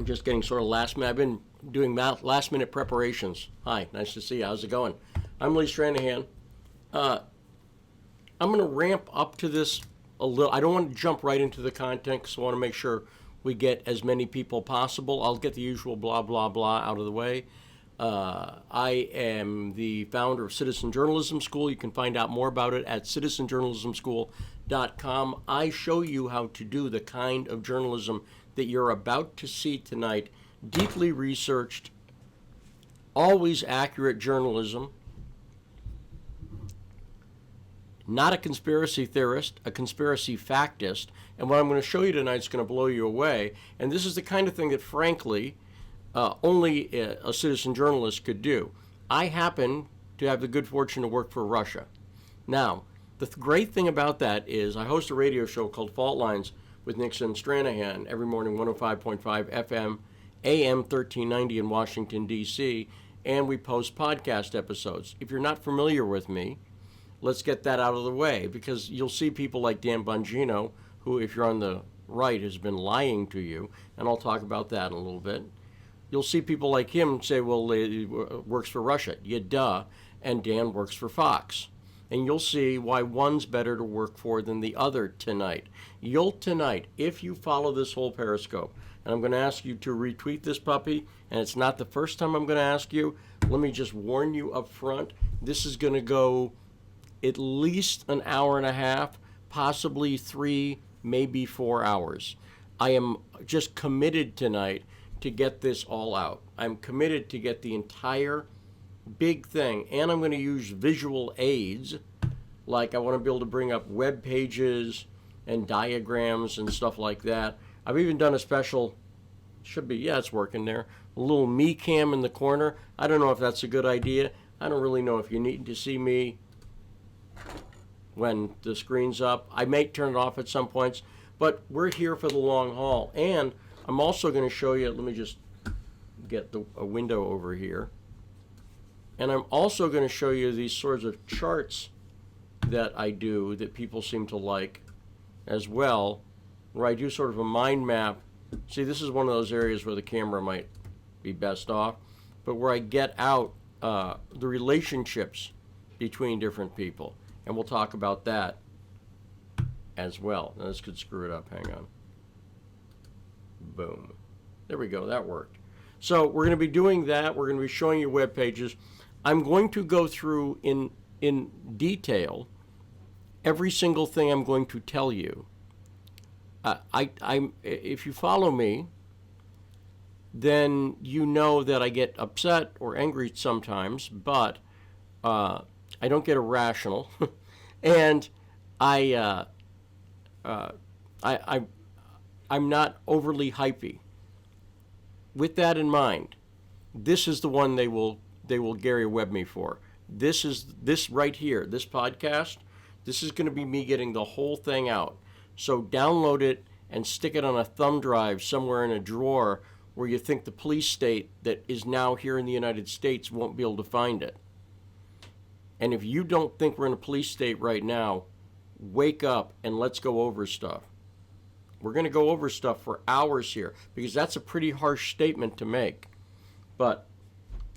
I'm just getting sort of last minute. I've been doing last minute preparations. Hi, nice to see you. How's it going? I'm Lee Stranahan. I'm going to ramp up to this a little. I don't want to jump right into the content because I want to make sure we get as many people possible. I'll get the usual blah, blah, blah out of the way. I am the founder of Citizen Journalism School. You can find out more about it at citizenjournalismschool.com. I show you how to do the kind of journalism that you're about to see tonight. Deeply researched, always accurate journalism. Not a conspiracy theorist, a conspiracy factist. And what I'm going to show you tonight is going to blow you away. And this is the kind of thing that, frankly, only a citizen journalist could do. I happen to have the good fortune to work for Russia. Now, the great thing about that is I host a radio show called Fault Lines with Nixon Stranahan every morning, 105.5 FM, AM 1390 in Washington, D.C., and we post podcast episodes. If you're not familiar with me, let's get that out of the way, because you'll see people like Dan Bongino, who, if you're on the right, has been lying to you, and I'll talk about that in a little bit. You'll see people like him say, well, he works for Russia. Yeah, duh. And Dan works for Fox. And you'll see why one's better to work for than the other tonight. You'll tonight, if you follow this whole Periscope, and I'm going to ask you to retweet this puppy, and it's not the first time I'm going to ask you. Let me just warn you up front, this is going to go at least an hour and a half, possibly 3, maybe 4 hours. I am just committed tonight to get this all out. I'm committed to get the entire big thing, and I'm going to use visual aids, like I want to be able to bring up web pages and diagrams and stuff like that. I've even done a special, should be, yeah, it's working there, a little me cam in the corner. I don't know if that's a good idea. I don't really know if you need to see me when the screen's up. I may turn it off at some points, but we're here for the long haul. And I'm also going to show you, let me just get a window over here. And I'm also going to show you these sorts of charts that I do that people seem to like as well, where I do sort of a mind map. See, this is one of those areas where the camera might be best off, but where I get out the relationships between different people. And we'll talk about that as well. Now, this could screw it up. Hang on. Boom. There we go. That worked. So we're going to be doing that. We're going to be showing you web pages. I'm going to go through in detail every single thing I'm going to tell you. If you follow me, then you know that I get upset or angry sometimes, but I don't get irrational, and I'm not overly hypey. With that in mind, this is the one they will Gary Webb me for. This right here, this podcast, this is going to be me getting the whole thing out. So download it and stick it on a thumb drive somewhere in a drawer where you think the police state that is now here in the United States won't be able to find it. And if you don't think we're in a police state right now, wake up and let's go over stuff. We're going to go over stuff for hours here because that's a pretty harsh statement to make. But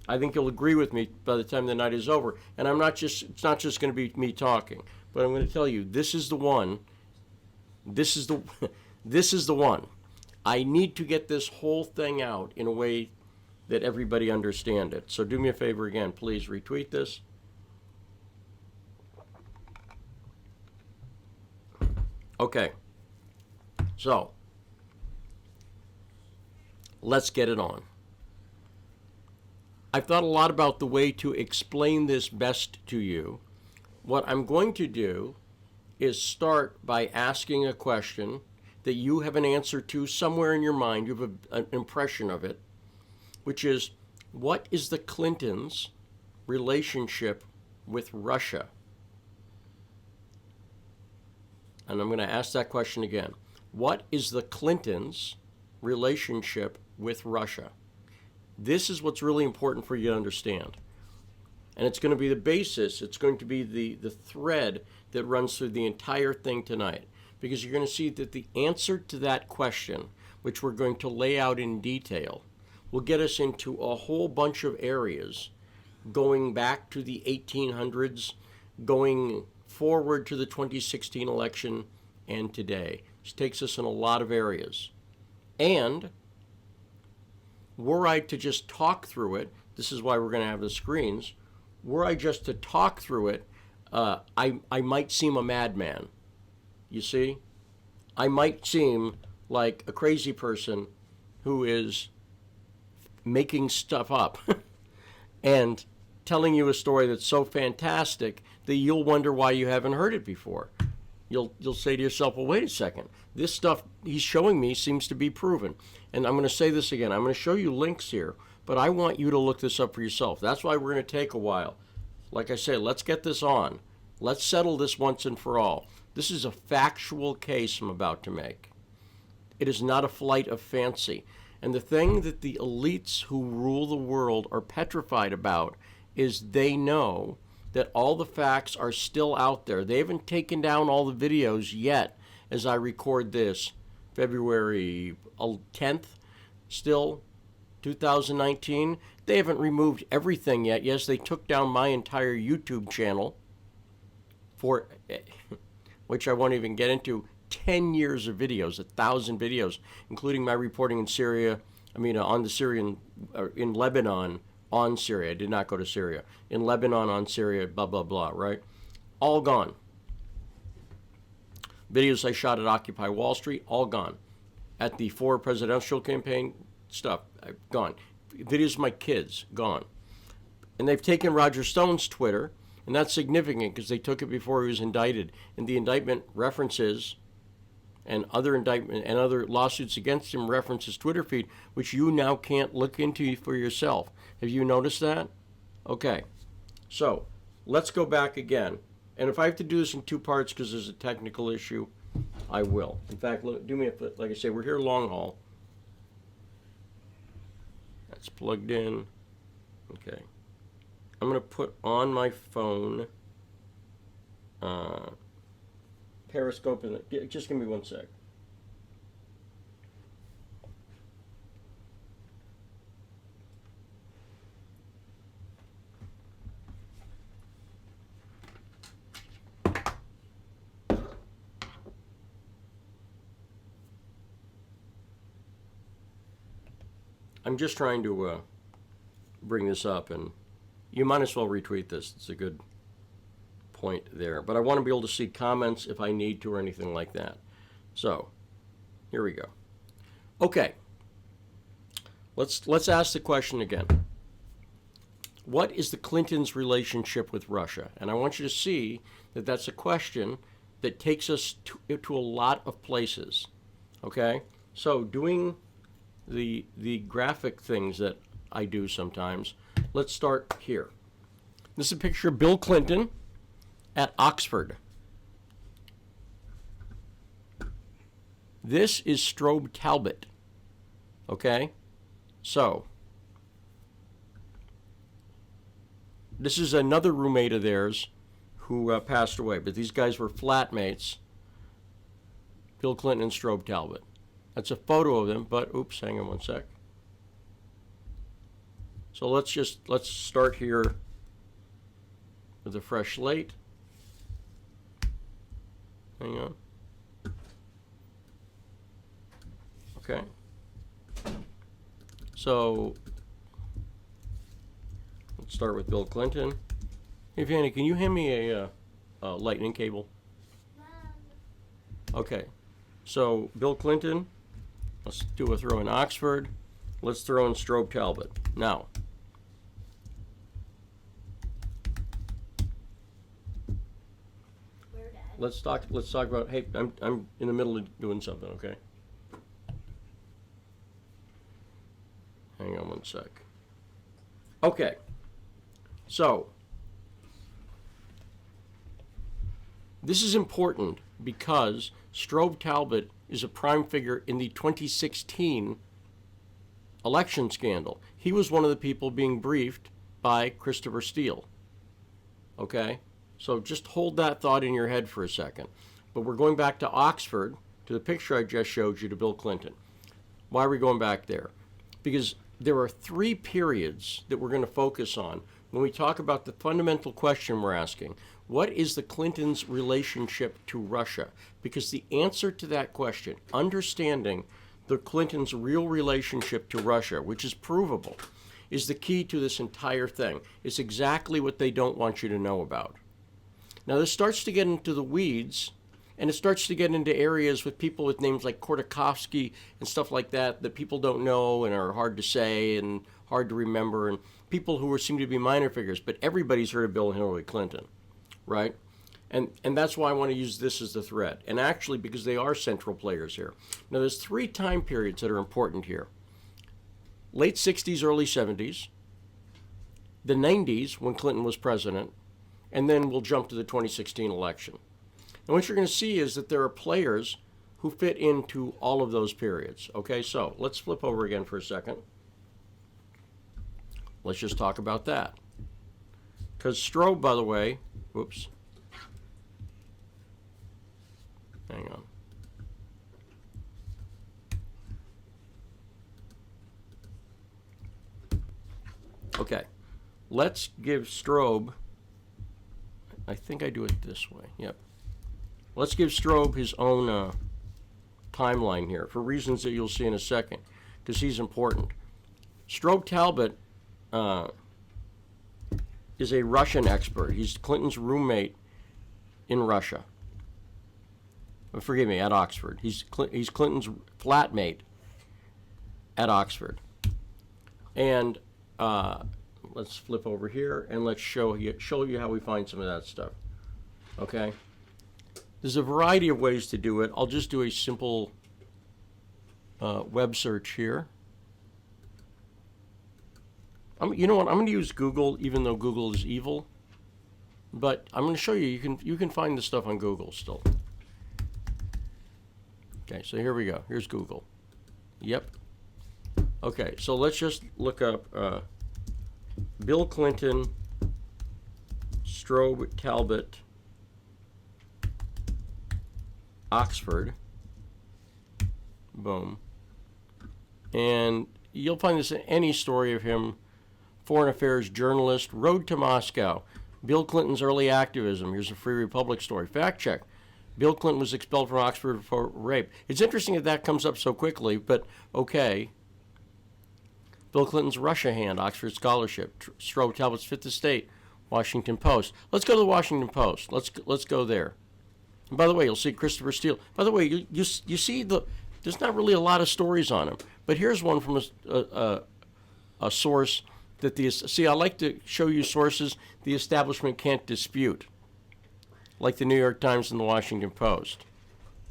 I think you'll agree with me by the time the night is over. And it's not just going to be me talking, but I'm going to tell you, this is the one. This is the one. I need to get this whole thing out in a way that everybody understand it. So do me a favor again, please retweet this. Okay. So, let's get it on. I've thought a lot about the way to explain this best to you. What I'm going to do is start by asking a question that you have an answer to somewhere in your mind. You have an impression of it, which is, what is the Clintons' relationship with Russia? And I'm going to ask that question again. What is the Clintons' relationship with Russia? This is what's really important for you to understand. And it's going to be the basis, it's going to be the thread that runs through the entire thing tonight. Because you're going to see that the answer to that question which we're going to lay out in detail, will get us into a whole bunch of areas going back to the 1800s, going forward to the 2016 election, and today. This takes us in a lot of areas. And were I to just talk through it, this is why we're going to have the screens, were I just to talk through it, I might seem a madman. You see? I might seem like a crazy person who is making stuff up and telling you a story that's so fantastic that you'll wonder why you haven't heard it before. You'll say to yourself, well, wait a second. This stuff he's showing me seems to be proven. And I'm going to say this again. I'm going to show you links here, but I want you to look this up for yourself. That's why we're going to take a while. Like I say, let's get this on. Let's settle this once and for all. This is a factual case I'm about to make. It is not a flight of fancy. And the thing that the elites who rule the world are petrified about is they know that all the facts are still out there. They haven't taken down all the videos yet as I record this, February 10th, still 2019. They haven't removed everything yet. Yes, they took down my entire YouTube channel, for which I won't even get into. 10 years of videos, 1,000 videos, including my reporting in Syria, on the Syrian, in Lebanon, on Syria. I did not go to Syria. In Lebanon, on Syria, blah, blah, blah, right? All gone. Videos I shot at Occupy Wall Street, all gone. At the Ford presidential campaign, stuff, gone. Videos of my kids, gone. And they've taken Roger Stone's Twitter, and that's significant because they took it before he was indicted. And the indictment references, and other lawsuits against him reference his Twitter feed, which you now can't look into for yourself. Have you noticed that? Okay. So let's go back again. And if I have to do this in two parts because there's a technical issue, I will. In fact, do me a favor. Like I say, we're here long haul. That's plugged in. Okay. I'm going to put on my phone Periscope in it. Just give me one sec. I'm just trying to bring this up, and you might as well retweet this. It's a good point there. But I want to be able to see comments if I need to or anything like that. So, here we go. Okay. Let's ask the question again. What is the Clintons' relationship with Russia? And I want you to see that that's a question that takes us to a lot of places. Okay? So, doing the graphic things that I do sometimes, let's start here. This is a picture of Bill Clinton at Oxford. This is Strobe Talbot. Okay? So, this is another roommate of theirs who passed away, but these guys were flatmates, Bill Clinton and Strobe Talbot. That's a photo of them, but oops, hang on one sec. So let's start here with a fresh slate. Hang on. Okay. So let's start with Bill Clinton. Hey, Vanny, can you hand me a lightning cable? Okay. So Bill Clinton. Let's do a throw in Oxford. Let's throw in Strobe Talbot. Now, let's talk about. Hey, I'm in the middle of doing something. Okay. Hang on one sec. Okay. So, this is important because Strobe Talbot is a prime figure in the 2016 election scandal. He was one of the people being briefed by Christopher Steele. Okay? So just hold that thought in your head for a second. But we're going back to Oxford, to the picture I just showed you, to Bill Clinton. Why are we going back there? Because there are three periods that we're going to focus on when we talk about the fundamental question we're asking. What is the Clintons' relationship to Russia? Because the answer to that question, understanding the Clintons' real relationship to Russia, which is provable, is the key to this entire thing. It's exactly what they don't want you to know about. Now, this starts to get into the weeds, and it starts to get into areas with people with names like Kordakovsky and stuff like that that people don't know and are hard to say and hard to remember, and people who seem to be minor figures. But everybody's heard of Bill and Hillary Clinton, right? And that's why I want to use this as the thread. And actually, because they are central players here. Now, there's three time periods that are important here. Late 60s, early 70s, the 90s, when Clinton was president, and then we'll jump to the 2016 election. And what you're going to see is that there are players who fit into all of those periods. Okay, so let's flip over again for a second. Let's just talk about that. Because Strobe, by the way, whoops. Hang on. Okay, let's give Strobe, I think I do it this way, yep. Let's give Strobe his own timeline here for reasons that you'll see in a second, because he's important. Strobe Talbot is a Russian expert. He's Clinton's roommate in Russia. Forgive me, at Oxford. He's Clinton's flatmate at Oxford. And let's flip over here and let's show you how we find some of that stuff. Okay? There's a variety of ways to do it. I'll just do a simple web search here. You know what? I'm going to use Google, even though Google is evil. But I'm going to show you. You can find the stuff on Google still. Okay, so here we go. Here's Google. Yep. Okay, so let's just look up Bill Clinton, Strobe Talbot, Oxford. Boom. And you'll find this in any story of him. Foreign affairs journalist, road to Moscow. Bill Clinton's early activism. Here's a Free Republic story. Fact check. Bill Clinton was expelled from Oxford for rape. It's interesting that comes up so quickly, but okay. Bill Clinton's Russia hand, Oxford scholarship. Strobe Talbot's Fifth Estate, Washington Post. Let's go to the Washington Post. Let's go there. And by the way, you'll see Christopher Steele. By the way, you see there's not really a lot of stories on him, but here's one from a source that I like to show you sources the establishment can't dispute, like the New York Times and the Washington Post.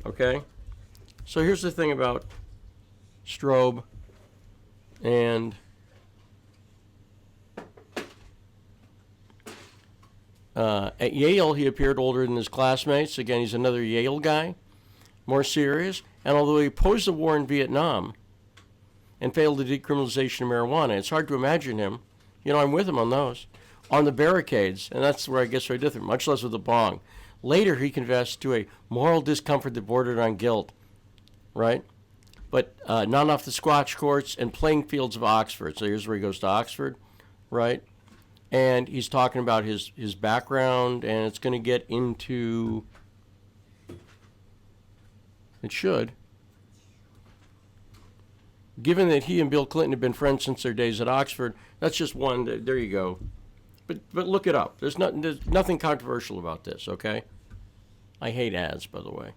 Okay? So here's the thing about Strobe and at Yale, he appeared older than his classmates. Again, he's another Yale guy, more serious. And although he opposed the war in Vietnam and failed the decriminalization of marijuana, it's hard to imagine him. You know, I'm with him on those. On the barricades, and that's where I get very different, much less with the bong. Later, he confessed to a moral discomfort that bordered on guilt, right? But not off the squash courts and playing fields of Oxford. So here's where he goes to Oxford, right? And he's talking about his background, and it's going to get into, it should. Given that he and Bill Clinton have been friends since their days at Oxford, that's just one. There you go. But look it up. There's nothing controversial about this, okay? I hate ads, by the way.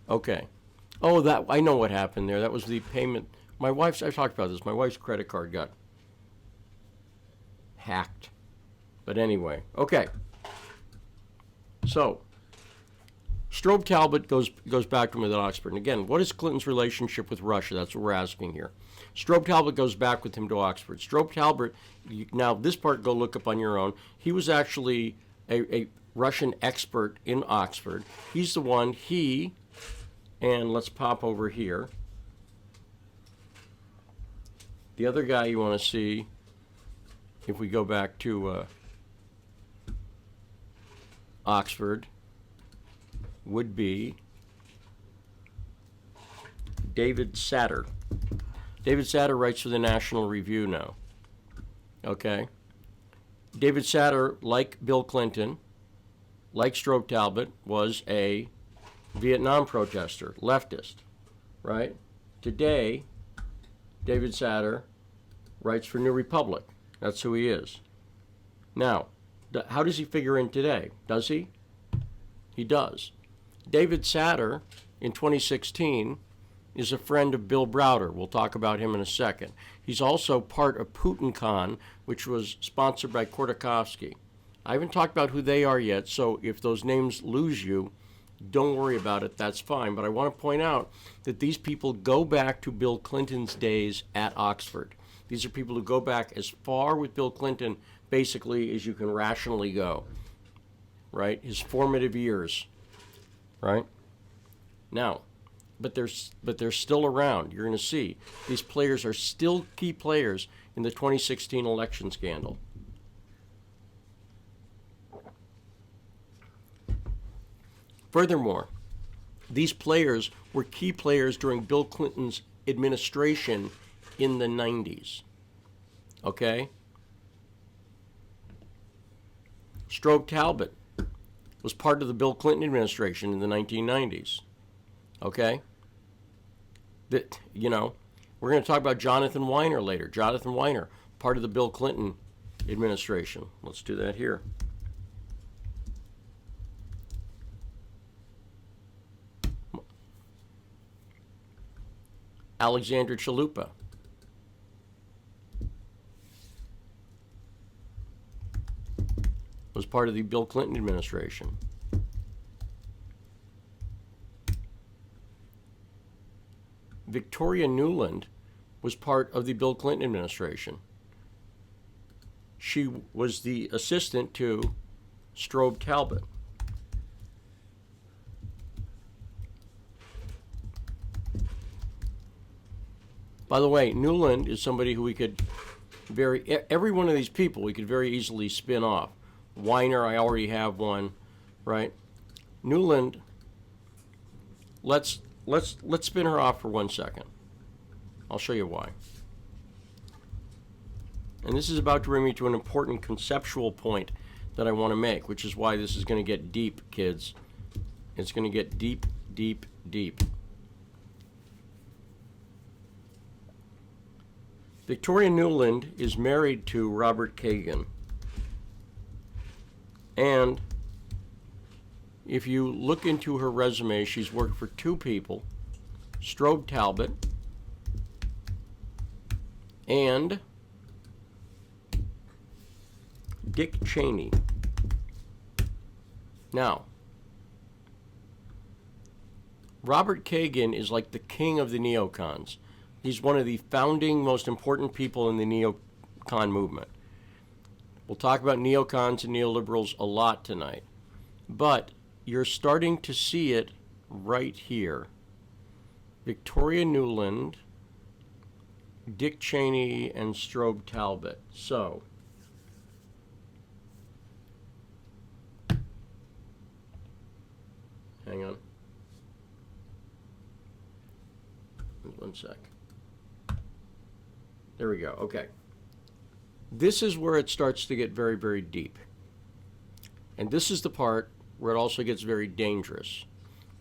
Okay. Oh, that I know what happened there. That was the payment. I've talked about this. My wife's credit card got hacked. But anyway, okay. So, Strobe Talbot goes back to him at Oxford. And again, what is Clinton's relationship with Russia? That's what we're asking here. Strobe Talbot goes back with him to Oxford. Strobe Talbot, now this part go look up on your own. He was actually a Russian expert in Oxford. He's the one, and let's pop over here. The other guy you want to see, if we go back to Oxford, would be David Satter. David Satter writes for the National Review now. Okay? David Satter, like Bill Clinton, like Strobe Talbott, was a Vietnam protester, leftist, right? Today, David Satter writes for New Republic. That's who he is. Now, how does he figure in today? Does he? He does. David Satter, in 2016, is a friend of Bill Browder. We'll talk about him in a second. He's also part of PutinCon, which was sponsored by Khodorkovsky. I haven't talked about who they are yet, so if those names lose you, don't worry about it. That's fine. But I want to point out that these people go back to Bill Clinton's days at Oxford. These are people who go back as far with Bill Clinton, basically, as you can rationally go, right? His formative years, right? Now, but they're still around. You're going to see these players are still key players in the 2016 election scandal. Furthermore, these players were key players during Bill Clinton's administration in the 90s. Okay? Strobe Talbott was part of the Bill Clinton administration in the 1990s. Okay? That, you know, we're going to talk about Jonathan Weiner later. Jonathan Weiner, part of the Bill Clinton administration. Let's do that here. Alexandra Chalupa. Was part of the Bill Clinton administration. Victoria Nuland was part of the Bill Clinton administration. She was the assistant to Strobe Talbott. By the way, Nuland is somebody who we could every one of these people we could very easily spin off. Weiner, I already have one, right? Nuland, let's spin her off for 1 second. I'll show you why. And this is about to bring me to an important conceptual point that I want to make, which is why this is going to get deep, kids. It's going to get deep, deep, deep. Victoria Nuland is married to Robert Kagan. And if you look into her resume, she's worked for two people, Strobe Talbott and Dick Cheney. Now, Robert Kagan is like the king of the neocons. He's one of the founding, most important people in the neocon movement. We'll talk about neocons and neoliberals a lot tonight. But you're starting to see it right here. Victoria Nuland, Dick Cheney, and Strobe Talbott. So, hang on. 1 sec. There we go. Okay. This is where it starts to get very, very deep. And this is the part where it also gets very dangerous.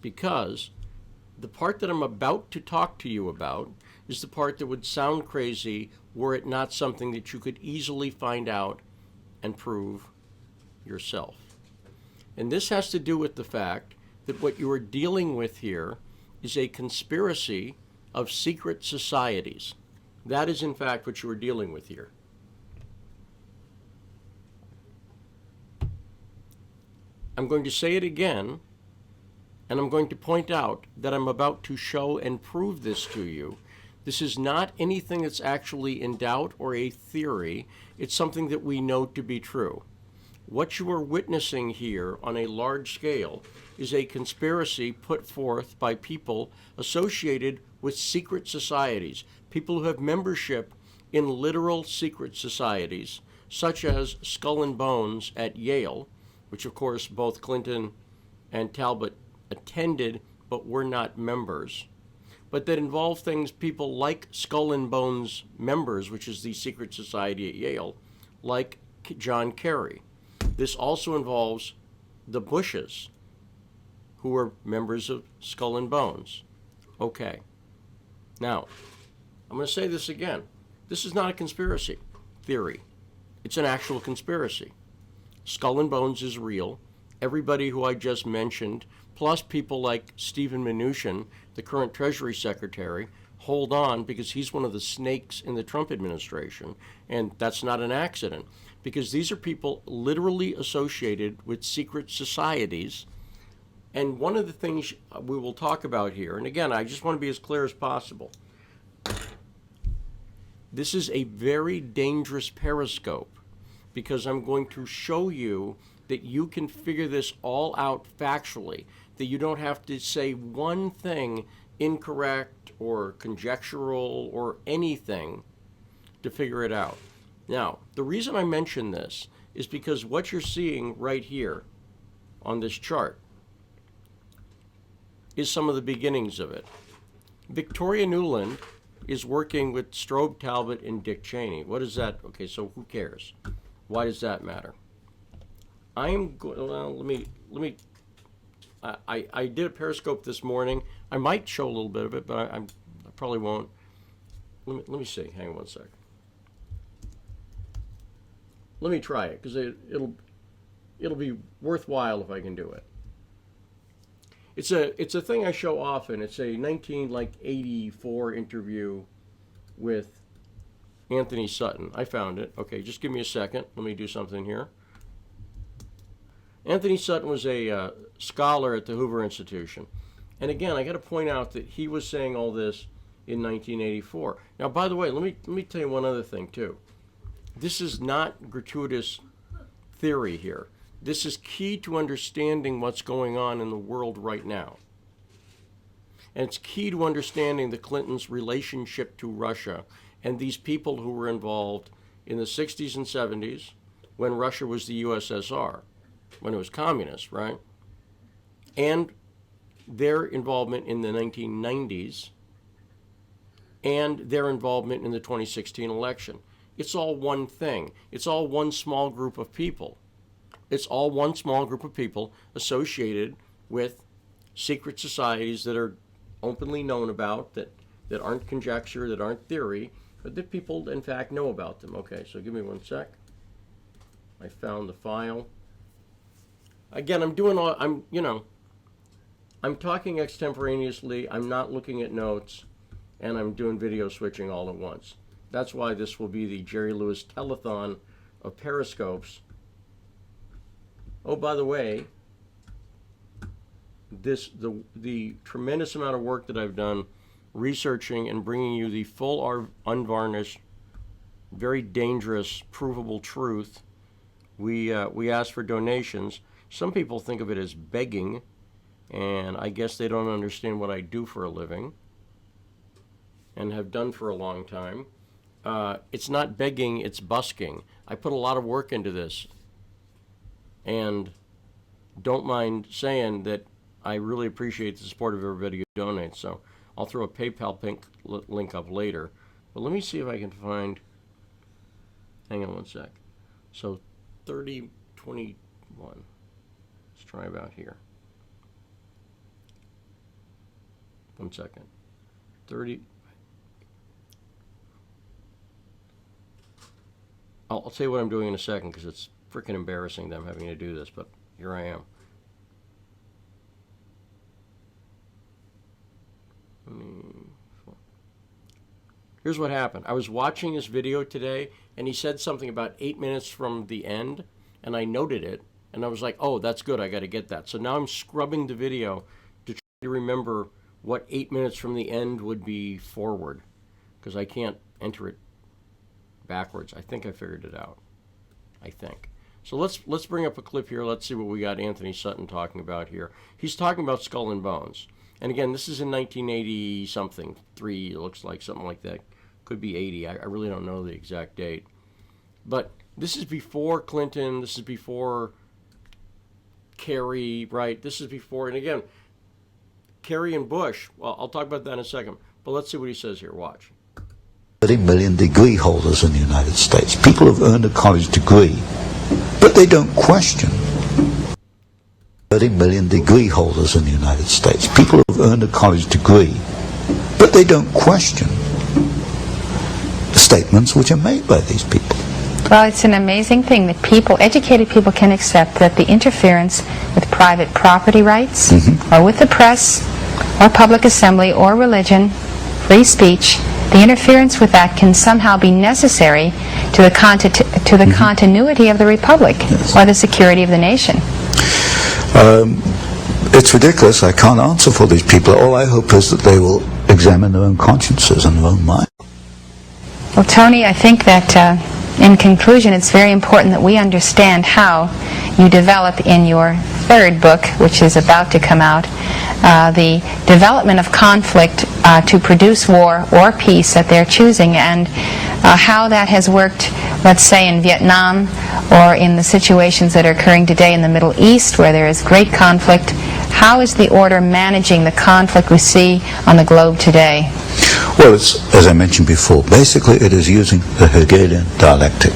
Because the part that I'm about to talk to you about is the part that would sound crazy were it not something that you could easily find out and prove yourself. And this has to do with the fact that what you are dealing with here is a conspiracy of secret societies. That is, in fact, what you are dealing with here. I'm going to say it again, and I'm going to point out that I'm about to show and prove this to you. This is not anything that's actually in doubt or a theory. It's something that we know to be true. What you are witnessing here on a large scale is a conspiracy put forth by people associated with secret societies, people who have membership in literal secret societies, such as Skull and Bones at Yale, which of course both Clinton and Talbott attended but were not members, but that involve things people like Skull and Bones members, which is the secret society at Yale, like John Kerry. This also involves the Bushes, who were members of Skull and Bones. Okay. Now, I'm going to say this again. This is not a conspiracy theory. It's an actual conspiracy. Skull and Bones is real. Everybody who I just mentioned, plus people like Stephen Mnuchin, the current Treasury Secretary, hold on, because he's one of the snakes in the Trump administration. And that's not an accident, because these are people literally associated with secret societies. And one of the things we will talk about here, and again, I just want to be as clear as possible. This is a very dangerous periscope, because I'm going to show you that you can figure this all out factually, that you don't have to say one thing incorrect or conjectural or anything to figure it out. Now, the reason I mention this is because what you're seeing right here on this chart is some of the beginnings of it. Victoria Nuland is working with Strobe Talbott and Dick Cheney. What is that? Okay, so who cares? Why does that matter? Well, I did a Periscope this morning. I might show a little bit of it, but I probably won't. Let me see. Hang on one sec. Let me try it, because it'll be worthwhile if I can do it. It's a thing I show often. It's a 1984 interview with Anthony Sutton. I found it. Okay, just give me a second. Let me do something here. Anthony Sutton was a scholar at the Hoover Institution. And again, I got to point out that he was saying all this in 1984. Now, by the way, let me tell you one other thing, too. This is not gratuitous theory here. This is key to understanding what's going on in the world right now. And it's key to understanding the Clintons' relationship to Russia and these people who were involved in the 60s and 70s when Russia was the USSR, when it was communist, right? And their involvement in the 1990s and their involvement in the 2016 election. It's all one thing. It's all one small group of people. It's all one small group of people associated with secret societies that are openly known about, that aren't conjecture, that aren't theory, but that people, in fact, know about them. Okay, so give me one sec. I found the file. Again, I'm talking extemporaneously. I'm not looking at notes, and I'm doing video switching all at once. That's why this will be the Jerry Lewis telethon of Periscopes. Oh, by the way, the tremendous amount of work that I've done researching and bringing you the full, unvarnished, very dangerous, provable truth. We ask for donations. Some people think of it as begging, and I guess they don't understand what I do for a living and have done for a long time. It's not begging, it's busking. I put a lot of work into this. And don't mind saying that I really appreciate the support of everybody who donates. So I'll throw a PayPal link up later. But let me see if I can find... Hang on one sec. So 3021. Let's try about here. 1 second. 30... I'll tell you what I'm doing in a second, because it's freaking embarrassing them having to do this, but here I am. Here's what happened. I was watching this video today, and he said something about 8 minutes from the end, and I noted it, and I was like, oh, that's good, I got to get that. So now I'm scrubbing the video to try to remember what 8 minutes from the end would be forward, because I can't enter it backwards. I think I figured it out. I think. So let's bring up a clip here. Let's see what we got Anthony Sutton talking about here. He's talking about Skull and Bones. And again, this is in 1980 something, 3, it looks like, something like that. Could be 80. I really don't know the exact date. But this is before Clinton. This is before Kerry, right? This is before, and again, Kerry and Bush, well, I'll talk about that in a second, but let's see what he says here. Watch. 30 million degree holders in the United States. People have earned a college degree, but they don't question. 30 million degree holders in the United States. People have earned a college degree, but they don't question the statements which are made by these people. Well, it's an amazing thing that people, educated people, can accept that the interference with private property rights, or with the press, or public assembly, or religion, free speech, the interference with that can somehow be necessary to the, continuity of the republic, or the security of the nation. It's ridiculous. I can't answer for these people. All I hope is that they will examine their own consciences and their own mind. Well, Tony, I think that in conclusion, it's very important that we understand how you develop in your third book, which is about to come out, the development of conflict to produce war or peace at their choosing, and how that has worked, let's say, in Vietnam, or in the situations that are occurring today in the Middle East, where there is great conflict. How is the order managing the conflict we see on the globe today? Well, it's, as I mentioned before, basically it is using the Hegelian dialectic.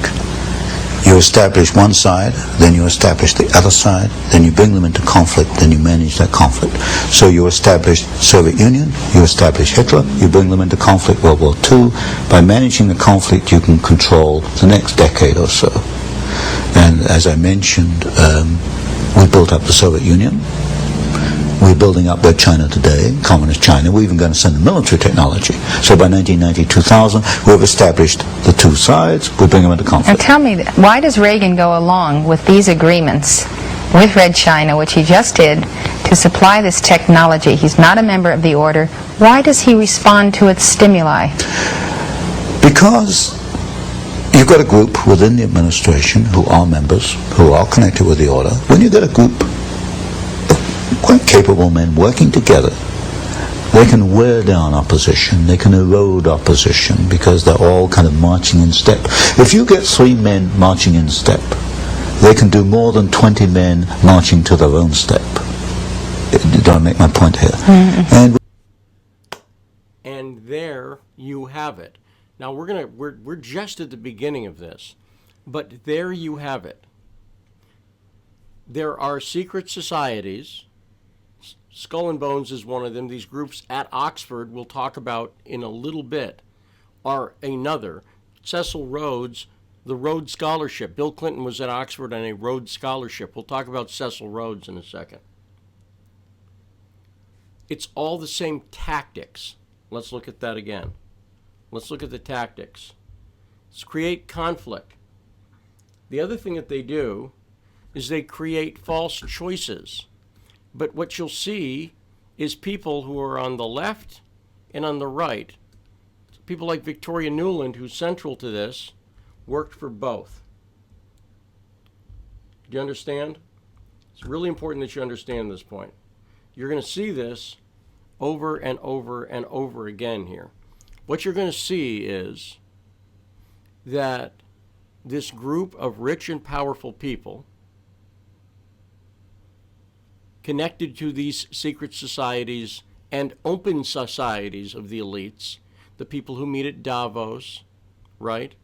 You establish one side, then you establish the other side, then you bring them into conflict, then you manage that conflict. So you establish Soviet Union, you establish Hitler, you bring them into conflict, World War II. By managing the conflict, you can control the next decade or so. And as I mentioned, we built up the Soviet Union. We're building up their China today, communist China. We're even going to send them military technology. So by 1990, 2000, we've established the two sides. We bring them into conflict. Now tell me, why does Reagan go along with these agreements with Red China, which he just did, to supply this technology? He's not a member of the order. Why does he respond to its stimuli? Because you've got a group within the administration who are members, who are connected with the order. When you get a group quite capable men working together, they can wear down opposition, they can erode opposition, because they're all kind of marching in step. If you get 3 men marching in step, they can do more than 20 men marching to their own step. Do I make my point here? Mm-hmm. And there you have it. Now we're just at the beginning of this, but there you have it. There are secret societies. Skull and Bones is one of them. These groups at Oxford, we'll talk about in a little bit, are another. Cecil Rhodes, the Rhodes Scholarship. Bill Clinton was at Oxford on a Rhodes Scholarship. We'll talk about Cecil Rhodes in a second. It's all the same tactics. Let's look at that again. Let's look at the tactics. Let's create conflict. The other thing that they do is they create false choices. But what you'll see is people who are on the left and on the right. People like Victoria Nuland, who's central to this, worked for both. Do you understand? It's really important that you understand this point. You're going to see this over and over and over again here. What you're going to see is that this group of rich and powerful people connected to these secret societies and open societies of the elites, the people who meet at Davos, right?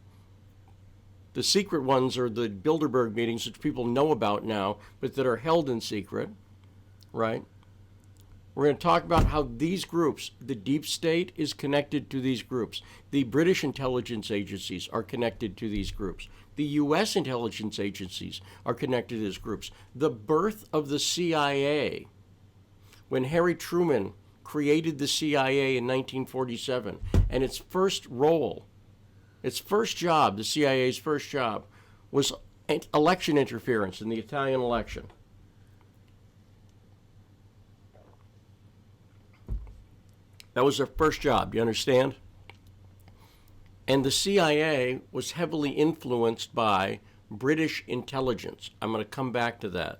The secret ones are the Bilderberg meetings, which people know about now, but that are held in secret, right? We're going to talk about how these groups, the deep state is connected to these groups. The British intelligence agencies are connected to these groups. The U.S. intelligence agencies are connected to these groups. The birth of the CIA, when Harry Truman created the CIA in 1947, and its first role, its first job, the CIA's first job, was election interference in the Italian election. That was their first job, you understand? And the CIA was heavily influenced by British intelligence. I'm going to come back to that.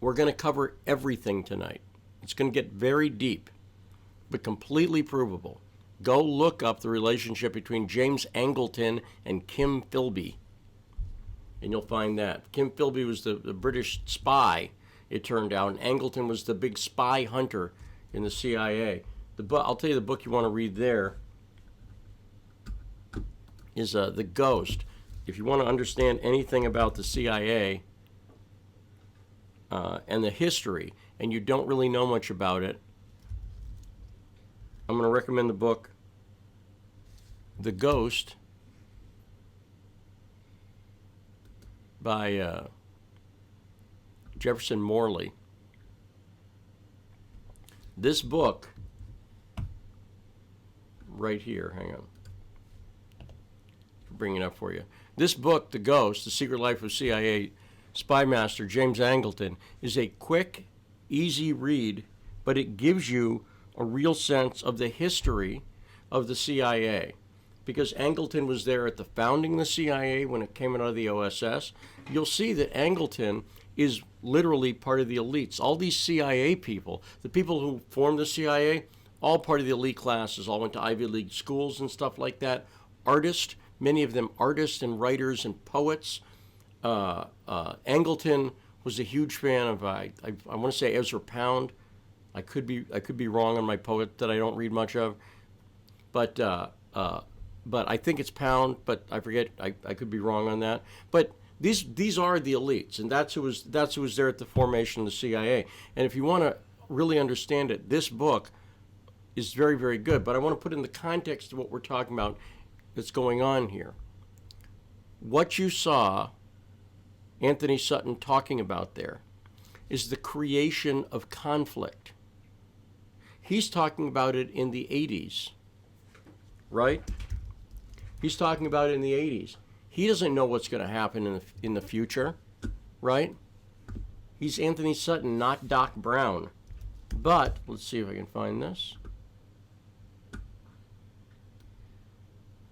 We're going to cover everything tonight. It's going to get very deep, but completely provable. Go look up the relationship between James Angleton and Kim Philby, and you'll find that. Kim Philby was the British spy it turned out. And Angleton was the big spy hunter in the CIA. I'll tell you the book you want to read there is The Ghost. If you want to understand anything about the CIA and the history, and you don't really know much about it, I'm going to recommend the book The Ghost by Jefferson Morley. This book right here, hang on, I'll bring it up for you. This book, The Ghost, The Secret Life of CIA Spy Master James Angleton, is a quick, easy read, but it gives you a real sense of the history of the CIA. Because Angleton was there at the founding of the CIA when it came out of the OSS, you'll see that Angleton is literally part of the elites. All these CIA people, the people who formed the CIA, all part of the elite classes, all went to Ivy League schools and stuff like that. Artists, many of them artists and writers and poets. Angleton was a huge fan of, I want to say Ezra Pound. I could be wrong on my poet that I don't read much of, but I think it's Pound, but I forget. I could be wrong on that. But these are the elites, and that's who was there at the formation of the CIA. And if you want to really understand it, this book is very, very good. But I want to put in the context of what we're talking about that's going on here. What you saw Anthony Sutton talking about there is the creation of conflict. He's talking about it in the 80s, right? He's talking about it in the 80s. He doesn't know what's going to happen in the future, right? He's Anthony Sutton, not Doc Brown. But let's see if I can find this.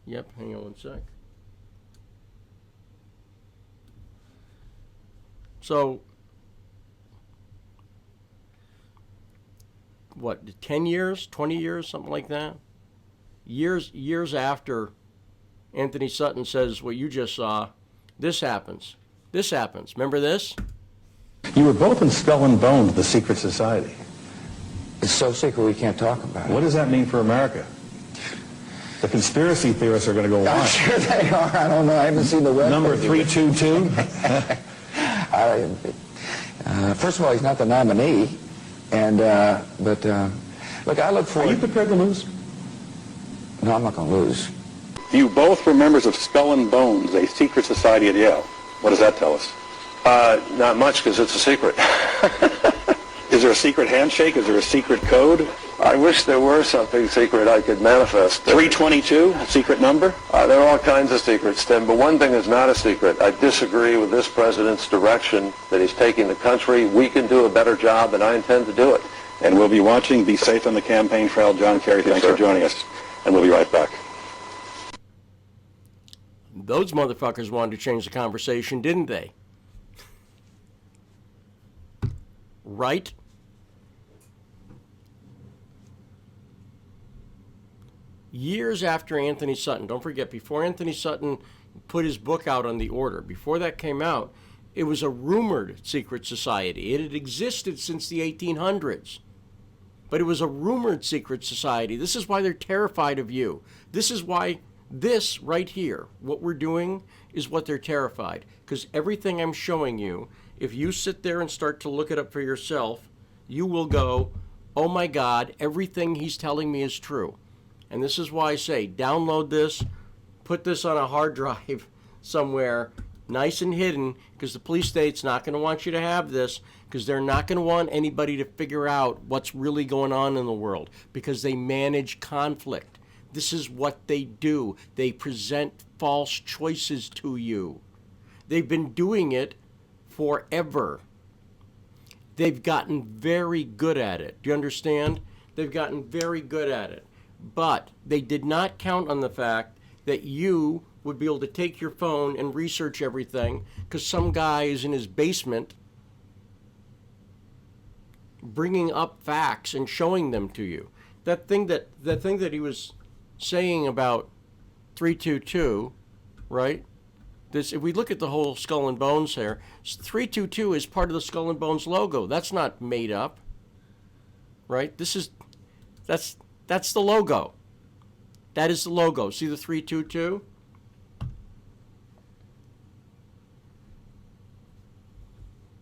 Yep, hang on one sec. So, what, 10 years, 20 years, something like that? Years after Anthony Sutton says what you just saw, this happens. This happens. Remember this? You were both in Skull and Bones, the secret society. It's so secret we can't talk about it. What does that mean for America? The conspiracy theorists are going to go on. I'm sure they are. I don't know. I haven't seen the web. Number 322? First of all, he's not the nominee. And, look, I look Are forward... you prepared to lose? No, I'm not going to lose. You both were members of Skull and Bones, a secret society at Yale. What does that tell us? Not much, because it's a secret. Is there a secret handshake? Is there a secret code? I wish there were something secret I could manifest. 322, a secret number? There are all kinds of secrets, Tim, but one thing is not a secret. I disagree with this president's direction that he's taking the country. We can do a better job, and I intend to do it. And we'll be watching. Be safe on the campaign trail. John Kerry, thanks for joining us. And we'll be right back. Those motherfuckers wanted to change the conversation, didn't they? Right? Years after Anthony Sutton, don't forget, before Anthony Sutton put his book out on the Order, before that came out, it was a rumored secret society. It had existed since the 1800s, but it was a rumored secret society. This is why they're terrified of you. This is why this right here, what we're doing, is what they're terrified. Because everything I'm showing you, if you sit there and start to look it up for yourself, you will go, oh my God, everything he's telling me is true. And this is why I say, download this, put this on a hard drive somewhere, nice and hidden, because the police state's not going to want you to have this, because they're not going to want anybody to figure out what's really going on in the world, because they manage conflict. This is what they do. They present false choices to you. They've been doing it forever. They've gotten very good at it. Do you understand? They've gotten very good at it. But they did not count on the fact that you would be able to take your phone and research everything because some guy is in his basement bringing up facts and showing them to you. That thing that he was saying about 322, right? This, if we look at the whole Skull and Bones here, 322 is part of the Skull and Bones logo. That's not made up, right? That's the logo. That is the logo. See the 322?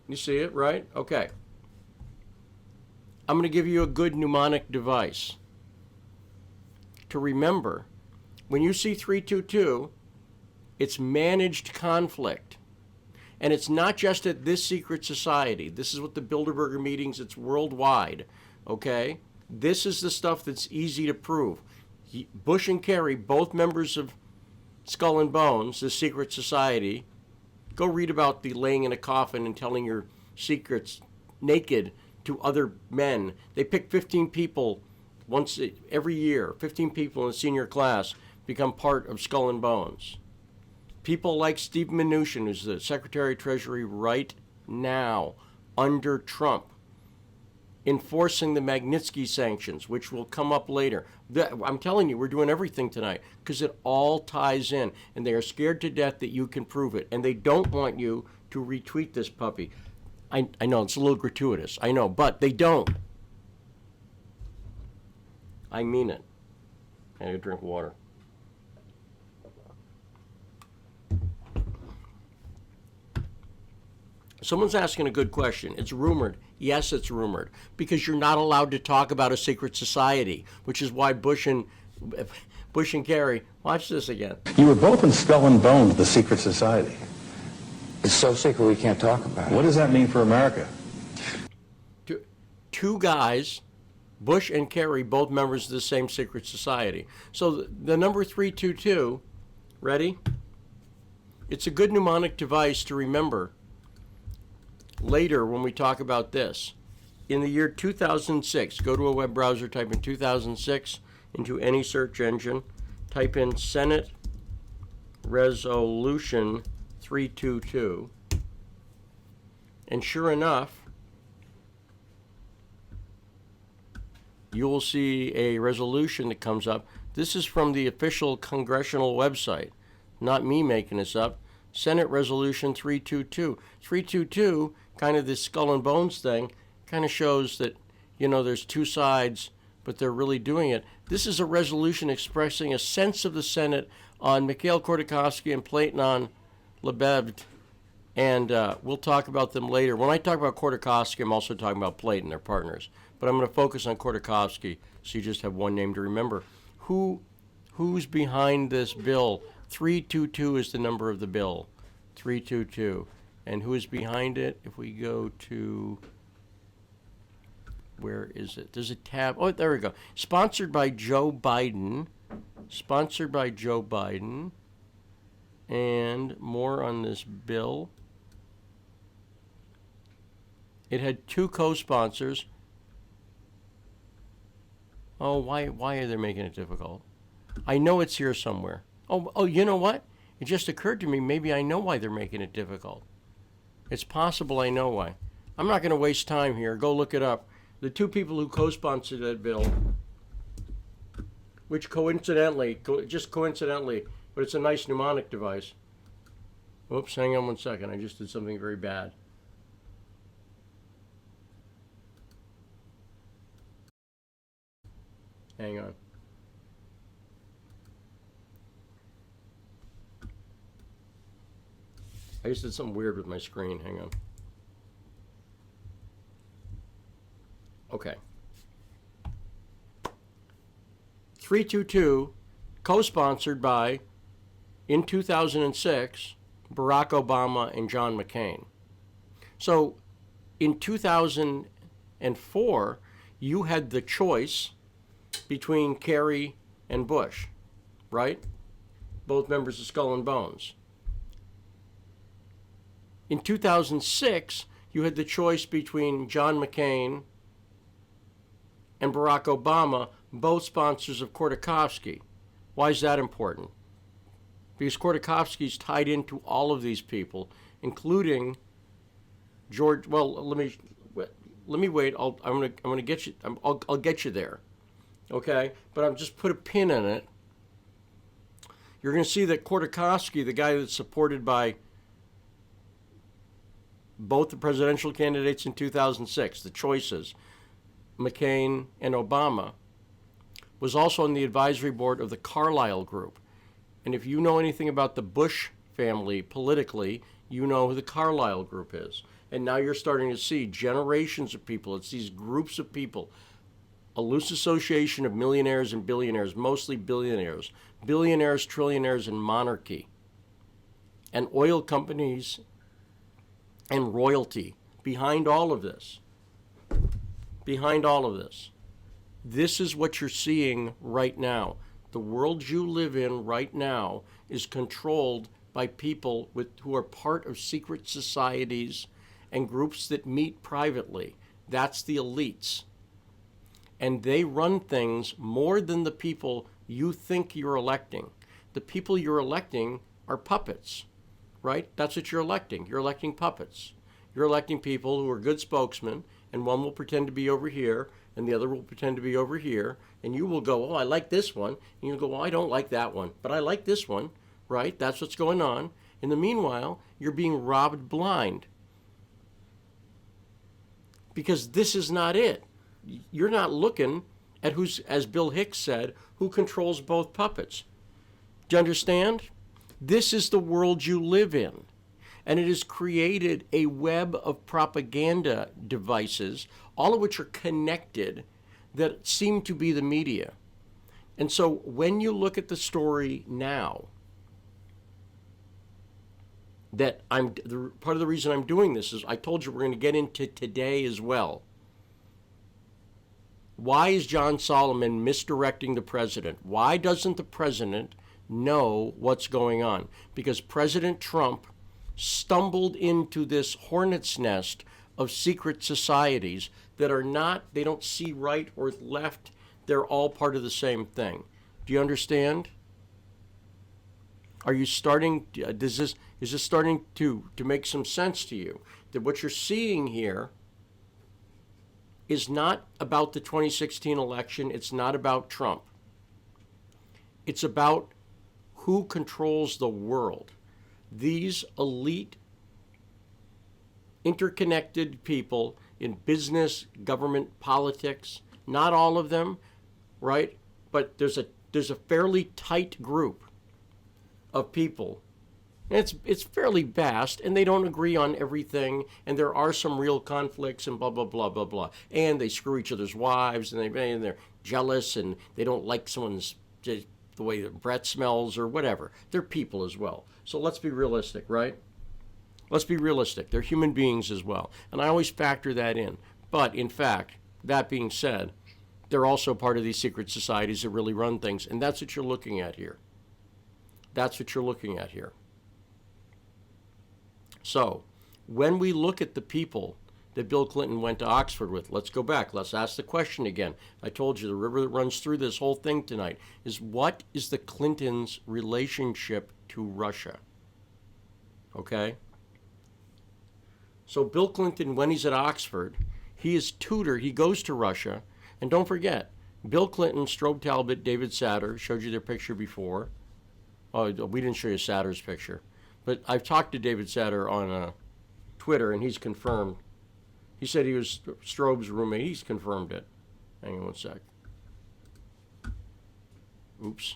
You see it, right? Okay. I'm going to give you a good mnemonic device to remember. When you see 322, it's managed conflict. And it's not just at this secret society. This is what the Bilderberger meetings, it's worldwide. Okay? This is the stuff that's easy to prove. Bush and Kerry, both members of Skull and Bones, the secret society, go read about the laying in a coffin and telling your secrets naked to other men. They pick 15 people once every year. 15 people in the senior class become part of Skull and Bones. People like Steve Mnuchin, who's the Secretary of Treasury right now under Trump, enforcing the Magnitsky sanctions, which will come up later. I'm telling you, we're doing everything tonight because it all ties in, and they are scared to death that you can prove it, and they don't want you to retweet this puppy. I know it's a little gratuitous, I know, but they don't. I mean it. I need a drink of water. Someone's asking a good question. It's rumored. Yes, it's rumored. Because you're not allowed to talk about a secret society, which is why Bush and Kerry, watch this again. You were both in Skull and Bones, the secret society. It's so secret we can't talk about it. What does that mean for America? Two guys, Bush and Kerry, both members of the same secret society. So the number 322, ready? It's a good mnemonic device to remember later when we talk about this. In the year 2006, go to a web browser, type in 2006 into any search engine, type in Senate Resolution 322, and sure enough, you will see a resolution that comes up. This is from the official congressional website, not me making this up. Senate Resolution 322. 322, kind of this Skull and Bones thing, kind of shows that, you know, there's two sides, but they're really doing it. This is a resolution expressing a sense of the Senate on Mikhail Khodorkovsky and Platon Lebed, and we'll talk about them later. When I talk about Khodorkovsky, I'm also talking about Platon, their partners. But I'm going to focus on Khodorkovsky, so you just have one name to remember. Who's behind this bill? 322 is the number of the bill. 322. And who is behind it? If we go to, where is it? There's a tab. Oh, there we go. Sponsored by Joe Biden. Sponsored by Joe Biden. And more on this bill. It had two co-sponsors. Oh, why are they making it difficult? I know it's here somewhere. Oh, you know what? It just occurred to me, maybe I know why they're making it difficult. It's possible I know why. I'm not going to waste time here. Go look it up. The two people who co-sponsored that bill, which coincidentally, just coincidentally, but it's a nice mnemonic device. Oops, hang on one second. I just did something very bad. Hang on. I just did something weird with my screen. Hang on. Okay. 322, co-sponsored by, in 2006, Barack Obama and John McCain. So, in 2004, you had the choice between Kerry and Bush, right? Both members of Skull and Bones. In 2006, you had the choice between John McCain and Barack Obama, both sponsors of Khodorkovsky. Why is that important? Because Khodorkovsky's tied into all of these people, including George. Well, let me wait. I'm gonna get you. I'll get you there. Okay, but I'll just put a pin in it. You're going to see that Khodorkovsky, the guy that's supported by both the presidential candidates in 2006, the choices, McCain and Obama, was also on the advisory board of the Carlyle Group. And if you know anything about the Bush family politically, you know who the Carlyle Group is. And now you're starting to see generations of people. It's these groups of people, a loose association of millionaires and billionaires, mostly billionaires, trillionaires, and monarchy, and oil companies and royalty behind all of this. Behind all of this. This is what you're seeing right now. The world you live in right now is controlled by people who are part of secret societies and groups that meet privately. That's the elites. And they run things more than the people you think you're electing. The people you're electing are puppets, right? That's what you're electing. You're electing puppets. You're electing people who are good spokesmen, and one will pretend to be over here, and the other will pretend to be over here, and you will go, oh, I like this one, and you'll go, well, I don't like that one, but I like this one, right? That's what's going on. In the meanwhile, you're being robbed blind. Because this is not it. You're not looking at who's, as Bill Hicks said, who controls both puppets. Do you understand? This is the world you live in. And it has created a web of propaganda devices, all of which are connected, that seem to be the media. And so when you look at the story now, that part of the reason I'm doing this is I told you we're going to get into today as well. Why is John Solomon misdirecting the president? Why doesn't the president know what's going on? Because President Trump stumbled into this hornet's nest of secret societies that are not, they don't see right or left. They're all part of the same thing. Do you understand? Are you starting, is this starting to make some sense to you? That what you're seeing here is not about the 2016 election. It's not about Trump. It's about who controls the world. These elite, interconnected people in business, government, politics, not all of them, right? But there's a fairly tight group of people. And it's fairly vast, and they don't agree on everything, and there are some real conflicts and blah, blah, blah, blah, blah. And they screw each other's wives, and they're jealous, and they don't like someone's, the way their breath smells or whatever. They're people as well. So let's be realistic, right? Let's be realistic. They're human beings as well. And I always factor that in. But in fact, that being said, they're also part of these secret societies that really run things. And that's what you're looking at here. That's what you're looking at here. So when we look at the people that Bill Clinton went to Oxford with, let's go back. Let's ask the question again. I told you the river that runs through this whole thing tonight is, what is the Clintons' relationship to Russia? Okay? So Bill Clinton, when he's at Oxford, he is tutor. He goes to Russia. And don't forget, Bill Clinton, Strobe Talbot, David Satter, showed you their picture before. Oh, we didn't show you Satter's picture. But I've talked to David Satter on Twitter, and he's confirmed. He said he was Strobe's roommate. He's confirmed it. Hang on one sec. Oops.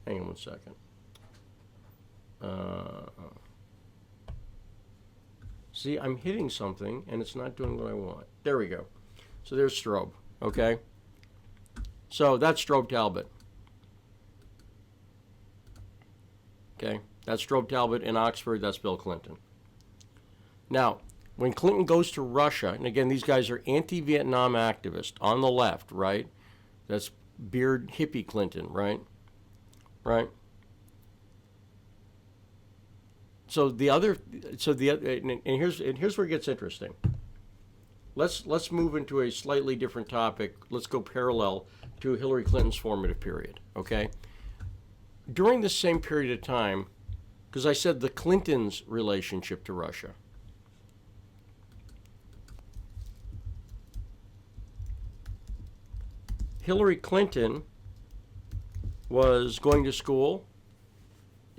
Hang on one second. See, I'm hitting something, and it's not doing what I want. There we go. So there's Strobe, okay? So that's Strobe Talbot. Okay, that's Strobe Talbot in Oxford. That's Bill Clinton. Now, when Clinton goes to Russia, and again, these guys are anti-Vietnam activists on the left, right? That's beard hippie Clinton, right? Right. And here's where it gets interesting. Let's move into a slightly different topic. Let's go parallel to Hillary Clinton's formative period, okay? During this same period of time, because I said the Clintons' relationship to Russia. Hillary Clinton was going to school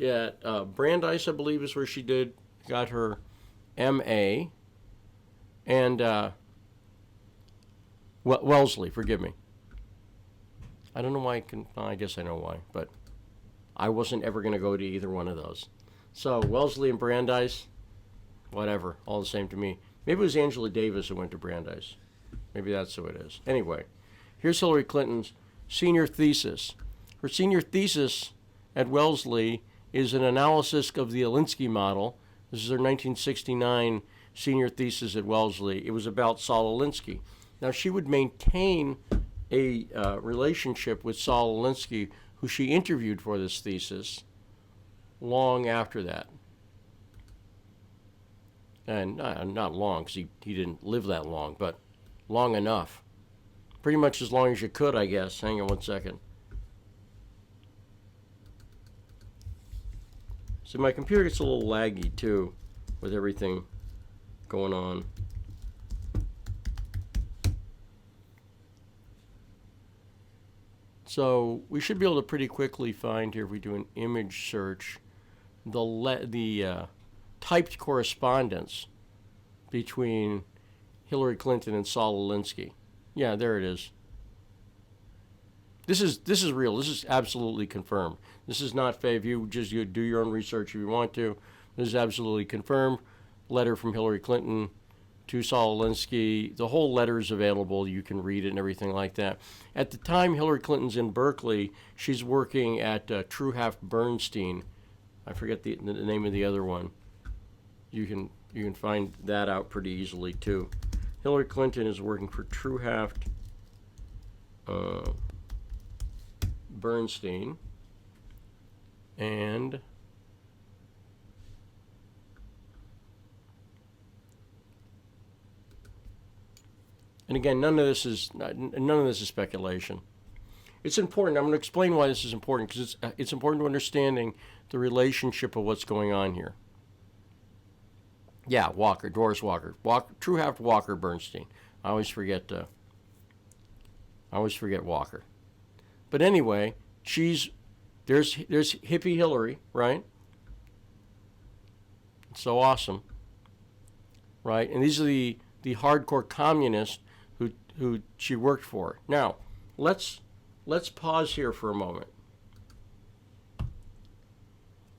at Brandeis, I believe, is where she got her M.A. And Wellesley, forgive me. I don't know why I guess I know why, but I wasn't ever going to go to either one of those. So Wellesley and Brandeis, whatever, all the same to me. Maybe it was Angela Davis who went to Brandeis. Maybe that's who it is. Anyway, here's Hillary Clinton's senior thesis. Her senior thesis at Wellesley is an analysis of the Alinsky model. This is her 1969 senior thesis at Wellesley. It was about Saul Alinsky. Now, she would maintain a relationship with Saul Alinsky, who she interviewed for this thesis, long after that. And not long, because he didn't live that long, but long enough. Pretty much as long as you could, I guess. Hang on one second. So my computer gets a little laggy, too, with everything going on. So we should be able to pretty quickly find here, if we do an image search, the typed correspondence between Hillary Clinton and Saul Alinsky. Yeah, there it is. This is real. This is absolutely confirmed. This is not fake. You do your own research if you want to. This is absolutely confirmed. Letter from Hillary Clinton to Saul Alinsky. The whole letter is available. You can read it and everything like that. At the time Hillary Clinton's in Berkeley, she's working at Truhaft Bernstein. I forget the name of the other one. You can find that out pretty easily too. Hillary Clinton is working for Truhaft Bernstein, and again, none of this is speculation. It's important. I'm going to explain why this is important, because it's important to understanding the relationship of what's going on here. Yeah, Doris Walker, Truhaft Walker Bernstein. I always forget Walker. But anyway, there's hippie Hillary, right? It's so awesome, right? And these are the hardcore communists who she worked for. Now, let's pause here for a moment.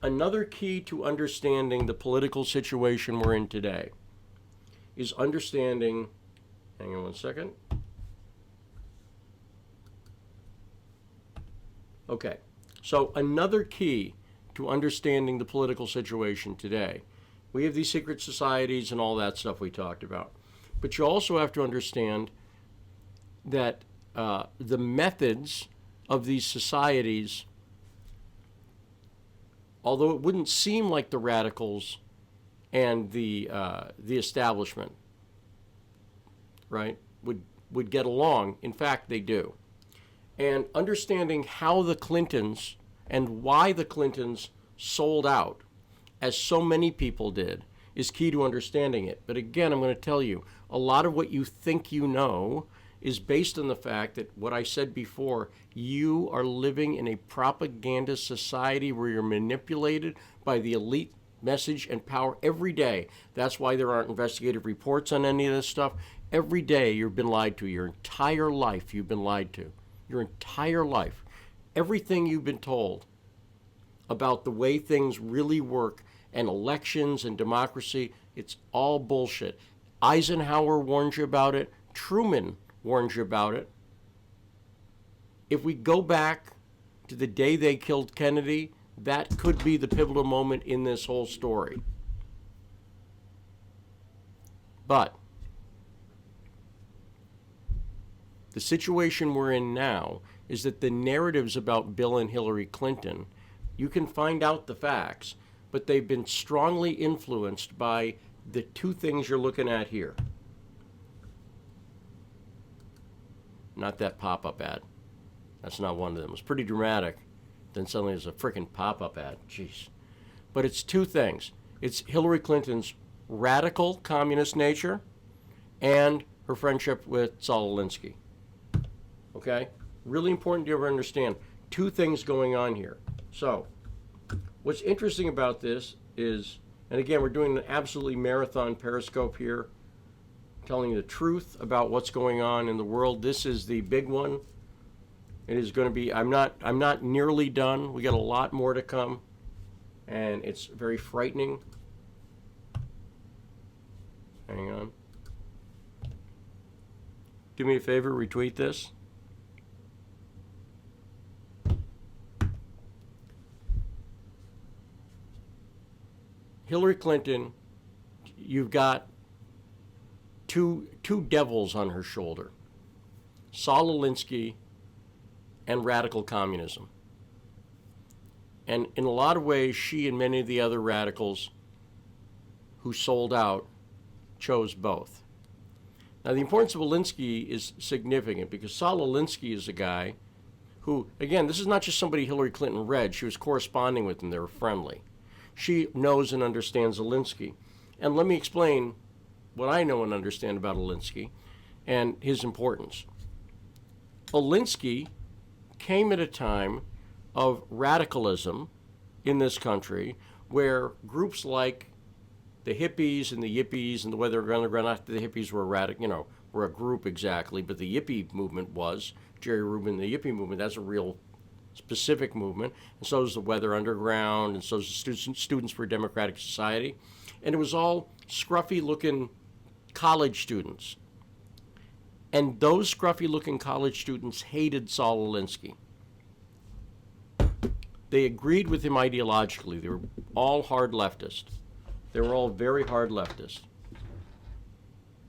Another key to understanding the political situation we're in today is understanding, hang on one second. Okay, so another key to understanding the political situation today, we have these secret societies and all that stuff we talked about. But you also have to understand that the methods of these societies, although it wouldn't seem like the radicals and the establishment, right, would get along, in fact, they do. And understanding how the Clintons and why the Clintons sold out, as so many people did, is key to understanding it. But again, I'm going to tell you, a lot of what you think you know is based on the fact that what I said before, you are living in a propaganda society where you're manipulated by the elite message and power every day. That's why there aren't investigative reports on any of this stuff. Every day you've been lied to. Your entire life you've been lied to. Your entire life. Everything you've been told about the way things really work and elections and democracy, it's all bullshit. Eisenhower warned you about it. Truman warned you about it. If we go back to the day they killed Kennedy, that could be the pivotal moment in this whole story. But the situation we're in now is that the narratives about Bill and Hillary Clinton, you can find out the facts, but they've been strongly influenced by the two things you're looking at here. Not that pop-up ad. That's not one of them. It was pretty dramatic. Then suddenly there's a freaking pop-up ad. Jeez. But it's two things. It's Hillary Clinton's radical communist nature and her friendship with Saul Alinsky. Okay? Really important to ever understand two things going on here. So, what's interesting about this is, and again, we're doing an absolutely marathon Periscope here, telling you the truth about what's going on in the world. This is the big one. It is going to be, I'm not nearly done. We got a lot more to come, and it's very frightening. Hang on. Do me a favor, retweet this. Hillary Clinton, you've got two devils on her shoulder, Saul Alinsky and radical communism. And in a lot of ways, she and many of the other radicals who sold out chose both. Now, the importance of Alinsky is significant because Saul Alinsky is a guy who, again, this is not just somebody Hillary Clinton read. She was corresponding with him. They were friendly. She knows and understands Alinsky. And let me explain what I know and understand about Alinsky and his importance. Alinsky came at a time of radicalism in this country where groups like the hippies and the yippies and the Weather Underground, not the hippies were a group exactly, but the yippie movement was, Jerry Rubin, the yippie movement, that's a real specific movement, and so is the Weather Underground, and so is the Students for a Democratic Society. And it was all scruffy-looking college students. And those scruffy-looking college students hated Saul Alinsky. They agreed with him ideologically. They were all hard leftists. They were all very hard leftists.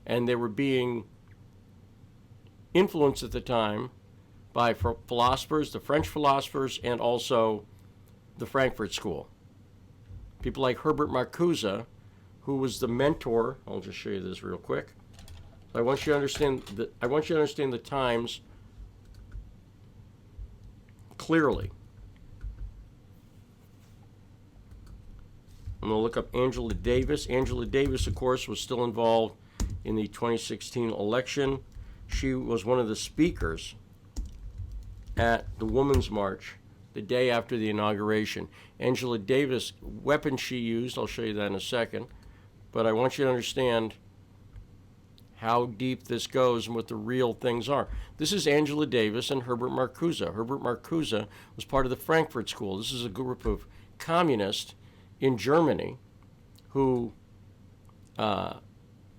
And they were being influenced at the time by philosophers, the French philosophers, and also the Frankfurt School. People like Herbert Marcuse, who was the mentor. I'll just show you this real quick. I want you to understand the times clearly. I'm going to look up Angela Davis. Angela Davis, of course, was still involved in the 2016 election. She was one of the speakers at the Women's March the day after the inauguration. Angela Davis, weapon she used, I'll show you that in a second, but I want you to understand how deep this goes and what the real things are. This is Angela Davis and Herbert Marcuse. Herbert Marcuse was part of the Frankfurt School. This is a group of communists in Germany who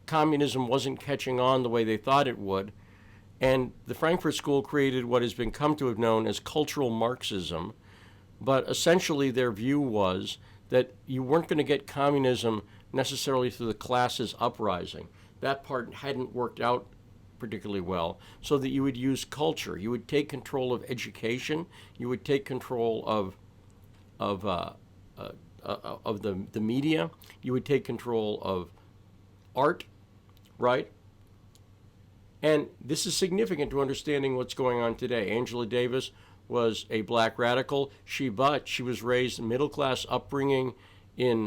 communism wasn't catching on the way they thought it would. And the Frankfurt School created what has been come to have known as cultural Marxism. But essentially their view was that you weren't going to get communism necessarily through the classes uprising. That part hadn't worked out particularly well, so that you would use culture. You would take control of education. You would take control of the media. You would take control of art, right? And this is significant to understanding what's going on today. Angela Davis was a black radical. She was raised in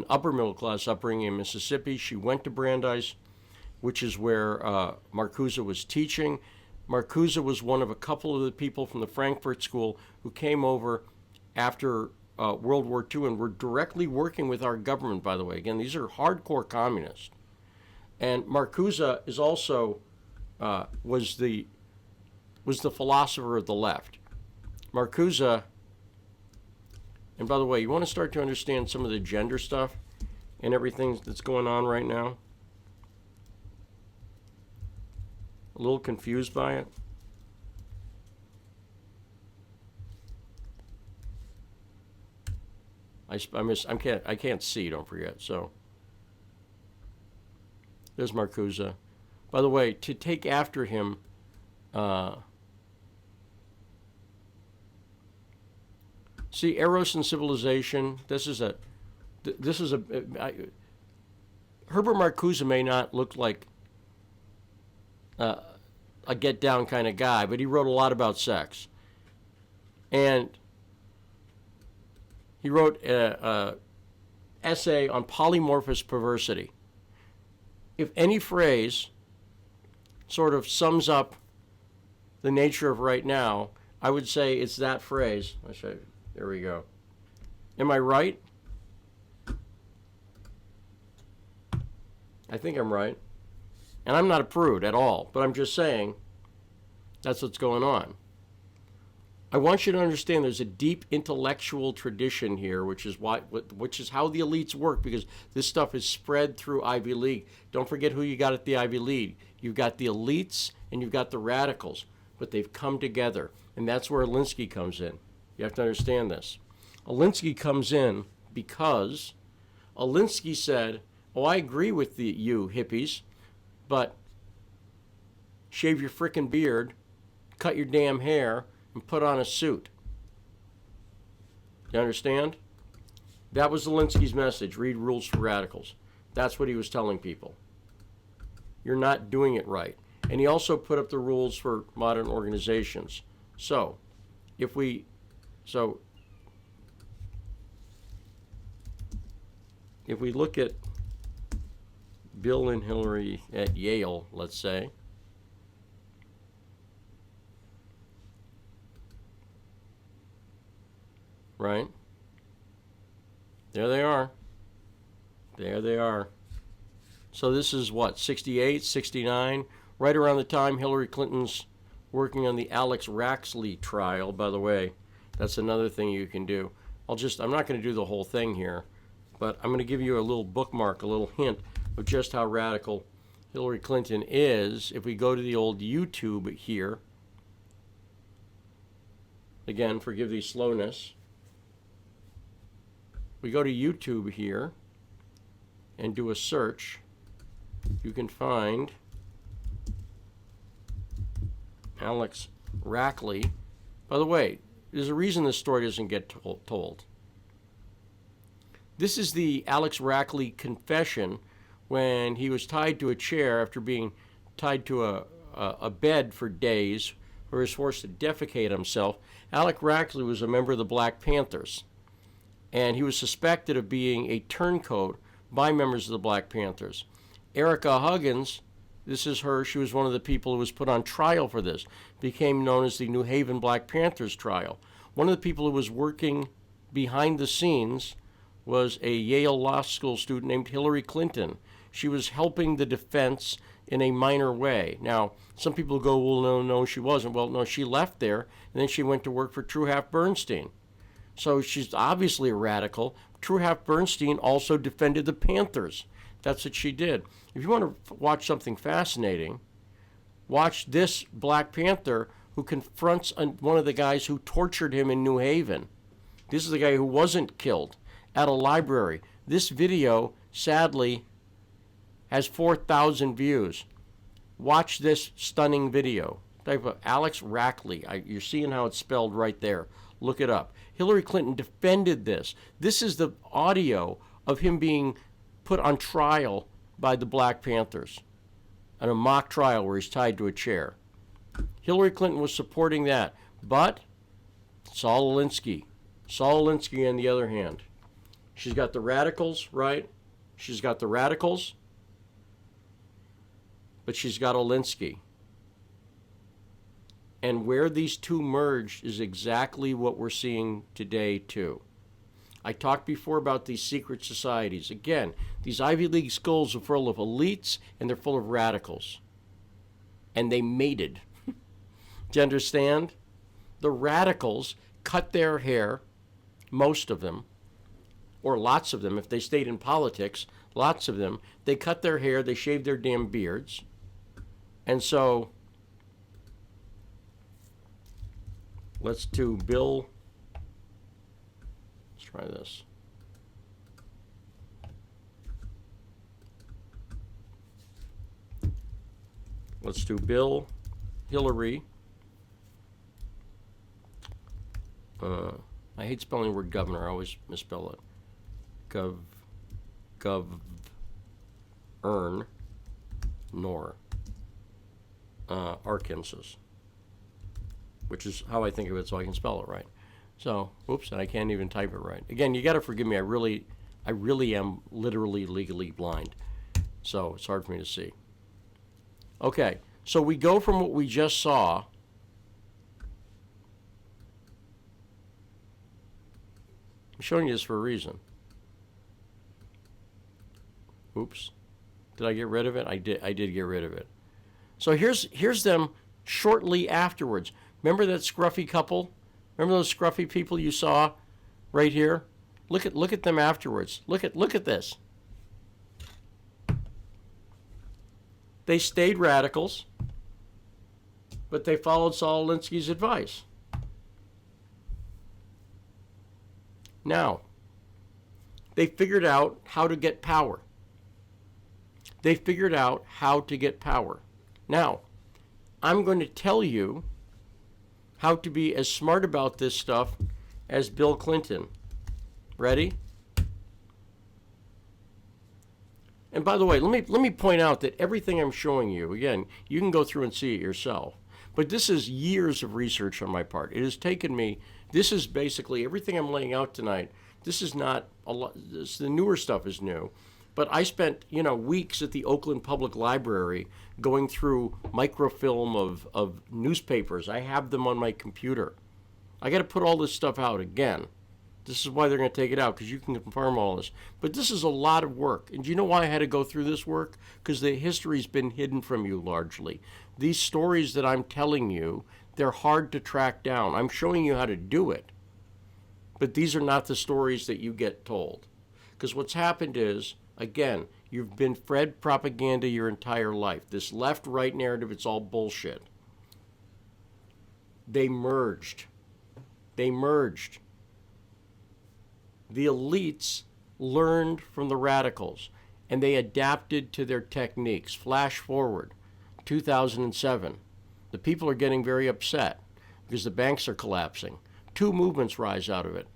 upper middle class upbringing in Mississippi. She went to Brandeis, which is where Marcuse was teaching. Marcuse was one of a couple of the people from the Frankfurt School who came over after World War II and were directly working with our government, by the way. Again, these are hardcore communists. And Marcuse is also was the philosopher of the left. Marcuse, and by the way, you want to start to understand some of the gender stuff and everything that's going on right now? A little confused by it? I can't see, don't forget. So there's Marcuse. By the way, to take after him, see Eros and Civilization. Herbert Marcuse may not look like a get down kind of guy, but he wrote a lot about sex, and he wrote an essay on polymorphous perversity. If any phrase sort of sums up the nature of right now, I would say it's that phrase. There we go. Am I right? I think I'm right. And I'm not a prude at all, but I'm just saying that's what's going on. I want you to understand there's a deep intellectual tradition here, which is how the elites work, because this stuff is spread through Ivy League. Don't forget who you got at the Ivy League. You've got the elites and you've got the radicals, but they've come together, and that's where Alinsky comes in. You have to understand this. Alinsky comes in because Alinsky said, "Oh, I agree with you hippies, but shave your frickin' beard, cut your damn hair, and put on a suit." You understand? That was Alinsky's message. Read Rules for Radicals. That's what he was telling people. You're not doing it right. And he also put up the rules for modern organizations. So, if we look at Bill and Hillary at Yale, let's say, right? There they are. There they are. So this is what, 68, 69, right around the time Hillary Clinton's working on the Alex Raxley trial. By the way, that's another thing you can do. I'm not going to do the whole thing here, but I'm going to give you a little bookmark, a little hint of just how radical Hillary Clinton is. If we go to the old YouTube here, again, forgive the slowness. We go to YouTube here and do a search. You can find Alex Raxley. By the way, there's a reason this story doesn't get told. This is the Alex Raxley confession when he was tied to a chair after being tied to a bed for days, where he was forced to defecate himself. Alex Raxley was a member of the Black Panthers, and he was suspected of being a turncoat by members of the Black Panthers. Erica Huggins, this is her, she was one of the people who was put on trial for this, became known as the New Haven Black Panthers trial. One of the people who was working behind the scenes was a Yale Law School student named Hillary Clinton. She was helping the defense in a minor way. Now, some people go, well, no, she wasn't. Well, no, she left there, and then she went to work for True Half Bernstein. So she's obviously a radical. True Half Bernstein also defended the Panthers. That's what she did. If you want to watch something fascinating, watch this Black Panther who confronts one of the guys who tortured him in New Haven. This is the guy who wasn't killed at a library. This video, sadly, has 4,000 views. Watch this stunning video. Type of Alex Raxley. You're seeing how it's spelled right there. Look it up. Hillary Clinton defended this. This is the audio of him being put on trial by the Black Panthers in a mock trial where he's tied to a chair. Hillary Clinton was supporting that. But Saul Alinsky on the other hand, she's got the radicals, right? She's got the radicals, but she's got Alinsky. And where these two merged is exactly what we're seeing today, too. I talked before about these secret societies. Again, these Ivy League schools are full of elites and they're full of radicals. And they mated. Do you understand? The radicals cut their hair, most of them, or lots of them, if they stayed in politics, lots of them, they cut their hair, they shaved their damn beards. And so, let's do Bill. Let's try this. Let's do Bill, Hillary. I hate spelling the word governor. I always misspell it. Arkansas, which is how I think of it, so I can spell it right. So, whoops, and I can't even type it right. Again, you got to forgive me. I really am literally legally blind, so it's hard for me to see. Okay, so we go from what we just saw I'm showing you this for a reason. Oops. Did I get rid of it? I did get rid of it. So here's them shortly afterwards. Remember that scruffy couple? Remember those scruffy people you saw right here? Look at them afterwards. Look at this. They stayed radicals, but they followed Saul Alinsky's advice. Now, they figured out how to get power. They figured out how to get power. Now, I'm going to tell you how to be as smart about this stuff as Bill Clinton. Ready? And by the way, let me point out that everything I'm showing you, again, you can go through and see it yourself. But this is years of research on my part. It has taken me, this is basically everything I'm laying out tonight. This is not a lot, the newer stuff is new. But I spent, weeks at the Oakland Public Library going through microfilm of newspapers. I have them on my computer. I got to put all this stuff out again. This is why they're going to take it out, because you can confirm all this. But this is a lot of work. And do you know why I had to go through this work? Because the history's been hidden from you largely. These stories that I'm telling you, they're hard to track down. I'm showing you how to do it. But these are not the stories that you get told. Because what's happened is, again, you've been fed propaganda your entire life. This left-right narrative, it's all bullshit. They merged. They merged. The elites learned from the radicals, and they adapted to their techniques. Flash forward, 2007. The people are getting very upset because the banks are collapsing. Two movements rise out of it.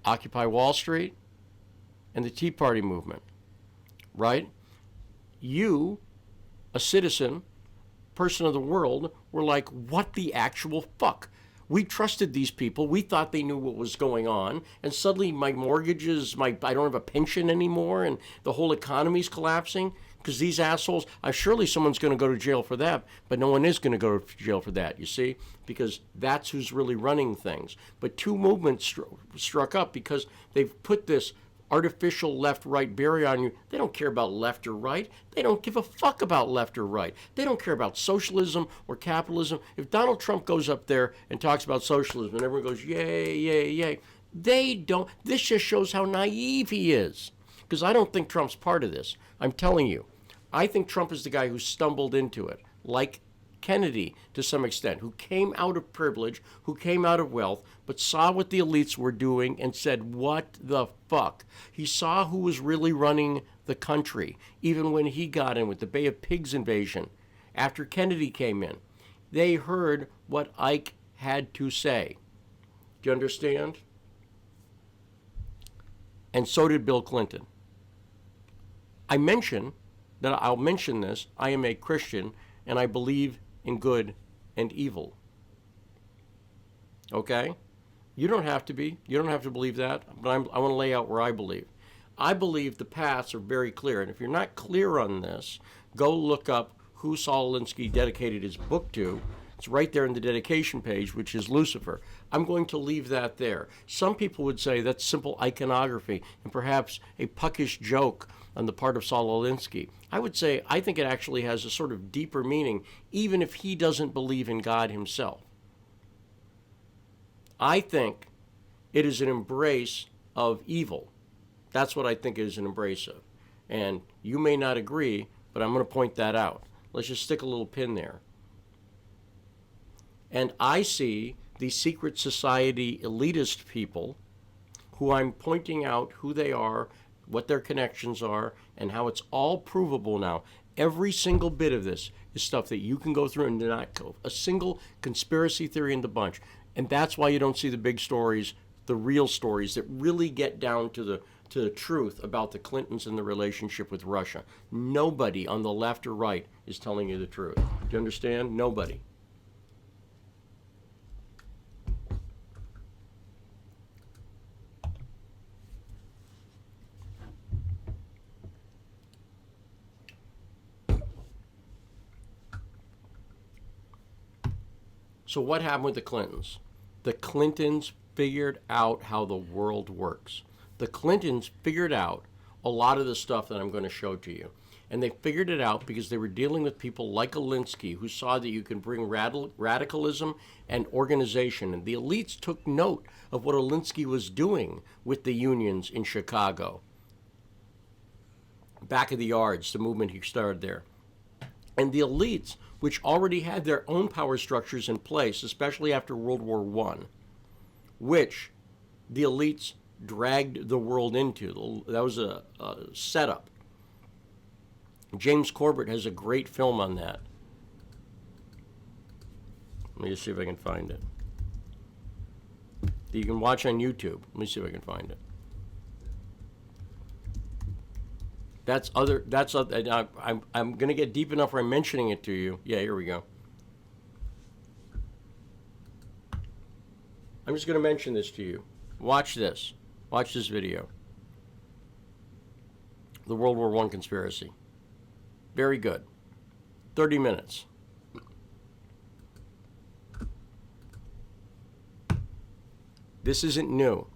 Occupy Wall Street and the Tea Party movement. Right? You, a citizen, person of the world, were like, what the actual fuck? We trusted these people. We thought they knew what was going on. And suddenly my mortgages, I don't have a pension anymore, and the whole economy's collapsing because these assholes, surely someone's going to go to jail for that, but no one is going to go to jail for that, you see? Because that's who's really running things. But two movements struck up because they've put this artificial left-right barrier on you. They don't care about left or right. They don't give a fuck about left or right. They don't care about socialism or capitalism. If Donald Trump goes up there and talks about socialism and everyone goes, yay, yay, yay, they don't. This just shows how naive he is. Because I don't think Trump's part of this. I'm telling you. I think Trump is the guy who stumbled into it, like Kennedy to some extent, who came out of privilege, who came out of wealth, but saw what the elites were doing and said, what the fuck? He saw who was really running the country, even when he got in with the Bay of Pigs invasion. After Kennedy came in, they heard what Ike had to say. Do you understand? And so did Bill Clinton. I'll mention this, I am a Christian, and I believe in good and evil. Okay? You don't have to be. You don't have to believe that, but I want to lay out where I believe. I believe the paths are very clear, and if you're not clear on this, go look up who Saul Alinsky dedicated his book to. It's right there in the dedication page, which is Lucifer. I'm going to leave that there. Some people would say that's simple iconography and perhaps a puckish joke on the part of Saul Alinsky. I would say I think it actually has a sort of deeper meaning, even if he doesn't believe in God himself. I think it is an embrace of evil. That's what I think it is an embrace of. And you may not agree, but I'm going to point that out. Let's just stick a little pin there. And I see the secret society elitist people who I'm pointing out who they are, what their connections are, and how it's all provable now. Every single bit of this is stuff that you can go through and not go. A single conspiracy theory in the bunch. And that's why you don't see the big stories, the real stories that really get down to the truth about the Clintons and the relationship with Russia. Nobody on the left or right is telling you the truth. Do you understand? Nobody. So what happened with the Clintons? The Clintons figured out how the world works. The Clintons figured out a lot of the stuff that I'm going to show to you. And they figured it out because they were dealing with people like Alinsky, who saw that you can bring radicalism and organization. And the elites took note of what Alinsky was doing with the unions in Chicago. Back of the yards, the movement he started there. And the elites, which already had their own power structures in place, especially after World War I, which the elites dragged the world into. That was a setup. James Corbett has a great film on that. Let me just see if I can find it. You can watch on YouTube. Let me see if I can find it. I'm going to get deep enough where I'm mentioning it to you. Yeah, here we go. I'm just going to mention this to you. Watch this. Watch this video. The World War I conspiracy. Very good. 30 minutes. This isn't new.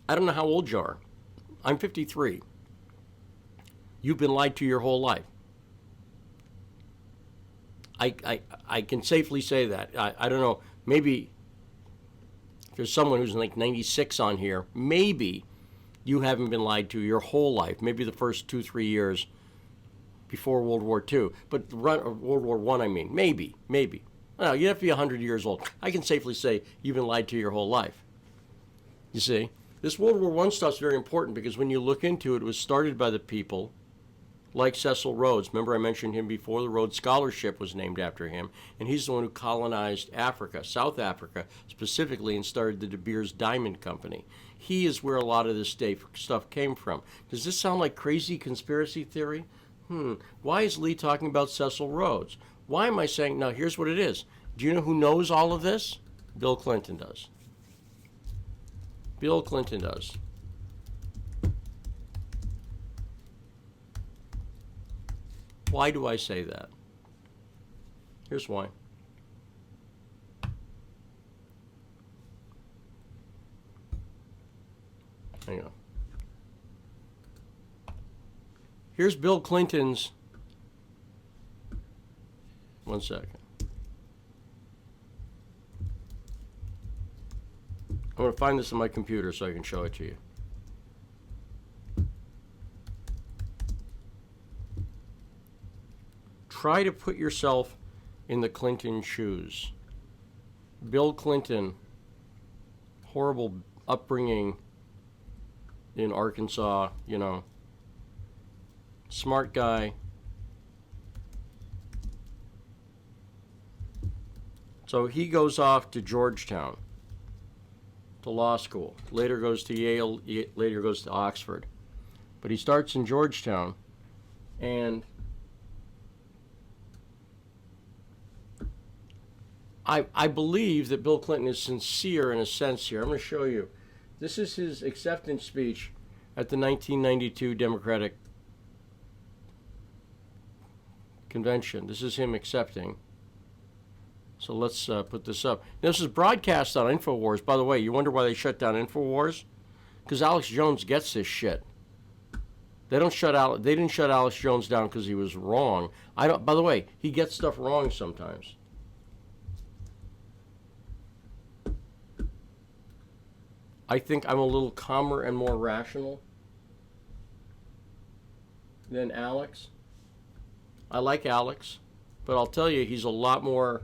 I don't know how old you are. I'm 53. You've been lied to your whole life. I can safely say that. I don't know. Maybe if there's someone who's like 96 on here, maybe you haven't been lied to your whole life. Maybe the first 2-3 years before World War II. But World War I, I mean. Maybe. No, you have to be 100 years old. I can safely say you've been lied to your whole life. You see? This World War I stuff's very important because when you look into it, it was started by the people like Cecil Rhodes. Remember I mentioned him before? The Rhodes Scholarship was named after him. And he's the one who colonized Africa, South Africa specifically, and started the De Beers Diamond Company. He is where a lot of this stuff came from. Does this sound like crazy conspiracy theory? Why is Lee talking about Cecil Rhodes? Why am I saying, now here's what it is. Do you know who knows all of this? Bill Clinton does. Bill Clinton does. Why do I say that? Here's why. Hang on. Here's Bill Clinton's. One second. I'm going to find this on my computer so I can show it to you. Try to put yourself in the Clinton shoes. Bill Clinton, horrible upbringing in Arkansas, you know. Smart guy. So he goes off to Georgetown, to law school. Later goes to Yale, later goes to Oxford. But he starts in Georgetown, and I believe that Bill Clinton is sincere in a sense here. I'm going to show you. This is his acceptance speech at the 1992 Democratic Convention. This is him accepting. So let's put this up. This is broadcast on InfoWars. By the way, you wonder why they shut down InfoWars? Because Alex Jones gets this shit. They didn't shut Alex Jones down because he was wrong. By the way, he gets stuff wrong sometimes. I think I'm a little calmer and more rational than Alex. I like Alex, but I'll tell you, he's a lot more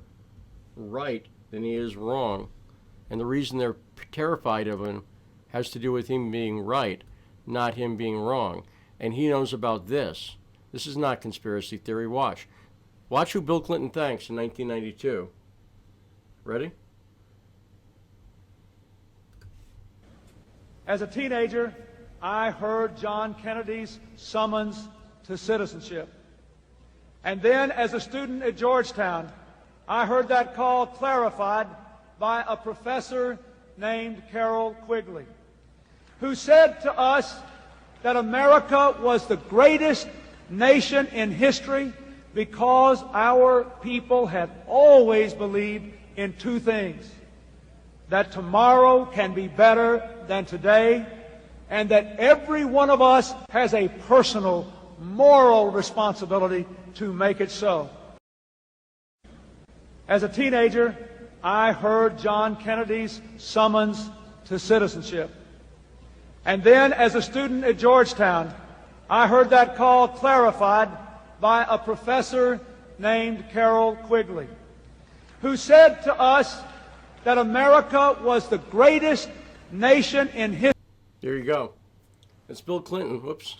right than he is wrong. And the reason they're terrified of him has to do with him being right, not him being wrong. And he knows about this. This is not conspiracy theory. Watch. Watch who Bill Clinton thanks in 1992. Ready? As a teenager, I heard John Kennedy's summons to citizenship. And then, as a student at Georgetown, I heard that call clarified by a professor named Carroll Quigley, who said to us that America was the greatest nation in history because our people had always believed in two things: that tomorrow can be better than today, and that every one of us has a personal, moral responsibility to make it so. As a teenager, I heard John Kennedy's summons to citizenship. And then, as a student at Georgetown, I heard that call clarified by a professor named Carroll Quigley, who said to us that America was the greatest nation in history. There you go. That's Bill Clinton. Whoops.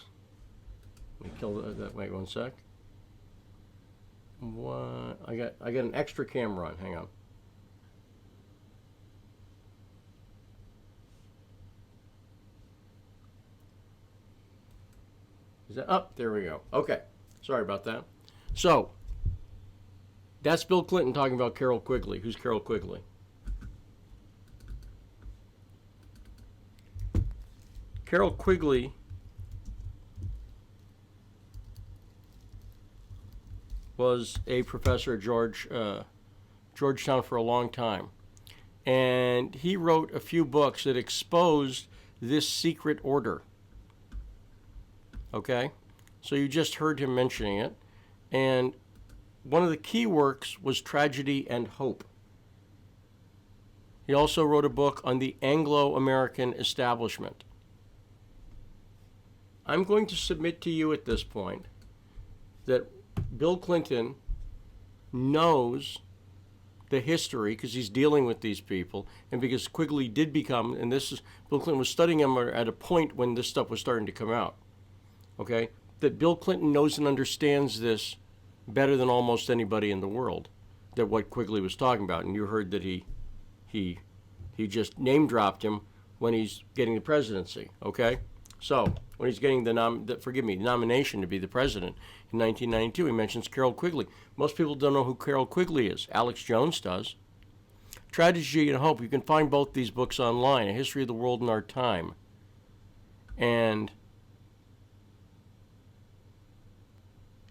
Let me kill that. Wait 1 sec. What? I got an extra camera on. Hang on. Is that up? There we go. Okay. Sorry about that. So, that's Bill Clinton talking about Carroll Quigley. Who's Carroll Quigley? Carroll Quigley was a professor at Georgetown for a long time. And he wrote a few books that exposed this secret order. Okay? So you just heard him mentioning it. And one of the key works was Tragedy and Hope. He also wrote a book on the Anglo-American establishment. I'm going to submit to you at this point that Bill Clinton knows the history because he's dealing with these people, and because Quigley did become, and this is, Bill Clinton was studying him at a point when this stuff was starting to come out, okay, that Bill Clinton knows and understands this better than almost anybody in the world, that what Quigley was talking about. And you heard that he just name-dropped him when he's getting the presidency, okay? So, when he's getting the nomination to be the president in 1992, he mentions Carroll Quigley. Most people don't know who Carroll Quigley is. Alex Jones does. Tragedy and Hope, you can find both these books online, A History of the World in Our Time.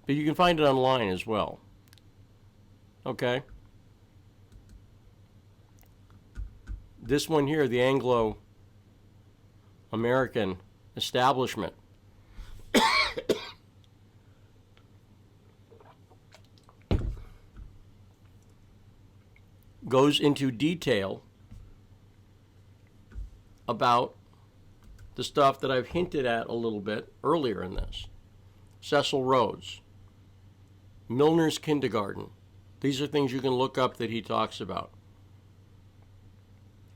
But you can find it online as well. Okay? This one here, the Anglo-American establishment. Goes into detail about the stuff that I've hinted at a little bit earlier in this. Cecil Rhodes, Milner's Kindergarten. These are things you can look up that he talks about.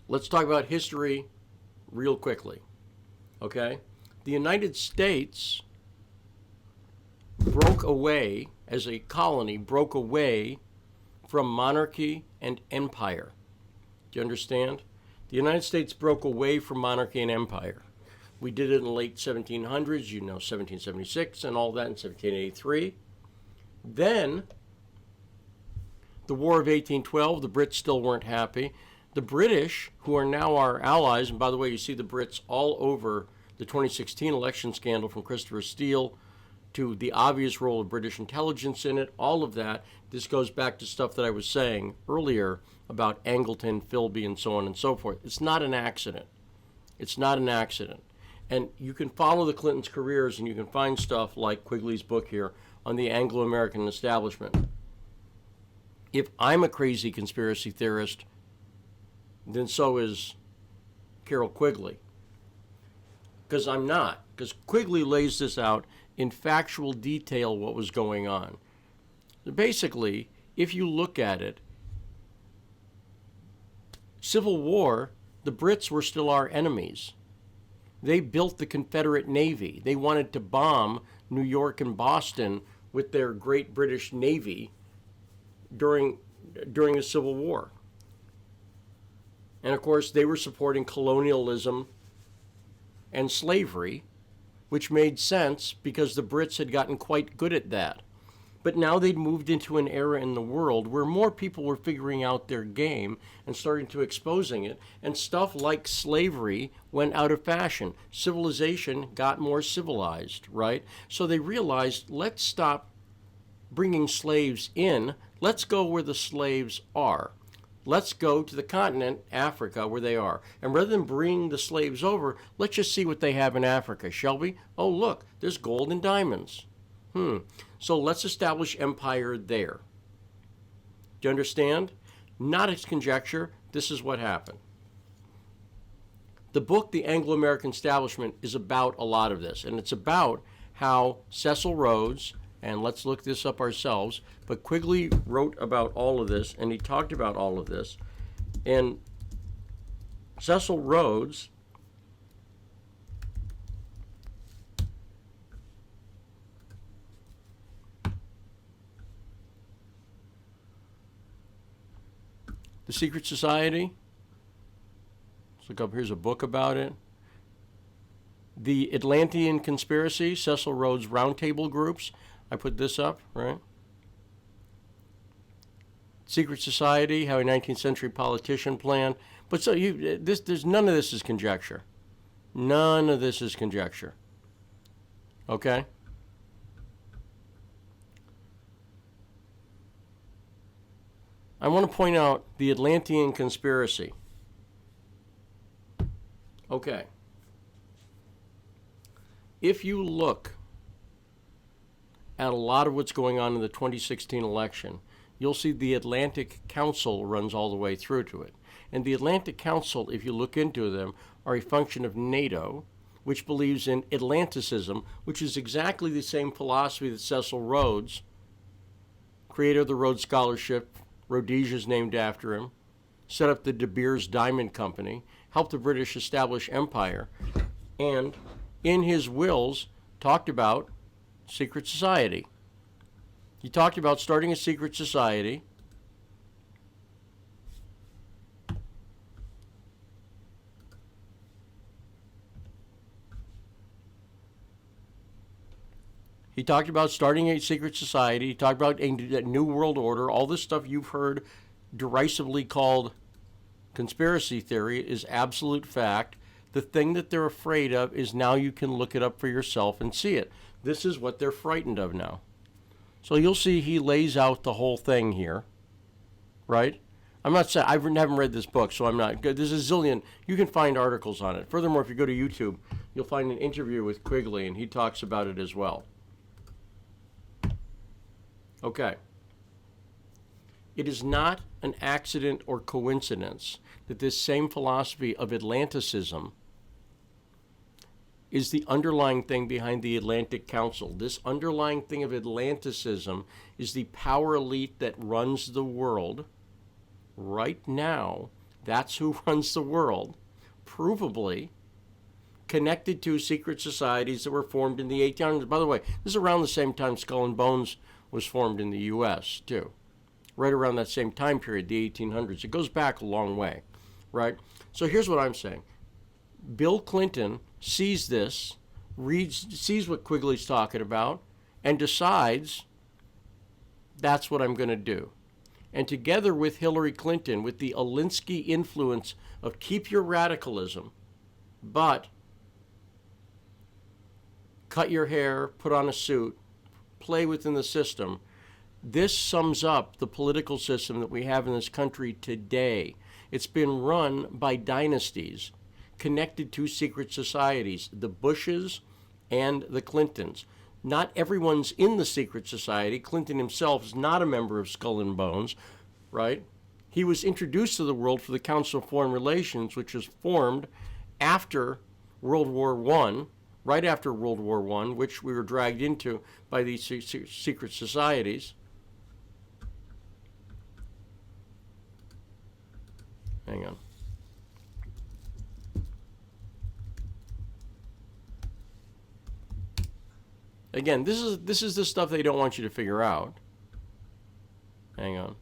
Let's talk about history real quickly. Okay? The United States broke away, as a colony, broke away from monarchy and empire. Do you understand? The United States broke away from monarchy and empire. We did it in the late 1700s, 1776 and all that, in 1783. Then, the War of 1812, the Brits still weren't happy. The British, who are now our allies, and by the way, you see the Brits all over the 2016 election scandal, from Christopher Steele to the obvious role of British intelligence in it, all of that. This goes back to stuff that I was saying earlier about Angleton, Philby, and so on and so forth. It's not an accident. It's not an accident. And you can follow the Clintons' careers, and you can find stuff like Quigley's book here on the Anglo-American establishment. If I'm a crazy conspiracy theorist, then so is Carroll Quigley. Because I'm not. Because Quigley lays this out in factual detail, what was going on. Basically, if you look at it, Civil War, the Brits were still our enemies. They built the Confederate Navy. They wanted to bomb New York and Boston with their great British Navy during the Civil War. And of course, they were supporting colonialism and slavery, which made sense because the Brits had gotten quite good at that. But now they'd moved into an era in the world where more people were figuring out their game and starting to exposing it, and stuff like slavery went out of fashion. Civilization got more civilized, right? So they realized, let's stop bringing slaves in. Let's go where the slaves are. Let's go to the continent, Africa, where they are. And rather than bring the slaves over, let's just see what they have in Africa, shall we? Oh, look, there's gold and diamonds. So let's establish empire there. Do you understand? Not its conjecture. This is what happened. The book, The Anglo-American Establishment, is about a lot of this. And it's about how Cecil Rhodes, and let's look this up ourselves, but Quigley wrote about all of this, and he talked about all of this. And Cecil Rhodes The Secret Society. Let's look up, here's a book about it. The Atlantean Conspiracy, Cecil Rhodes Roundtable Groups. I put this up, right? Secret Society, how a 19th century politician planned. But so there's none of this is conjecture. None of this is conjecture. Okay? I want to point out the Atlantean Conspiracy. Okay. If you look at a lot of what's going on in the 2016 election, you'll see the Atlantic Council runs all the way through to it. And the Atlantic Council, if you look into them, are a function of NATO, which believes in Atlanticism, which is exactly the same philosophy that Cecil Rhodes, creator of the Rhodes Scholarship, Rhodesia is named after him, set up the De Beers Diamond Company, helped the British establish empire, and in his wills talked about secret society. He talked about starting a secret society. He talked about starting a secret society. He talked about a new world order. All this stuff you've heard derisively called conspiracy theory is absolute fact. The thing that they're afraid of is now you can look it up for yourself and see it. This is what they're frightened of now. So you'll see he lays out the whole thing here, right? I'm not saying, I haven't read this book, so I'm not good. There's a zillion, you can find articles on it. Furthermore, if you go to YouTube, you'll find an interview with Quigley, and he talks about it as well. Okay. It is not an accident or coincidence that this same philosophy of Atlanticism is the underlying thing behind the Atlantic Council. This underlying thing of Atlanticism is the power elite that runs the world right now. That's who runs the world, provably connected to secret societies that were formed in the 1800s. By the way, this is around the same time Skull and Bones was formed in the U.S., too. Right around that same time period, the 1800s. It goes back a long way, right? So here's what I'm saying. Bill Clinton sees this, sees what Quigley's talking about, and decides that's what I'm going to do. And together with Hillary Clinton, with the Alinsky influence of keep your radicalism, but cut your hair, put on a suit, play within the system, this sums up the political system that we have in this country today. It's been run by dynasties connected to secret societies, the Bushes and the Clintons. Not everyone's in the secret society. Clinton himself is not a member of Skull and Bones, right? He was introduced to the world for the Council of Foreign Relations, which was formed after World War I, right after World War I, which we were dragged into by these secret societies. Hang on. Again, this is the stuff they don't want you to figure out. Hang on.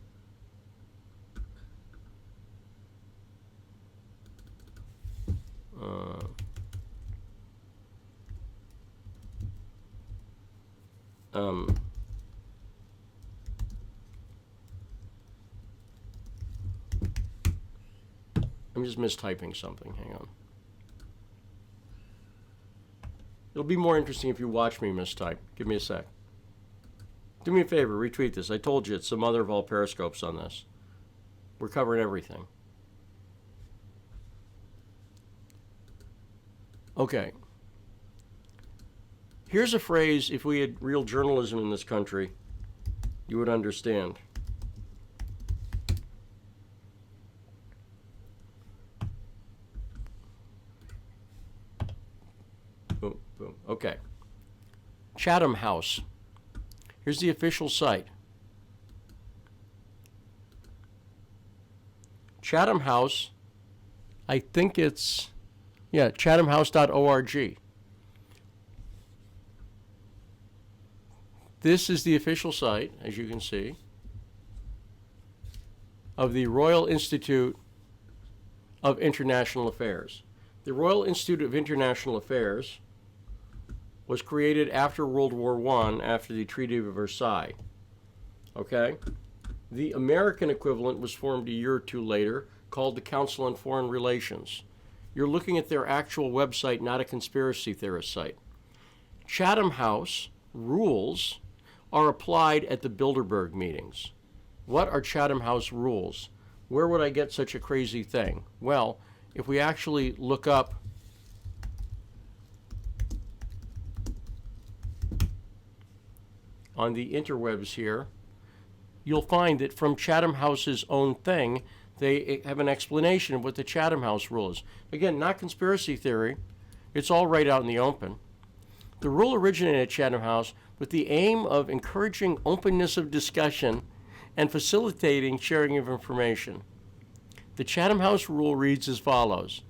I'm just mistyping something. Hang on. It'll be more interesting if you watch me mistype. Give me a sec. Do me a favor, retweet this. I told you it's the mother of all periscopes on this. We're covering everything. Okay. Here's a phrase, if we had real journalism in this country, you would understand. Boom, boom. Okay. Chatham House. Here's the official site. Chatham House, I think it's, chathamhouse.org. This is the official site, as you can see, of the Royal Institute of International Affairs. The Royal Institute of International Affairs was created after World War I, after the Treaty of Versailles. Okay? The American equivalent was formed a year or two later, called the Council on Foreign Relations. You're looking at their actual website, not a conspiracy theorist site. Chatham House rules are applied at the Bilderberg meetings. What are Chatham House rules? Where would I get such a crazy thing? Well, if we actually look up on the interwebs here, you'll find that from Chatham House's own thing, they have an explanation of what the Chatham House rule is. Again, not conspiracy theory. It's all right out in the open. The rule originated at Chatham House with the aim of encouraging openness of discussion and facilitating sharing of information. The Chatham House rule reads as follows.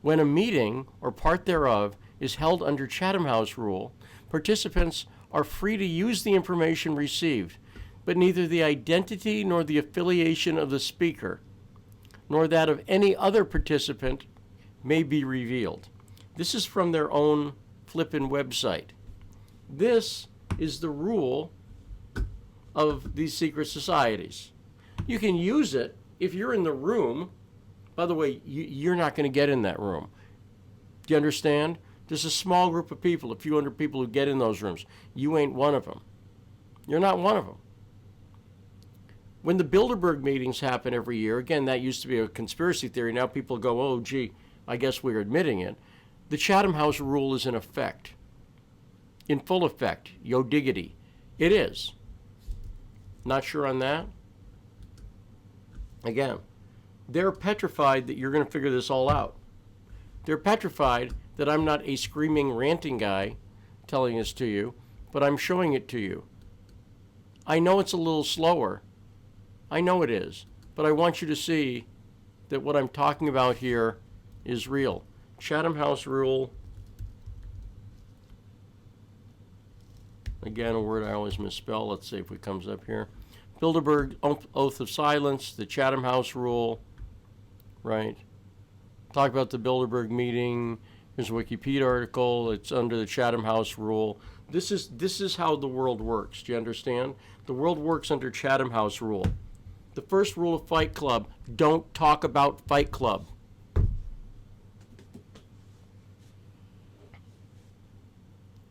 When a meeting or part thereof is held under Chatham House rule, participants are free to use the information received, but neither the identity nor the affiliation of the speaker, nor that of any other participant, may be revealed. This is from their own flippin' website. This is the rule of these secret societies. You can use it if you're in the room. By the way, you're not going to get in that room. Do you understand? There's a small group of people, a few hundred people who get in those rooms. You ain't one of them. You're not one of them. When the Bilderberg meetings happen every year, again, that used to be a conspiracy theory. Now people go, oh, gee, I guess we're admitting it. The Chatham House rule is in effect. In full effect. Yo diggity. It is. Not sure on that? Again, they're petrified that you're going to figure this all out. They're petrified that I'm not a screaming, ranting guy telling this to you, but I'm showing it to you. I know it's a little slower. I know it is. But I want you to see that what I'm talking about here is real. Chatham House rule. Again, a word I always misspell. Let's see if it comes up here. Bilderberg Oath of Silence, the Chatham House rule, right? Talk about the Bilderberg meeting. Here's a Wikipedia article. It's under the Chatham House rule. This is how the world works. Do you understand? The world works under Chatham House rule. The first rule of Fight Club, don't talk about Fight Club.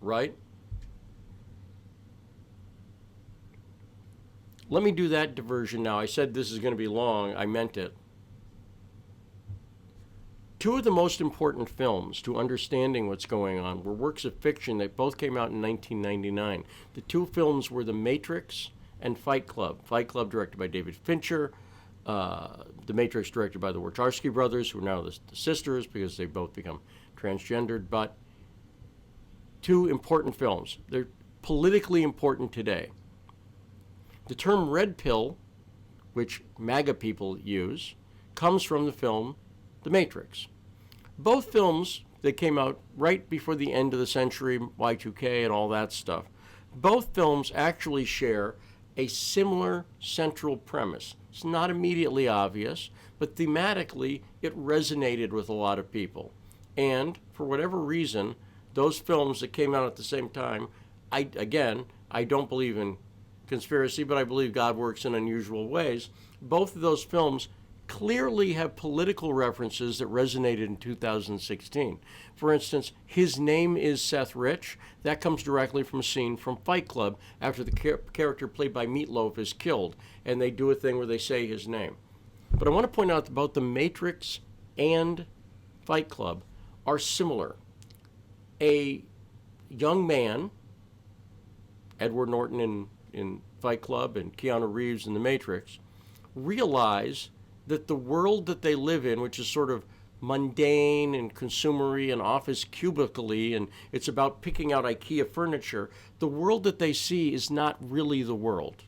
Right? Let me do that diversion now. I said this is going to be long. I meant it. Two of the most important films to understanding what's going on were works of fiction that both came out in 1999. The two films were The Matrix and Fight Club. Fight Club directed by David Fincher. The Matrix directed by the Wachowski brothers, who are now the sisters because they've both become transgendered. But two important films. They're politically important today. The term red pill, which MAGA people use, comes from the film The Matrix. Both films that came out right before the end of the century, Y2K and all that stuff, both films actually share a similar central premise. It's not immediately obvious, but thematically it resonated with a lot of people. And for whatever reason, those films that came out at the same time, I don't believe in conspiracy, but I believe God works in unusual ways. Both of those films clearly have political references that resonated in 2016. For instance, His Name is Seth Rich. That comes directly from a scene from Fight Club after the character played by Meatloaf is killed, and they do a thing where they say his name. But I want to point out that both The Matrix and Fight Club are similar. A young man, Edward Norton in Fight Club and Keanu Reeves in The Matrix, realize that the world that they live in, which is sort of mundane and consumery and office cubicle-y, and it's about picking out IKEA furniture, the world that they see is not really the world.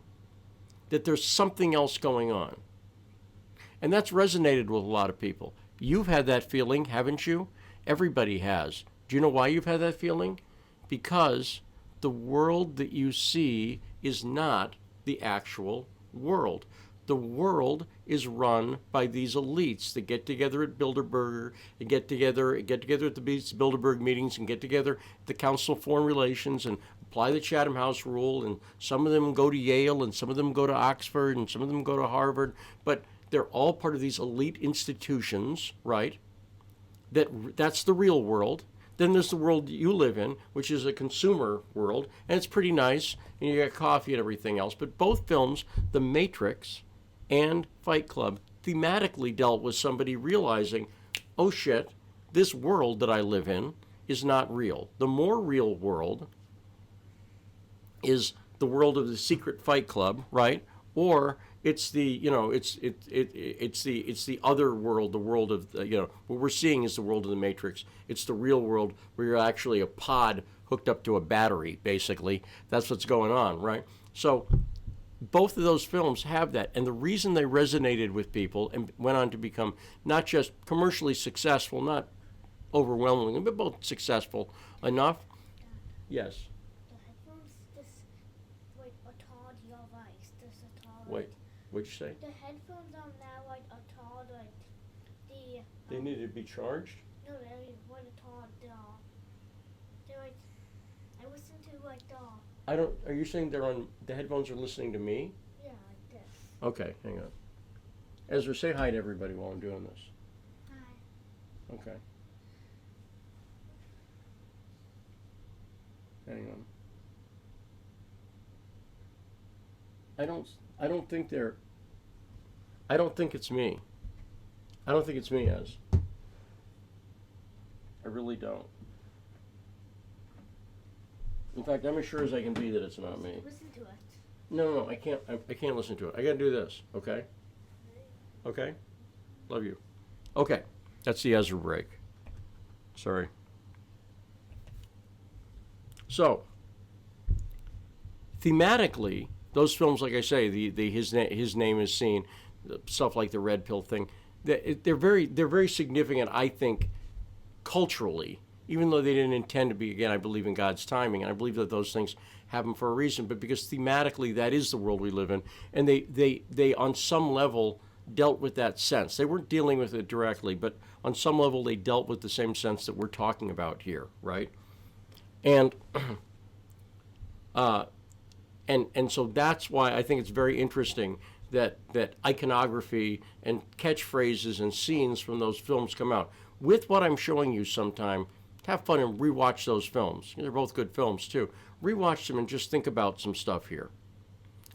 That there's something else going on. And that's resonated with a lot of people. You've had that feeling, haven't you? Everybody has. Do you know why you've had that feeling? Because the world that you see is not the actual world. The world is run by these elites that get together at Bilderberg and get together at the Bilderberg meetings and get together at the Council of Foreign Relations and apply the Chatham House rule, and some of them go to Yale and some of them go to Oxford and some of them go to Harvard, but they're all part of these elite institutions, right? That's the real world. Then there's the world that you live in, which is a consumer world, and it's pretty nice, and you get coffee and everything else. But both films, The Matrix and Fight Club, thematically dealt with somebody realizing, oh shit, this world that I live in is not real. The more real world is the world of the secret Fight Club, right? Or it's the, it's the other world, the world of, what we're seeing is the world of the Matrix. It's the real world where you're actually a pod hooked up to a battery, basically. That's what's going on, right? So both of those films have that. And the reason they resonated with people and went on to become not just commercially successful, not overwhelmingly, but both successful enough. Yes. The headphones, Wait, what'd you say? The headphones are now like a tall, like the. They need to be charged? No, they're what a tall. They're like. I listen to like the. Are you saying the headphones are listening to me? Yeah, like this. Okay, hang on. Ezra, say hi to everybody while I'm doing this. Hi. Okay. Hang on. I don't think it's me. I don't think it's me, Ez. I really don't. In fact, I'm as sure as I can be that it's not me. Listen to it. No, I can't. I can't listen to it. I gotta do this. Okay. Okay. Love you. Okay. That's the Ezra break. Sorry. So, thematically, those films, like I say, his name is seen, stuff like the Red Pill thing, they're very significant, I think, culturally, even though they didn't intend to be. Again, I believe in God's timing, and I believe that those things happen for a reason, but because thematically that is the world we live in, and they on some level dealt with that sense. They weren't dealing with it directly, but on some level they dealt with the same sense that we're talking about here, right? And and so that's why I think it's very interesting that iconography and catchphrases and scenes from those films come out. With what I'm showing you sometime, have fun and rewatch those films. They're both good films too. Rewatch them and just think about some stuff here.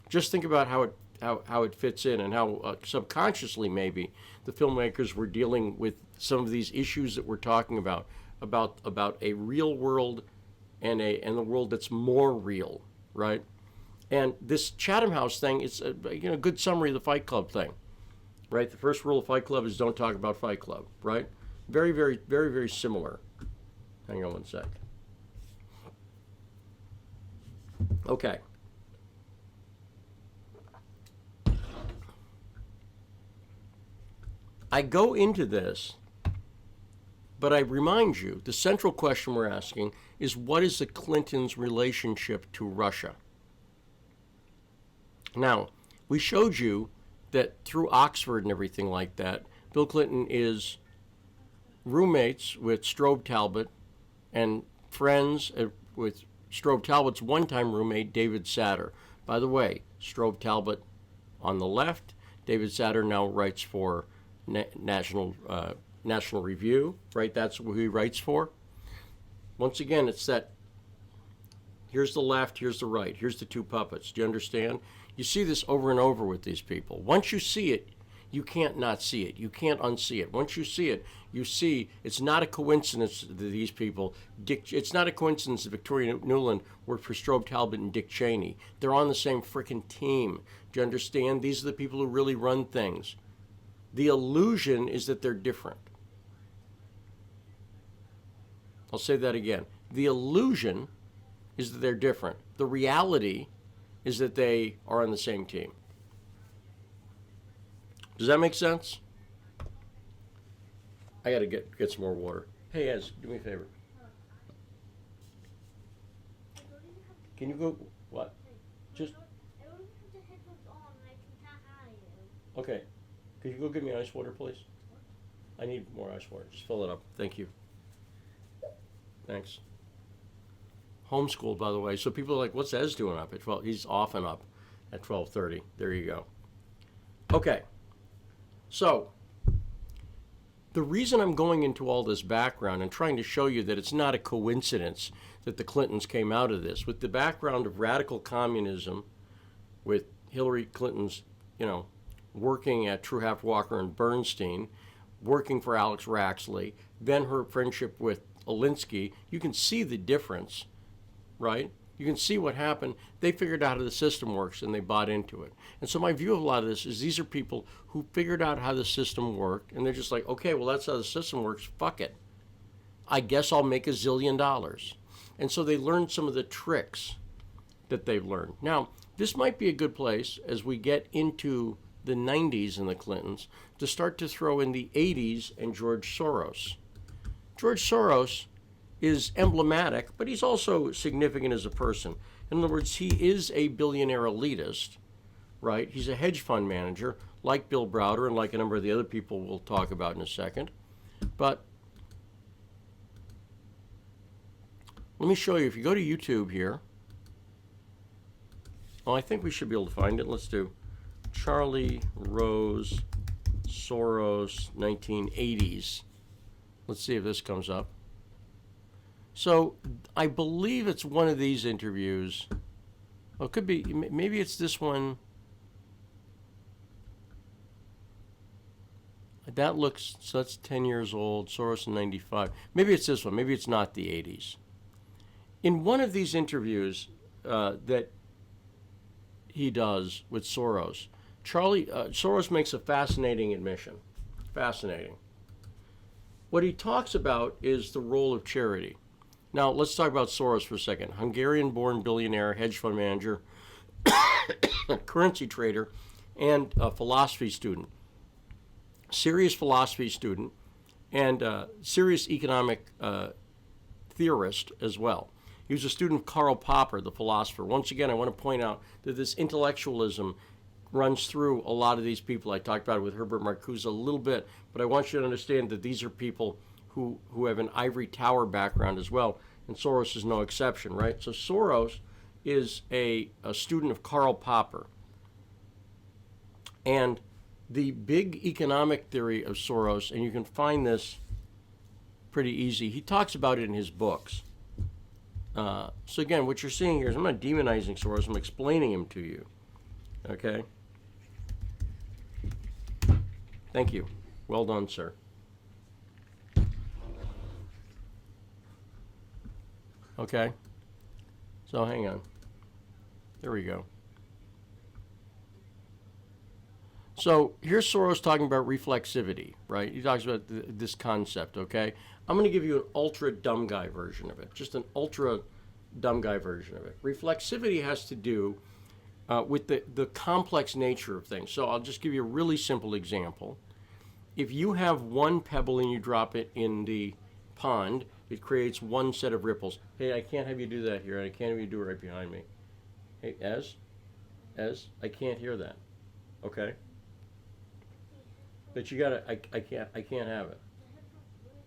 Just think about how it fits in and how subconsciously maybe the filmmakers were dealing with some of these issues that we're talking about a real world and the world that's more real, right? And this Chatham House thing is a good summary of the Fight Club thing, right? The first rule of Fight Club is don't talk about Fight Club, right? Very, very, very, very similar. Hang on one sec. Okay. I go into this, but I remind you, the central question we're asking is, what is the Clintons' relationship to Russia? Now, we showed you that through Oxford and everything like that, Bill Clinton is roommates with Strobe Talbot and friends with Strobe Talbot's one-time roommate, David Satter. By the way, Strobe Talbot on the left, David Satter now writes for National Review, right? That's who he writes for. Once again, it's that here's the left, here's the right, here's the two puppets. Do you understand? You see this over and over with these people. Once you see it, you can't not see it. You can't unsee it. Once you see it, you see it's not a coincidence that these people, it's not a coincidence that Victoria Nuland worked for Strobe Talbot and Dick Cheney. They're on the same frickin' team. Do you understand? These are the people who really run things. The illusion is that they're different. I'll say that again. The illusion is that they're different. The reality is that they are on the same team. Does that make sense? I got to get some more water. Hey, Ez, do me a favor. Can you go, what? Just, I don't even have the headphones on and I can hear you. okay. Could you go get me ice water, please? I need more ice water. Just fill it up. Thank you. Thanks. Homeschooled, by the way. So people are like, what's Ez doing up at 12? He's off and up at 12:30. There you go. Okay. So, the reason I'm going into all this background and trying to show you that it's not a coincidence that the Clintons came out of this, with the background of radical communism, with Hillary Clinton's, working at True Half Walker and Bernstein, working for Alex Raxley, then her friendship with Alinsky, you can see the difference, right? You can see what happened. They figured out how the system works and they bought into it. And so my view of a lot of this is these are people who figured out how the system worked and they're just like, okay, well, that's how the system works. Fuck it. I guess I'll make $1 zillion. And so they learned some of the tricks that they've learned. Now, this might be a good place as we get into the 90s and the Clintons to start to throw in the 80s and George Soros. George Soros is emblematic, but he's also significant as a person. In other words, he is a billionaire elitist, right? He's a hedge fund manager, like Bill Browder and like a number of the other people we'll talk about in a second. But let me show you. If you go to YouTube here, well, I think we should be able to find it. Let's do Charlie Rose Soros 1980s. Let's see if this comes up. So I believe it's one of these interviews. Oh, it could be, maybe it's this one. That looks, so that's 10 years old, Soros in 95. Maybe it's this one, maybe it's not the 80s. In one of these interviews that he does with Soros, Soros makes a fascinating admission. Fascinating. What he talks about is the role of charity. Now, let's talk about Soros for a second. Hungarian-born billionaire, hedge fund manager, currency trader, and a philosophy student. Serious philosophy student, and serious economic theorist as well. He was a student of Karl Popper, the philosopher. Once again, I want to point out that this intellectualism runs through a lot of these people. I talked about it with Herbert Marcuse a little bit, but I want you to understand that these are people who have an ivory tower background as well, and Soros is no exception, right? So Soros is a student of Karl Popper. And the big economic theory of Soros, and you can find this pretty easy, he talks about it in his books. So again, what you're seeing here is I'm not demonizing Soros, I'm explaining him to you. Okay? Thank you. Well done, sir. Okay? So hang on. There we go. So here's Soros talking about reflexivity, right? He talks about this concept, okay? I'm going to give you an ultra dumb guy version of it, just an ultra dumb guy version of it. Reflexivity has to do with the complex nature of things. So I'll just give you a really simple example. If you have one pebble and you drop it in the pond, it creates one set of ripples. Hey, I can't have you do that here, and I can't have you do it right behind me. Hey, Ez, I can't hear that. Okay? But you gotta, I can't have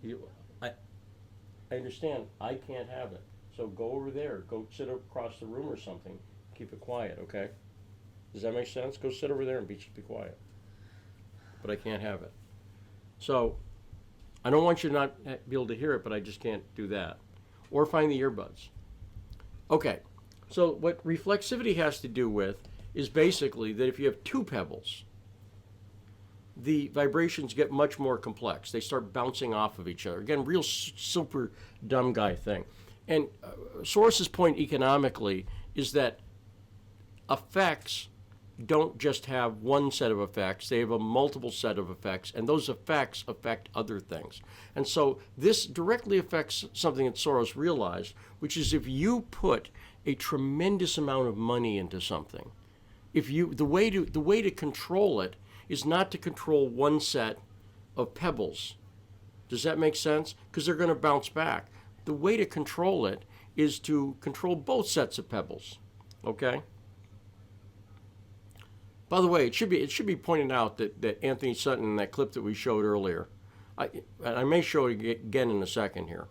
it. I understand, I can't have it. So go over there, go sit across the room or something. Keep it quiet, okay? Does that make sense? Go sit over there and be quiet. But I can't have it. So, I don't want you to not be able to hear it, but I just can't do that. Or find the earbuds. Okay, so what reflexivity has to do with is basically that if you have two pebbles, the vibrations get much more complex. They start bouncing off of each other. Again, real super dumb guy thing. And Soros's point economically is that effects don't just have one set of effects, they have a multiple set of effects, and those effects affect other things. And so this directly affects something that Soros realized, which is if you put a tremendous amount of money into something, the way to control it is not to control one set of pebbles. Does that make sense? Because they're going to bounce back. The way to control it is to control both sets of pebbles. Okay? By the way, it should be pointed out that Anthony Sutton, in that clip that we showed earlier, I may show it again in a second here,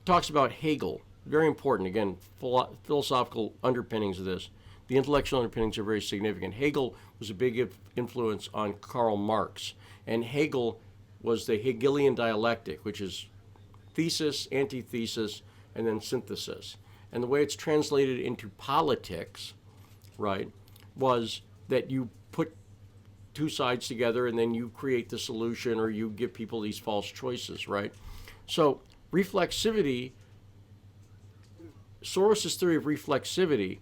talks about Hegel. Very important, again, philosophical underpinnings of this. The intellectual underpinnings are very significant. Hegel was a big influence on Karl Marx, and Hegel was the Hegelian dialectic, which is thesis, antithesis, and then synthesis. And the way it's translated into politics, right, was that you put two sides together and then you create the solution, or you give people these false choices, right? So reflexivity, Soros's theory of reflexivity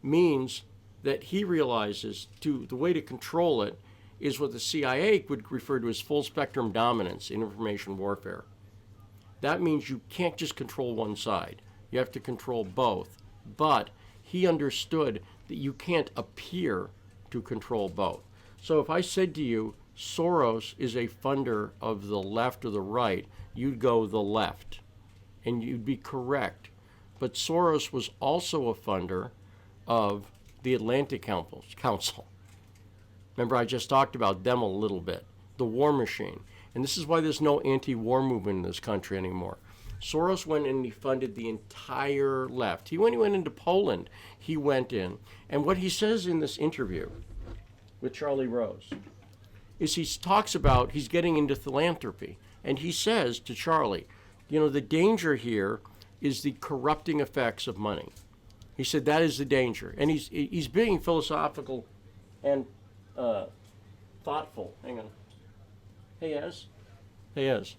means that he realizes the way to control it is what the CIA would refer to as full spectrum dominance in information warfare. That means you can't just control one side. You have to control both. But he understood that you can't appear to control both. So if I said to you, Soros is a funder of the left or the right, you'd go the left, and you'd be correct. But Soros was also a funder of the Atlantic Council. Remember, I just talked about them a little bit, the war machine. And this is why there's no anti-war movement in this country anymore. Soros went in and he funded the entire left. When he went into Poland, he went in. And what he says in this interview with Charlie Rose is he talks about he's getting into philanthropy. And he says to Charlie, the danger here is the corrupting effects of money. He said that is the danger. And he's being philosophical and thoughtful. Hang on. Hey, Ez. Ez.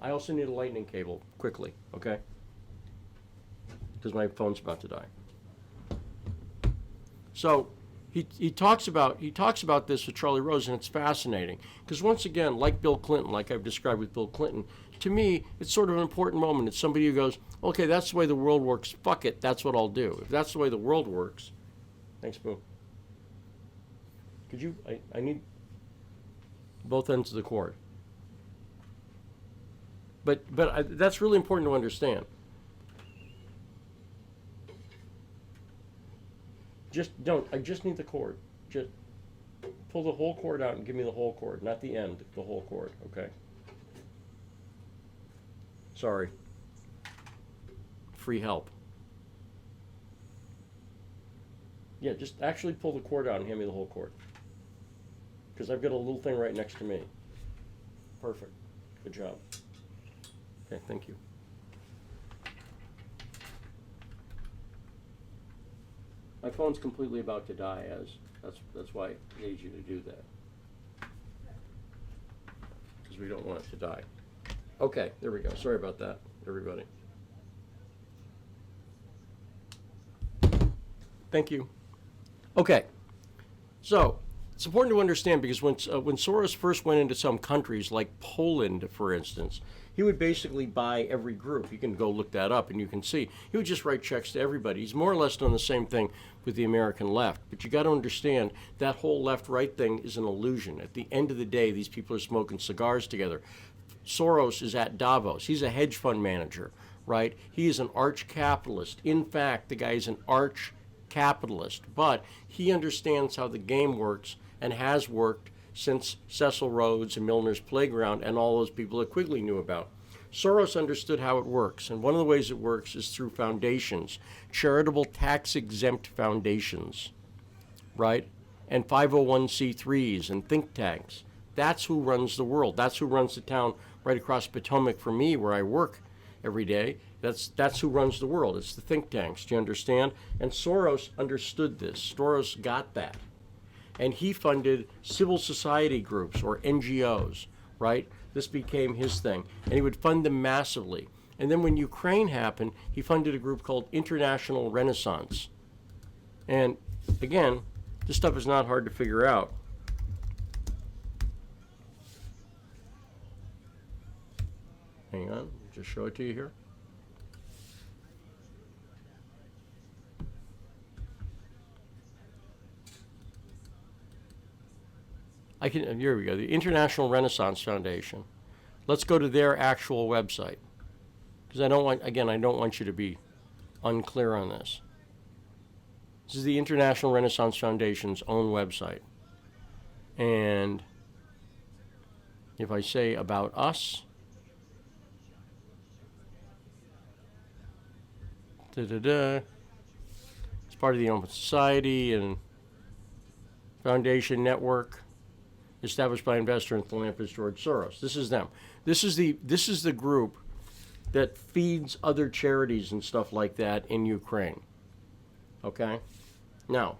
I also need a lightning cable, quickly, okay? Because my phone's about to die. So he talks about this with Charlie Rose, and it's fascinating. Because once again, like Bill Clinton, like I've described with Bill Clinton, to me, it's sort of an important moment. It's somebody who goes, okay, that's the way the world works. Fuck it, that's what I'll do. If that's the way the world works. Thanks, Boo. Could you, I need both ends of the cord. But that's really important to understand. I just need the cord. Just pull the whole cord out and give me the whole cord, not the end, the whole cord, okay? Sorry. Free help. Yeah, just actually pull the cord out and hand me the whole cord. Because I've got a little thing right next to me. Perfect. Good job. Okay, thank you. My phone's completely about to die, that's why I need you to do that. Because we don't want it to die. Okay, there we go. Sorry about that, everybody. Thank you. Okay, so it's important to understand because when Soros first went into some countries, like Poland, for instance, he would basically buy every group. You can go look that up and you can see. He would just write checks to everybody. He's more or less done the same thing with the American left. But you got to understand that whole left-right thing is an illusion. At the end of the day, these people are smoking cigars together. Soros is at Davos. He's a hedge fund manager, right? He is an arch capitalist. In fact, the guy is an arch capitalist, but he understands how the game works and has worked since Cecil Rhodes and Milner's Playground and all those people that Quigley knew about. Soros understood how it works, and one of the ways it works is through foundations, charitable tax-exempt foundations, right? And 501c3s and think tanks. That's who runs the world. That's who runs the town right across Potomac from me where I work every day. That's who runs the world. It's the think tanks. Do you understand? And Soros understood this. Soros got that. And he funded civil society groups, or NGOs, right? This became his thing. And he would fund them massively. And then when Ukraine happened, he funded a group called International Renaissance. And again, this stuff is not hard to figure out. Hang on, just show it to you here. Here we go, the International Renaissance Foundation. Let's go to their actual website. Because I don't want you to be unclear on this. This is the International Renaissance Foundation's own website. And if I say about us, it's part of the Open Society and Foundation Network, established by investor and philanthropist George Soros. This is them. This is the group that feeds other charities and stuff like that in Ukraine. Okay? Now,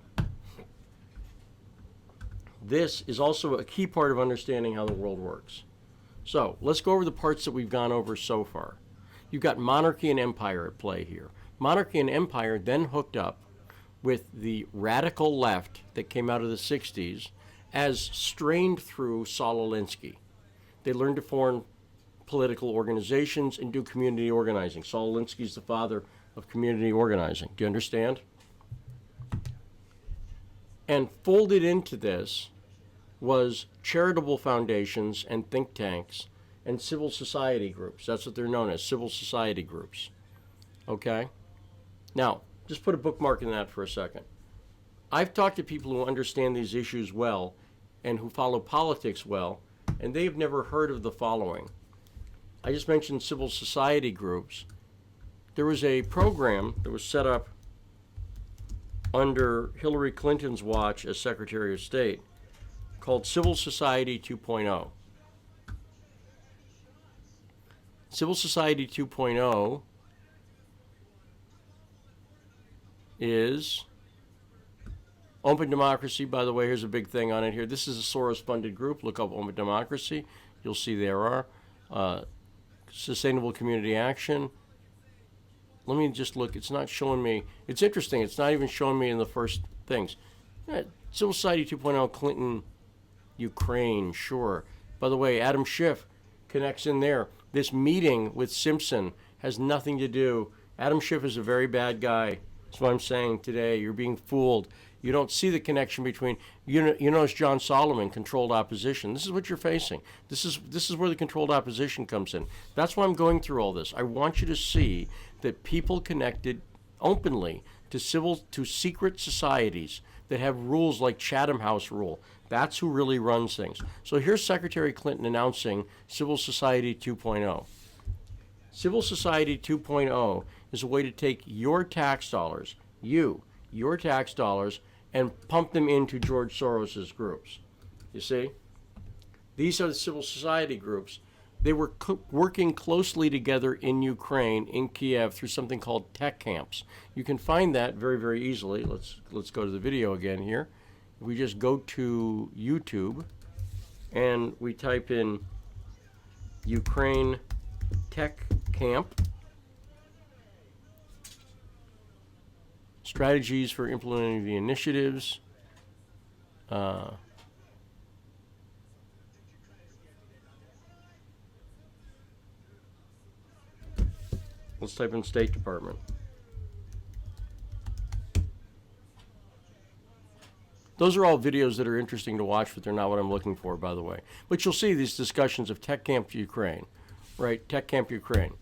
this is also a key part of understanding how the world works. So, let's go over the parts that we've gone over so far. You've got monarchy and empire at play here. Monarchy and empire then hooked up with the radical left that came out of the 60s as strained through Saul Alinsky. They learned to form political organizations and do community organizing. Saul Alinsky is the father of community organizing. Do you understand? And folded into this was charitable foundations and think tanks and civil society groups. That's what they're known as, civil society groups. Okay? Now, just put a bookmark in that for a second. I've talked to people who understand these issues well and who follow politics well, and they've never heard of the following. I just mentioned civil society groups. There was a program that was set up under Hillary Clinton's watch as Secretary of State called Civil Society 2.0. Civil Society 2.0 is open democracy. By the way, here's a big thing on it here. This is a Soros-funded group. Look up open democracy. You'll see there are. Sustainable community action. Let me just look. It's not showing me. It's interesting. It's not even showing me in the first things. Civil Society 2.0, Clinton, Ukraine, sure. By the way, Adam Schiff connects in there. This meeting with Simpson has nothing to do. Adam Schiff is a very bad guy. That's what I'm saying today. You're being fooled. You don't see the connection between, you notice John Solomon, controlled opposition. This is what you're facing. This is where the controlled opposition comes in. That's why I'm going through all this. I want you to see that people connected openly to secret societies that have rules like Chatham House rule. That's who really runs things. So here's Secretary Clinton announcing Civil Society 2.0. Civil Society 2.0 is a way to take your tax dollars, your tax dollars, and pump them into George Soros's groups. You see? These are the civil society groups. They were working closely together in Ukraine, in Kiev, through something called tech camps. You can find that very, very easily. Let's go to the video again here. We just go to YouTube and we type in Ukraine tech camp. Strategies for implementing the initiatives. Let's type in State Department. Those are all videos that are interesting to watch, but they're not what I'm looking for, by the way. But you'll see these discussions of Tech Camp Ukraine, right? Tech Camp Ukraine.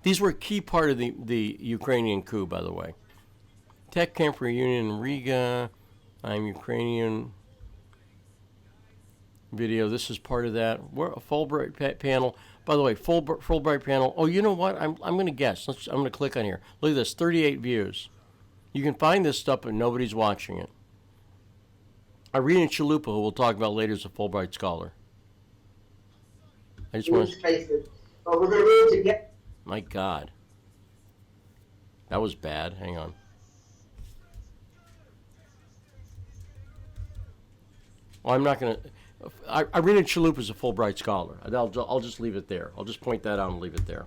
These were a key part of the Ukrainian coup, by the way. Tech Camp Reunion in Riga. I'm Ukrainian. Video. This is part of that. A Fulbright panel. By the way, Fulbright panel. Oh, you know what? I'm going to guess. I'm going to click on here. Look at this. 38 views. You can find this stuff, but nobody's watching it. Irina Chalupa, who we'll talk about later, is a Fulbright scholar. I just want use traces. But we're going to need to get. My God. That was bad. Hang on. Well, I'm not going to. Irina Chalupa is a Fulbright scholar. I'll just leave it there. I'll just point that out and leave it there.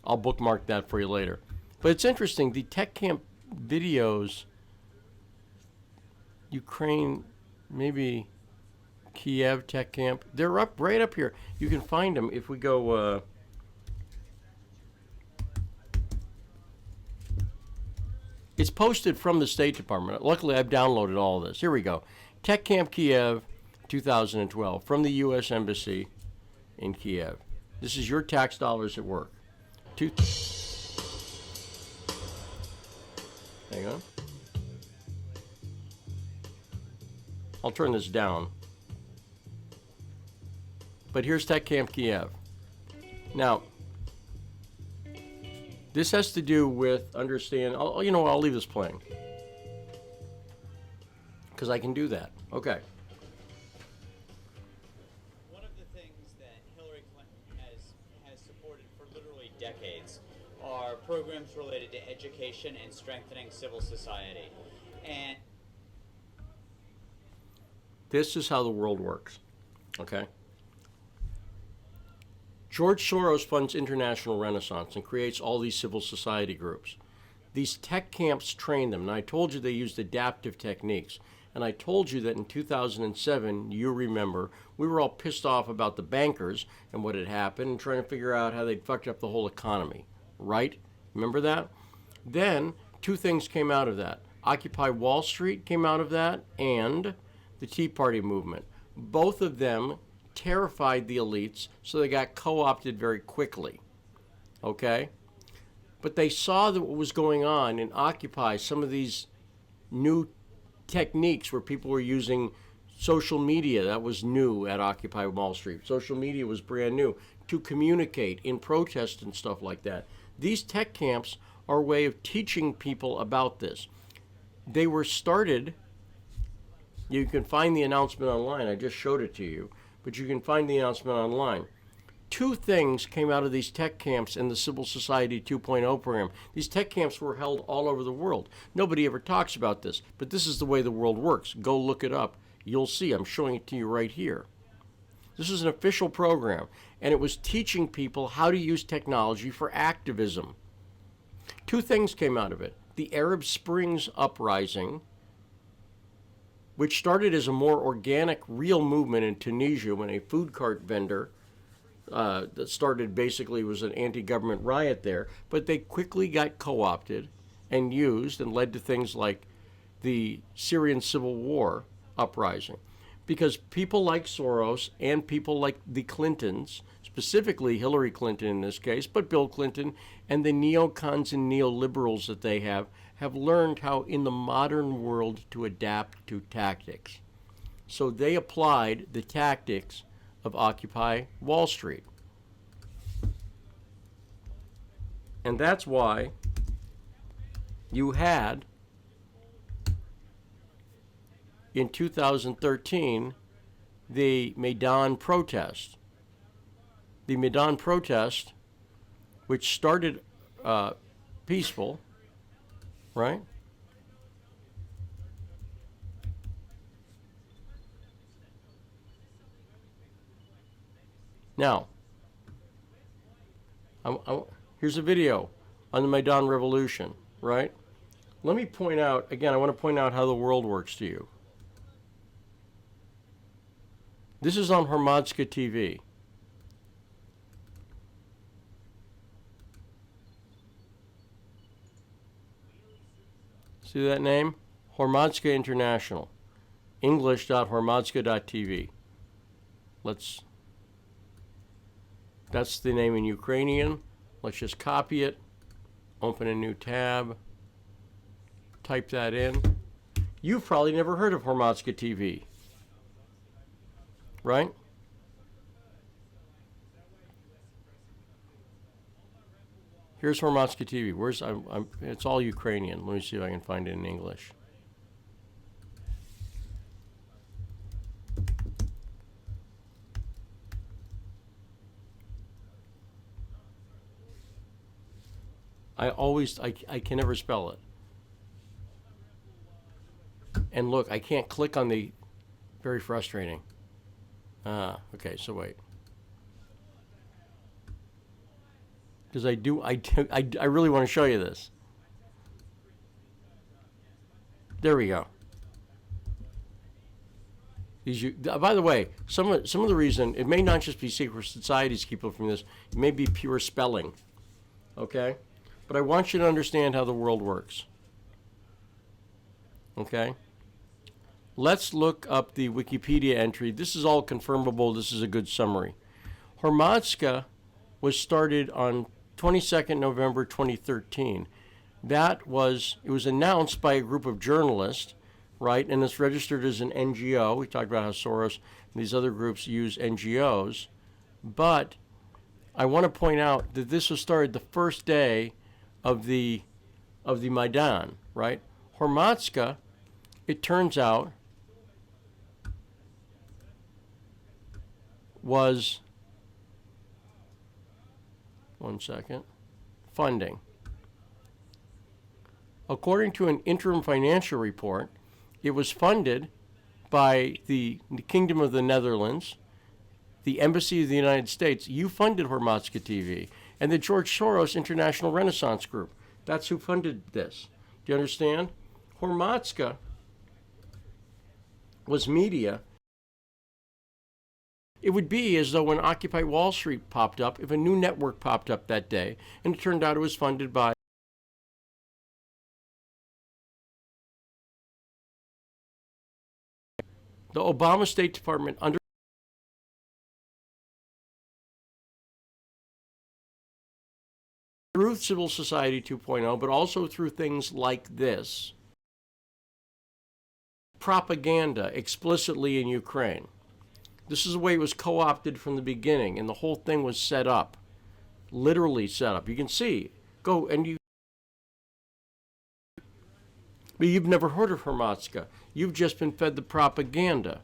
I'll bookmark that for you later. But it's interesting. The tech camp videos, Ukraine, maybe Kiev tech camp, they're up right up here. You can find them if we go. It's posted from the State Department. Luckily, I've downloaded all of this. Here we go. Tech Camp Kiev 2012 from the U.S. Embassy in Kiev. This is your tax dollars at work. Hang on. I'll turn this down. But here's Tech Camp Kiev. Now, this has to do with I'll leave this playing. Because I can do that. Okay. One of the things that Hillary Clinton has supported for literally decades are programs related to education and strengthening civil society. And this is how the world works. Okay? George Soros funds international renaissance and creates all these civil society groups. These tech camps train them, and I told you they used adaptive techniques. And I told you that in 2007, you remember, we were all pissed off about the bankers and what had happened and trying to figure out how they'd fucked up the whole economy. Right? Remember that? Then, two things came out of that. Occupy Wall Street came out of that, and the Tea Party movement. Both of them terrified the elites, so they got co-opted very quickly. Okay? But they saw that what was going on in Occupy, some of these new techniques where people were using social media. That was new at Occupy Wall Street. Social media was brand new to communicate in protest and stuff like that. These tech camps are a way of teaching people about this. They were started, you can find the announcement online. I just showed it to you, but you can find the announcement online. Two things came out of these tech camps in the Civil Society 2.0 program. These tech camps were held all over the world. Nobody ever talks about this, but this is the way the world works. Go look it up. You'll see. I'm showing it to you right here. This is an official program, and it was teaching people how to use technology for activism. Two things came out of it. The Arab Springs uprising, which started as a more organic, real movement in Tunisia when a food cart vendor that started basically was an anti-government riot there, but they quickly got co-opted and used and led to things like the Syrian civil war uprising. Because people like Soros and people like the Clintons, specifically Hillary Clinton in this case, but Bill Clinton and the neocons and neoliberals that they have learned how in the modern world to adapt to tactics. So they applied the tactics of Occupy Wall Street. And that's why you had, in 2013, the Maidan protest. The Maidan protest, which started peaceful, right? Now, here's a video on the Maidan Revolution, right? Let me point out, again, I want to point out how the world works to you. This is on Hromadske TV. See that name? Hromadske International. English.hromadske.tv. That's the name in Ukrainian. Let's just copy it, open a new tab, type that in. You've probably never heard of Hromadske TV, right? Here's Hromadske TV. It's all Ukrainian. Let me see if I can find it in English. I can never spell it. And look, I can't click on the, very frustrating. Okay, so wait. Because I really want to show you this. There we go. By the way, some of the reason, it may not just be secret societies keep people from this, it may be pure spelling. Okay? But I want you to understand how the world works. Okay? Let's look up the Wikipedia entry. This is all confirmable. This is a good summary. Hromadska was started on 22nd November 2013. It was announced by a group of journalists, right? And it's registered as an NGO. We talked about how Soros and these other groups use NGOs. But I want to point out that this was started the first day of the Maidan, right? Hromadska, it turns out, was, one second, funding. According to an interim financial report, it was funded by the Kingdom of the Netherlands, the Embassy of the United States. You funded Hromadska TV, and the George Soros International Renaissance Group. That's who funded this. Do you understand? Hromadska was media. It would be as though when Occupy Wall Street popped up, if a new network popped up that day, and it turned out it was funded by the Obama State Department through Civil Society 2.0, but also through things like this. Propaganda explicitly in Ukraine. This is the way it was co-opted from the beginning, and the whole thing was set up. Literally set up. You can see. Go and you. But you've never heard of Hromadska. You've just been fed the propaganda.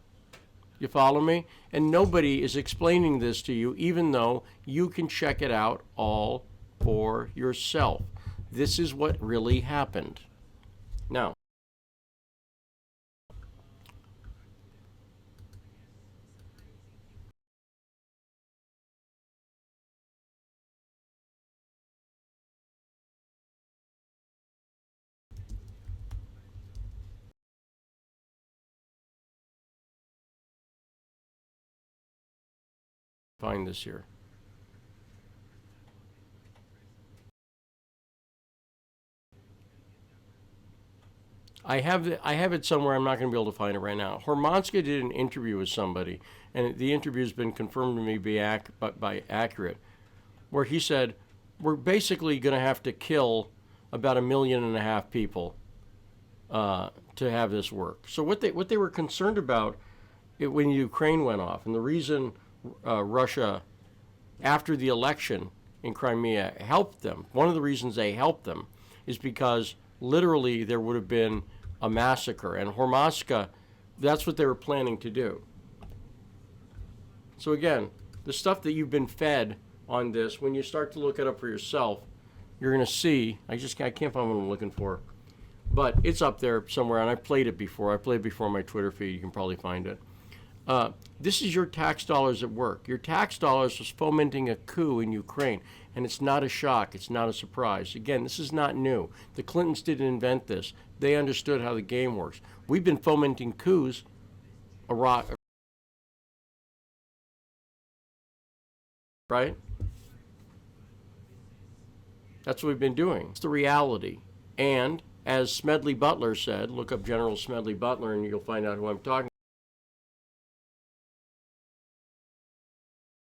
You follow me? And nobody is explaining this to you, even though you can check it out all for yourself. This is what really happened. Now, find this here. I have it somewhere. I'm not going to be able to find it right now. Hromadska did an interview with somebody, and the interview has been confirmed to me by accurate, where he said, we're basically going to have to kill about 1.5 million people to have this work. So what they were concerned about when Ukraine went off, and the reason Russia, after the election in Crimea, helped them, one of the reasons they helped them is because literally there would have been a massacre. And Hromadska, that's what they were planning to do. So again, the stuff that you've been fed on this, when you start to look it up for yourself, you're going to see, I can't find what I'm looking for, but it's up there somewhere, and I played it before. I played it before on my Twitter feed. You can probably find it. This is your tax dollars at work. Your tax dollars was fomenting a coup in Ukraine, and it's not a shock. It's not a surprise. Again, this is not new. The Clintons didn't invent this. They understood how the game works. We've been fomenting coups, right? That's what we've been doing. It's the reality. And as Smedley Butler said, look up General Smedley Butler and you'll find out who I'm talking about.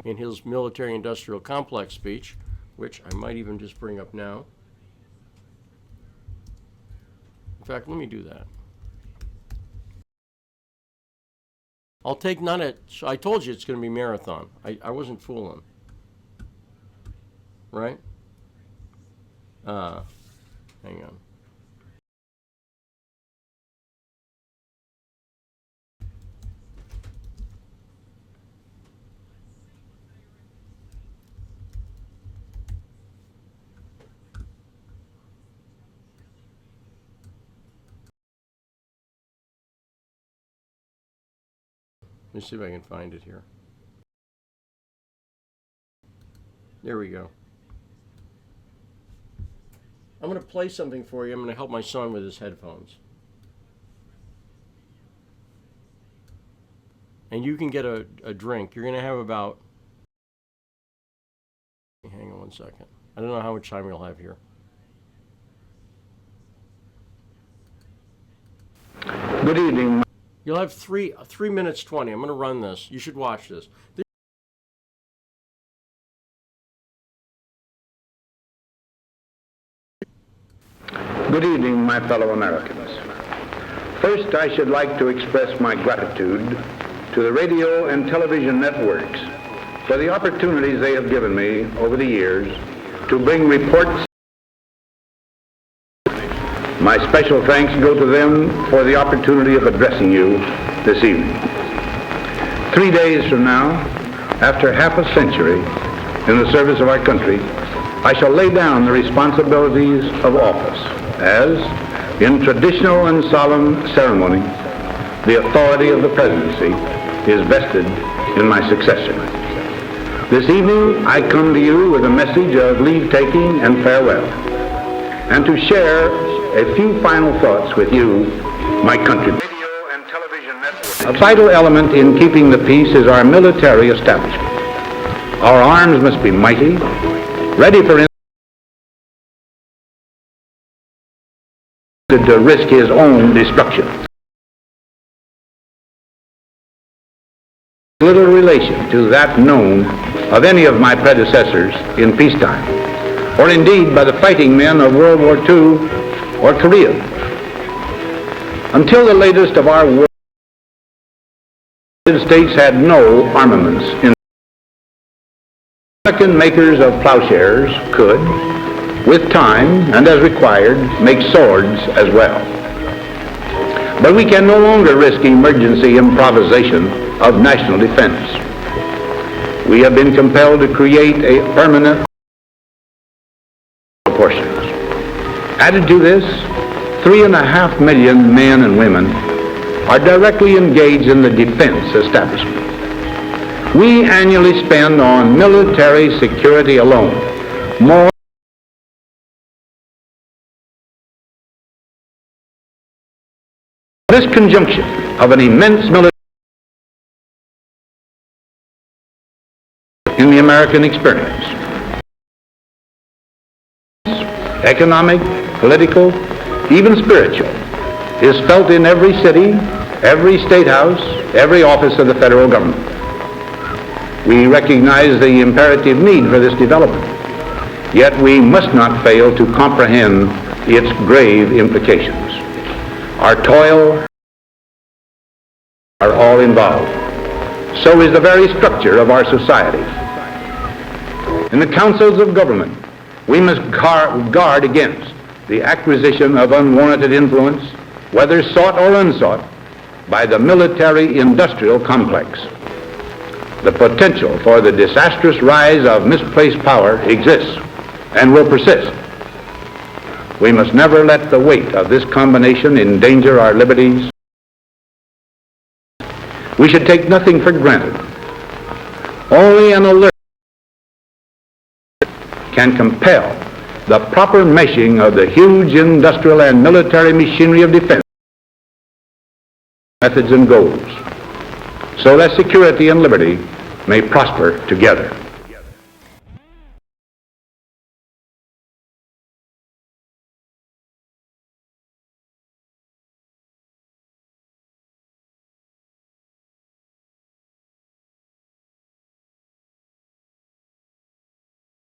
In his military-industrial complex speech, which I might even just bring up now. In fact, let me do that. I'll take none of it. So I told you it's going to be marathon. I wasn't fooling. Right? Hang on. Let me see if I can find it here. There we go. I'm going to play something for you. I'm going to help my son with his headphones. And you can get a drink. You're going to have about... Hang on one second. I don't know how much time you'll have here. Good evening. You'll have 3 minutes 20. I'm going to run this. You should watch this. Good evening, my fellow Americans. First, I should like to express my gratitude to the radio and television networks for the opportunities they have given me over the years to bring reports. My special thanks go to them for the opportunity of addressing you this evening. 3 days from now, after half a century in the service of our country, I shall lay down the responsibilities of office as, in traditional and solemn ceremony, the authority of the presidency is vested in my successor. This evening, I come to you with a message of leave-taking and farewell, and to share a few final thoughts with you, my countrymen. Radio and television networks. A vital element in keeping the peace is our military establishment. Our arms must be mighty, ready for to risk his own destruction. Little relation to that known of any of my predecessors in peacetime, or indeed by the fighting men of World War II or Korea. Until the latest of our war, the United States had no armaments. American makers of plowshares could, with time and as required, make swords as well. But we can no longer risk emergency improvisation of national defense. We have been compelled to create a permanent proportions. Added to this, 3.5 million men and women are directly engaged in the defense establishment. We annually spend on military security alone more. This conjunction of an immense military in the American experience, economic, political, even spiritual, is felt in every city, every state house, every office of the federal government. We recognize the imperative need for this development, yet we must not fail to comprehend its grave implications. Our toil are all involved. So is the very structure of our society. In the councils of government, we must guard against the acquisition of unwarranted influence, whether sought or unsought, by the military-industrial complex. The potential for the disastrous rise of misplaced power exists and will persist. We must never let the weight of this combination endanger our liberties. We should take nothing for granted. Only an alert can compel the proper meshing of the huge industrial and military machinery of defense methods and goals, so that security and liberty may prosper together.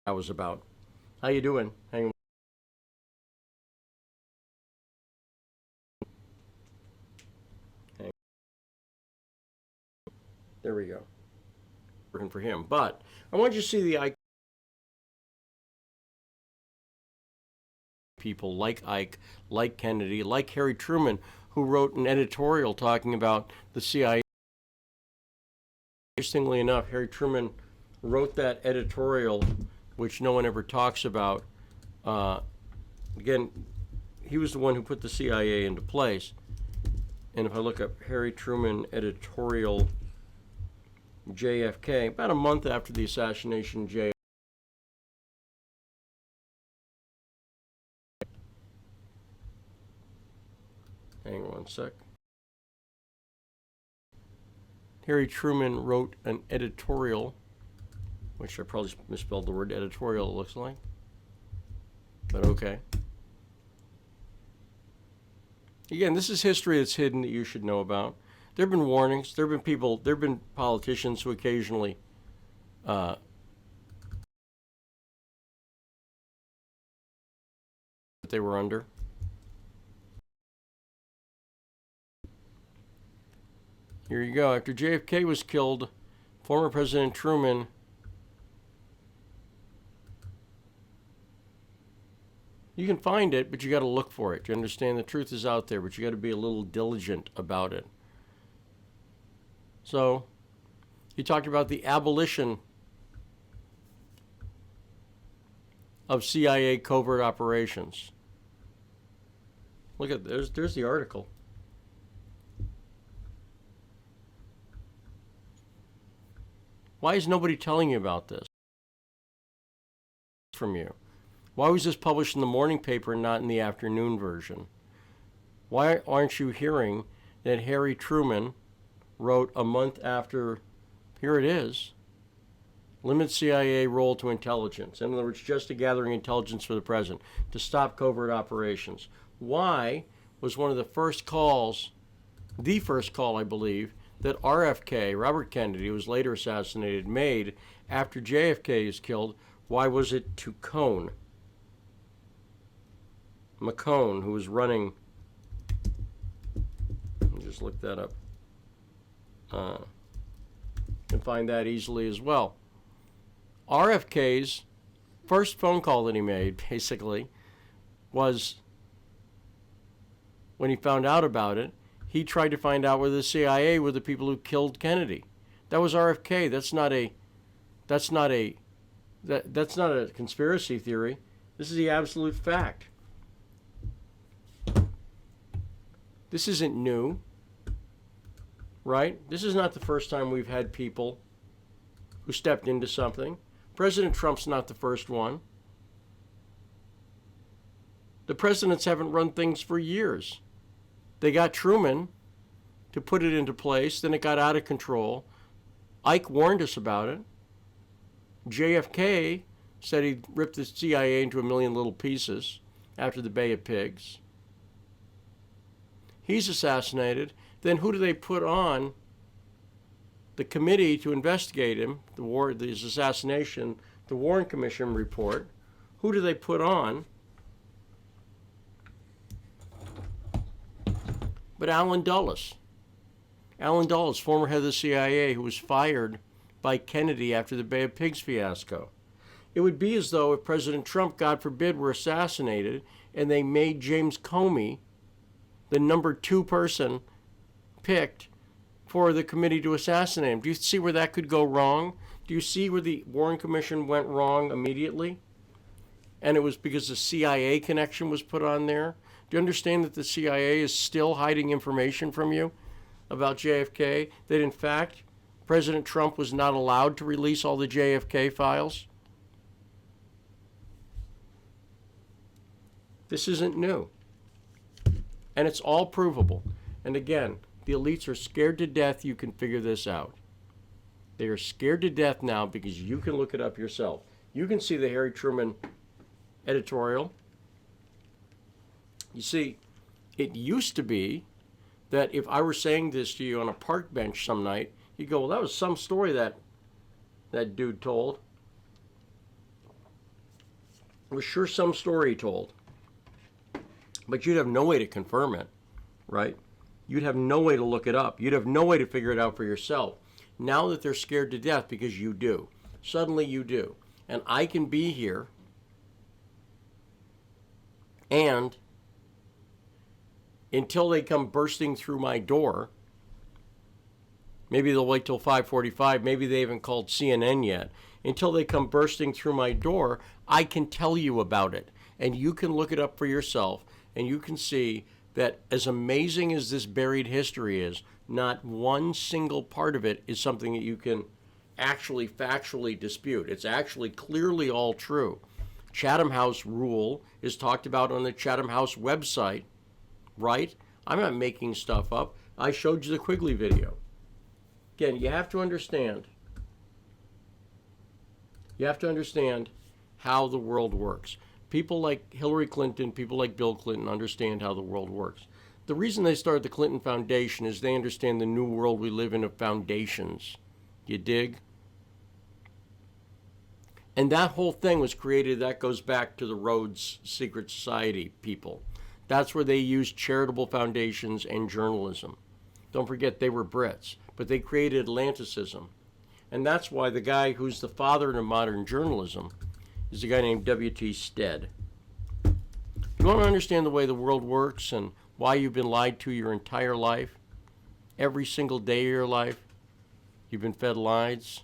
I was about. How you doing? Hang on. There we go. Working for him. But I want you to see the people like Ike, like Kennedy, like Harry Truman, who wrote an editorial talking about the CIA. Interestingly enough, Harry Truman wrote that editorial, which no one ever talks about. Again, he was the one who put the CIA into place. And if I look up Harry Truman editorial JFK, about a month after the assassination of JFK. Hang on one sec. Harry Truman wrote an editorial, which I probably misspelled the word editorial, it looks like. But okay. Again, this is history that's hidden that you should know about. There have been warnings. There have been people, there have been politicians who occasionally that they were under. Here you go. After JFK was killed, former President Truman you can find it, but you got to look for it. You understand the truth is out there, but you got to be a little diligent about it. So, he talked about the abolition of CIA covert operations. Look at there's the article. Why is nobody telling you about this from you? Why was this published in the morning paper and not in the afternoon version? Why aren't you hearing that Harry Truman wrote a month after, here it is, limit CIA role to intelligence. In other words, just to gathering intelligence for the president, to stop covert operations. Why was one of the first calls, the first call, I believe, that RFK, Robert Kennedy, who was later assassinated, made after JFK is killed? Why was it to McCone, who was running, let me just look that up. Can find that easily as well. RFK's first phone call that he made, basically, was when he found out about it, he tried to find out whether the CIA were the people who killed Kennedy. That was RFK. That's not a conspiracy theory. This is the absolute fact. This isn't new, right? This is not the first time we've had people who stepped into something. President Trump's not the first one. The presidents haven't run things for years. They got Truman to put it into place, then it got out of control. Ike warned us about it. JFK said he'd ripped the CIA into a million little pieces after the Bay of Pigs. He's assassinated. Then who do they put on the committee to investigate him, his assassination, the Warren Commission report? Who do they put on? But Allen Dulles. Allen Dulles, former head of the CIA, who was fired by Kennedy after the Bay of Pigs fiasco. It would be as though if President Trump, God forbid, were assassinated and they made James Comey the number 2 person picked for the committee to assassinate him. Do you see where that could go wrong? Do you see where the Warren Commission went wrong immediately? And it was because the CIA connection was put on there? Do you understand that the CIA is still hiding information from you about JFK? That in fact, President Trump was not allowed to release all the JFK files? This isn't new. And it's all provable. And again, the elites are scared to death you can figure this out. They are scared to death now because you can look it up yourself. You can see the Harry Truman editorial. You see, it used to be that if I were saying this to you on a park bench some night, you'd go, well, that was some story that dude told. It was sure some story he told. But you'd have no way to confirm it, right? You'd have no way to look it up. You'd have no way to figure it out for yourself. Now that they're scared to death because you do. Suddenly you do. And I can be here and until they come bursting through my door, maybe they'll wait till 5:45, maybe they haven't called CNN yet. Until they come bursting through my door, I can tell you about it. And you can look it up for yourself, and you can see that as amazing as this buried history is, not one single part of it is something that you can actually factually dispute. It's actually clearly all true. Chatham House rule is talked about on the Chatham House website, right? I'm not making stuff up. I showed you the Quigley video. Again, you have to understand. You have to understand how the world works. People like Hillary Clinton, people like Bill Clinton understand how the world works. The reason they started the Clinton Foundation is they understand the new world we live in of foundations. You dig? And that whole thing was created, that goes back to the Rhodes Secret Society people. That's where they used charitable foundations and journalism. Don't forget, they were Brits, but they created Atlanticism. And that's why the guy who's the father of modern journalism is a guy named W.T. Stead. You want to understand the way the world works and why you've been lied to your entire life? Every single day of your life, you've been fed lies.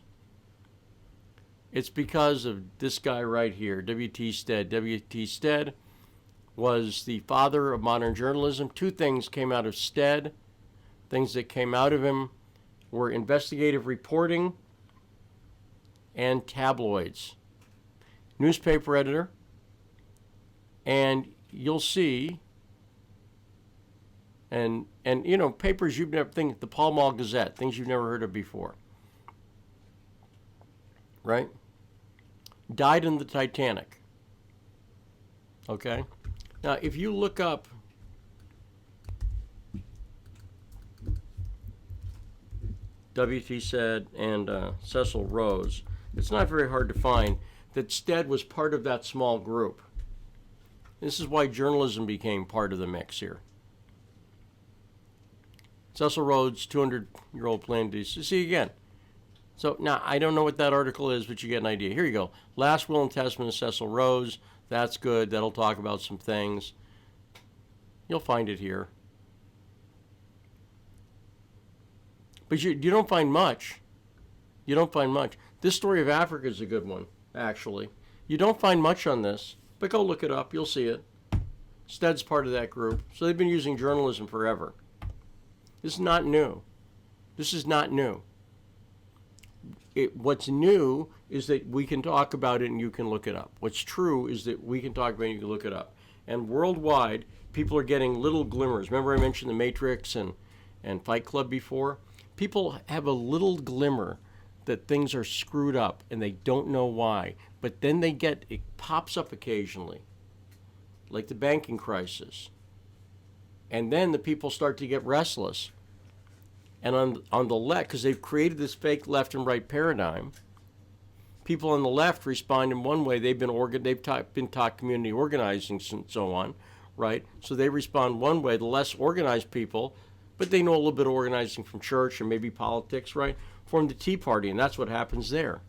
It's because of this guy right here, W.T. Stead. W.T. Stead was the father of modern journalism. Two things came out of Stead. Things that came out of him were investigative reporting and tabloids. Newspaper editor, and you'll see, and you know, papers you've never think, the Pall Mall Gazette, things you've never heard of before, right? Died in the Titanic. Okay, now if you look up W.T. Stead and Cecil Rose, it's not very hard to find that Stead was part of that small group. This is why journalism became part of the mix here. Cecil Rhodes, 200-year-old plan to see again. So now I don't know what that article is, but you get an idea. Here you go. Last Will and Testament of Cecil Rhodes. That's good. That'll talk about some things. You'll find it here. But you don't find much. You don't find much. This story of Africa is a good one, actually. You don't find much on this, but go look it up. You'll see it. Stead's part of that group. So they've been using journalism forever. This is not new. This is not new. What's new is that we can talk about it and you can look it up. What's true is that we can talk about it and you can look it up. And worldwide, people are getting little glimmers. Remember I mentioned The Matrix and Fight Club before? People have a little glimmer that things are screwed up and they don't know why. But then it pops up occasionally, like the banking crisis. And then the people start to get restless. And on the left, because they've created this fake left and right paradigm, people on the left respond in one way. They've been taught community organizing and so on, right? So they respond one way. The less organized people, but they know a little bit of organizing from church and maybe politics, right? Form the Tea Party, and that's what happens there.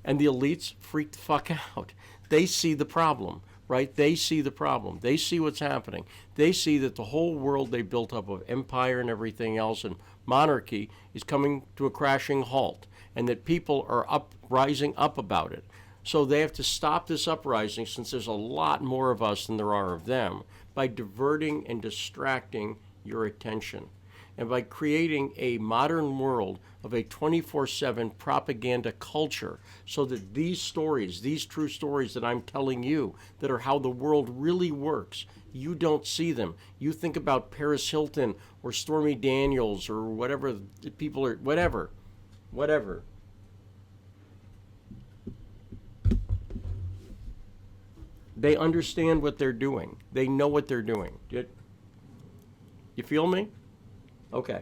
And the elites freak the fuck out. They see the problem, right? They see the problem. They see what's happening. They see that the whole world they built up of empire and everything else and monarchy is coming to a crashing halt, and that people are rising up about it. So they have to stop this uprising, since there's a lot more of us than there are of them, by diverting and distracting your attention, and by creating a modern world of a 24/7 propaganda culture, so that these stories, these true stories that I'm telling you, that are how the world really works, you don't see them. You think about Paris Hilton or Stormy Daniels or whatever people are, whatever. They understand what they're doing. They know what they're doing. You feel me? Okay.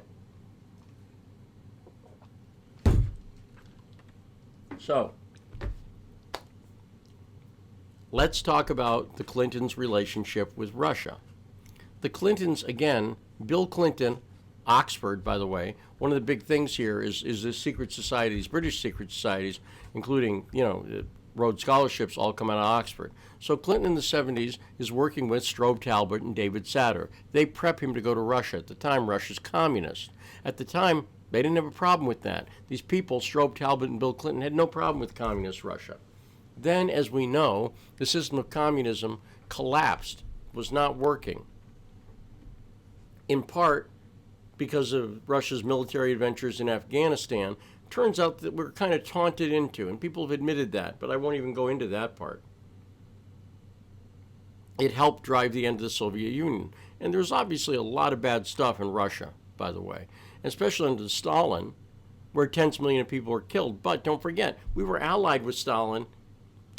So, let's talk about the Clintons' relationship with Russia. The Clintons, again, Bill Clinton, Oxford, by the way, one of the big things here is the secret societies, British secret societies, including, Rhodes Scholarships, all come out of Oxford. So Clinton in the 70s is working with Strobe Talbott and David Satter. They prep him to go to Russia. At the time, Russia's communist. At the time, they didn't have a problem with that. These people, Strobe Talbott and Bill Clinton, had no problem with communist Russia. Then, as we know, the system of communism collapsed, was not working. In part because of Russia's military adventures in Afghanistan, turns out that we're kind of taunted into, and people have admitted that, but I won't even go into that part. It helped drive the end of the Soviet Union. And there's obviously a lot of bad stuff in Russia, by the way, especially under Stalin, where tens of millions of people were killed. But don't forget, we were allied with Stalin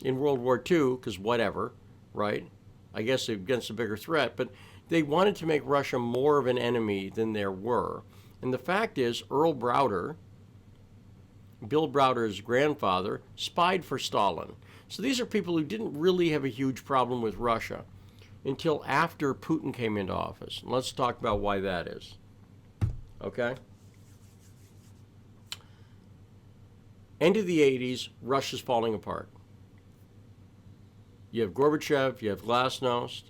in World War II, because whatever, right? I guess against a bigger threat, but they wanted to make Russia more of an enemy than there were. And the fact is, Earl Browder, Bill Browder's grandfather, spied for Stalin. So these are people who didn't really have a huge problem with Russia until after Putin came into office. And let's talk about why that is. Okay? End of the 80s, Russia's falling apart. You have Gorbachev, you have Glasnost,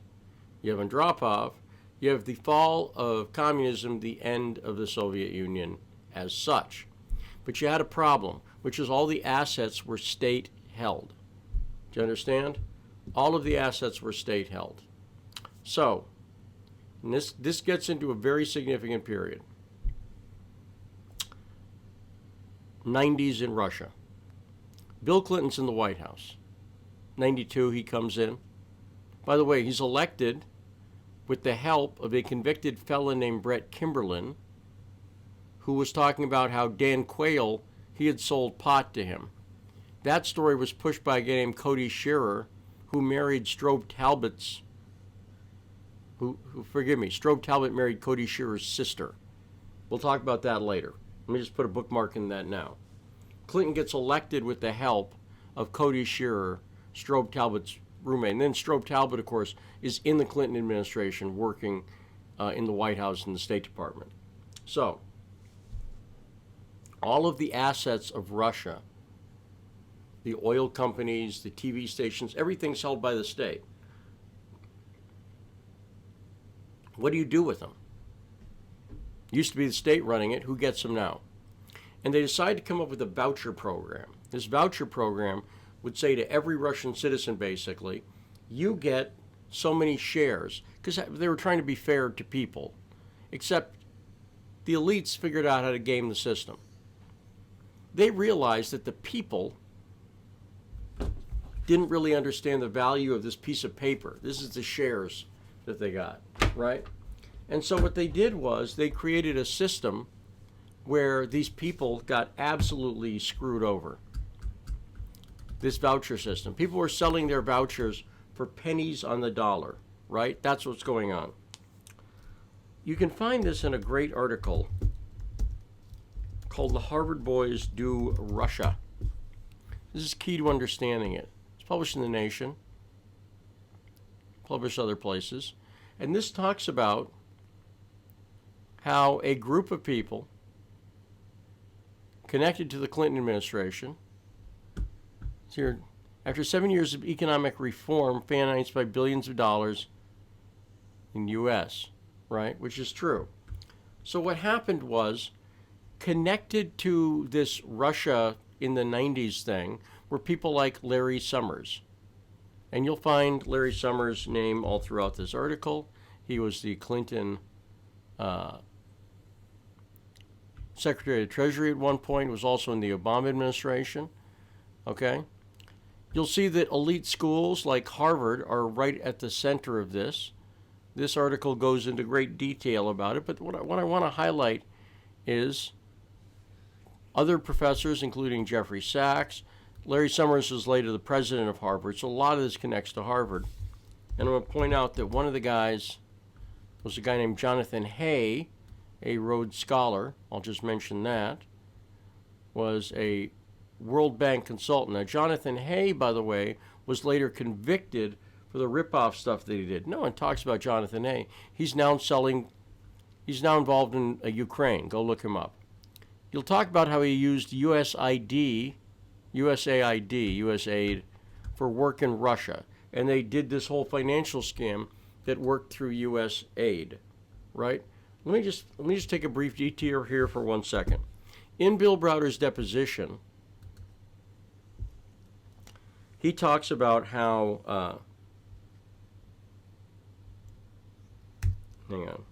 you have Andropov, you have the fall of communism, the end of the Soviet Union as such. But you had a problem, which is all the assets were state-held. Do you understand? All of the assets were state-held. So, and this gets into a very significant period. 90s in Russia. Bill Clinton's in the White House. 92, he comes in. By the way, he's elected with the help of a convicted felon named Brett Kimberlin, who was talking about how Dan Quayle, he had sold pot to him. That story was pushed by a guy named Cody Shearer, who married Strobe Talbot's, Strobe Talbot married Cody Shearer's sister. We'll talk about that later. Let me just put a bookmark in that now. Clinton gets elected with the help of Cody Shearer, Strobe Talbot's roommate. And then Strobe Talbot, of course, is in the Clinton administration working in the White House and the State Department. So, all of the assets of Russia, the oil companies, the TV stations, everything's held by the state. What do you do with them? Used to be the state running it. Who gets them now? And they decided to come up with a voucher program. This voucher program would say to every Russian citizen, basically, you get so many shares, because they were trying to be fair to people, except the elites figured out how to game the system. They realized that the people didn't really understand the value of this piece of paper. This is the shares that they got, right? And so what they did was they created a system where these people got absolutely screwed over. This voucher system. People were selling their vouchers for pennies on the dollar, right? That's what's going on. You can find this in a great article called The Harvard Boys Do Russia. This is key to understanding it. It's published in The Nation, published other places. And this talks about how a group of people connected to the Clinton administration, here, after 7 years of economic reform financed by billions of dollars in the U.S., right, which is true. So what happened was, connected to this Russia in the 90s thing were people like Larry Summers. And you'll find Larry Summers' name all throughout this article. He was the Clinton Secretary of Treasury at one point, was also in the Obama administration. Okay? You'll see that elite schools like Harvard are right at the center of this. This article goes into great detail about it, but what I want to highlight is other professors, including Jeffrey Sachs. Larry Summers was later the president of Harvard, so a lot of this connects to Harvard. And I'm going to point out that one of the guys was a guy named Jonathan Hay, a Rhodes Scholar. I'll just mention that. Was a World Bank consultant. Now, Jonathan Hay, by the way, was later convicted for the rip-off stuff that he did. No one talks about Jonathan Hay. He's now involved in Ukraine. Go look him up. You'll talk about how he used USAID, for work in Russia. And they did this whole financial scam that worked through U.S. aid, right? Let me just take a brief detour here for 1 second. In Bill Browder's deposition, he talks about how, hang on.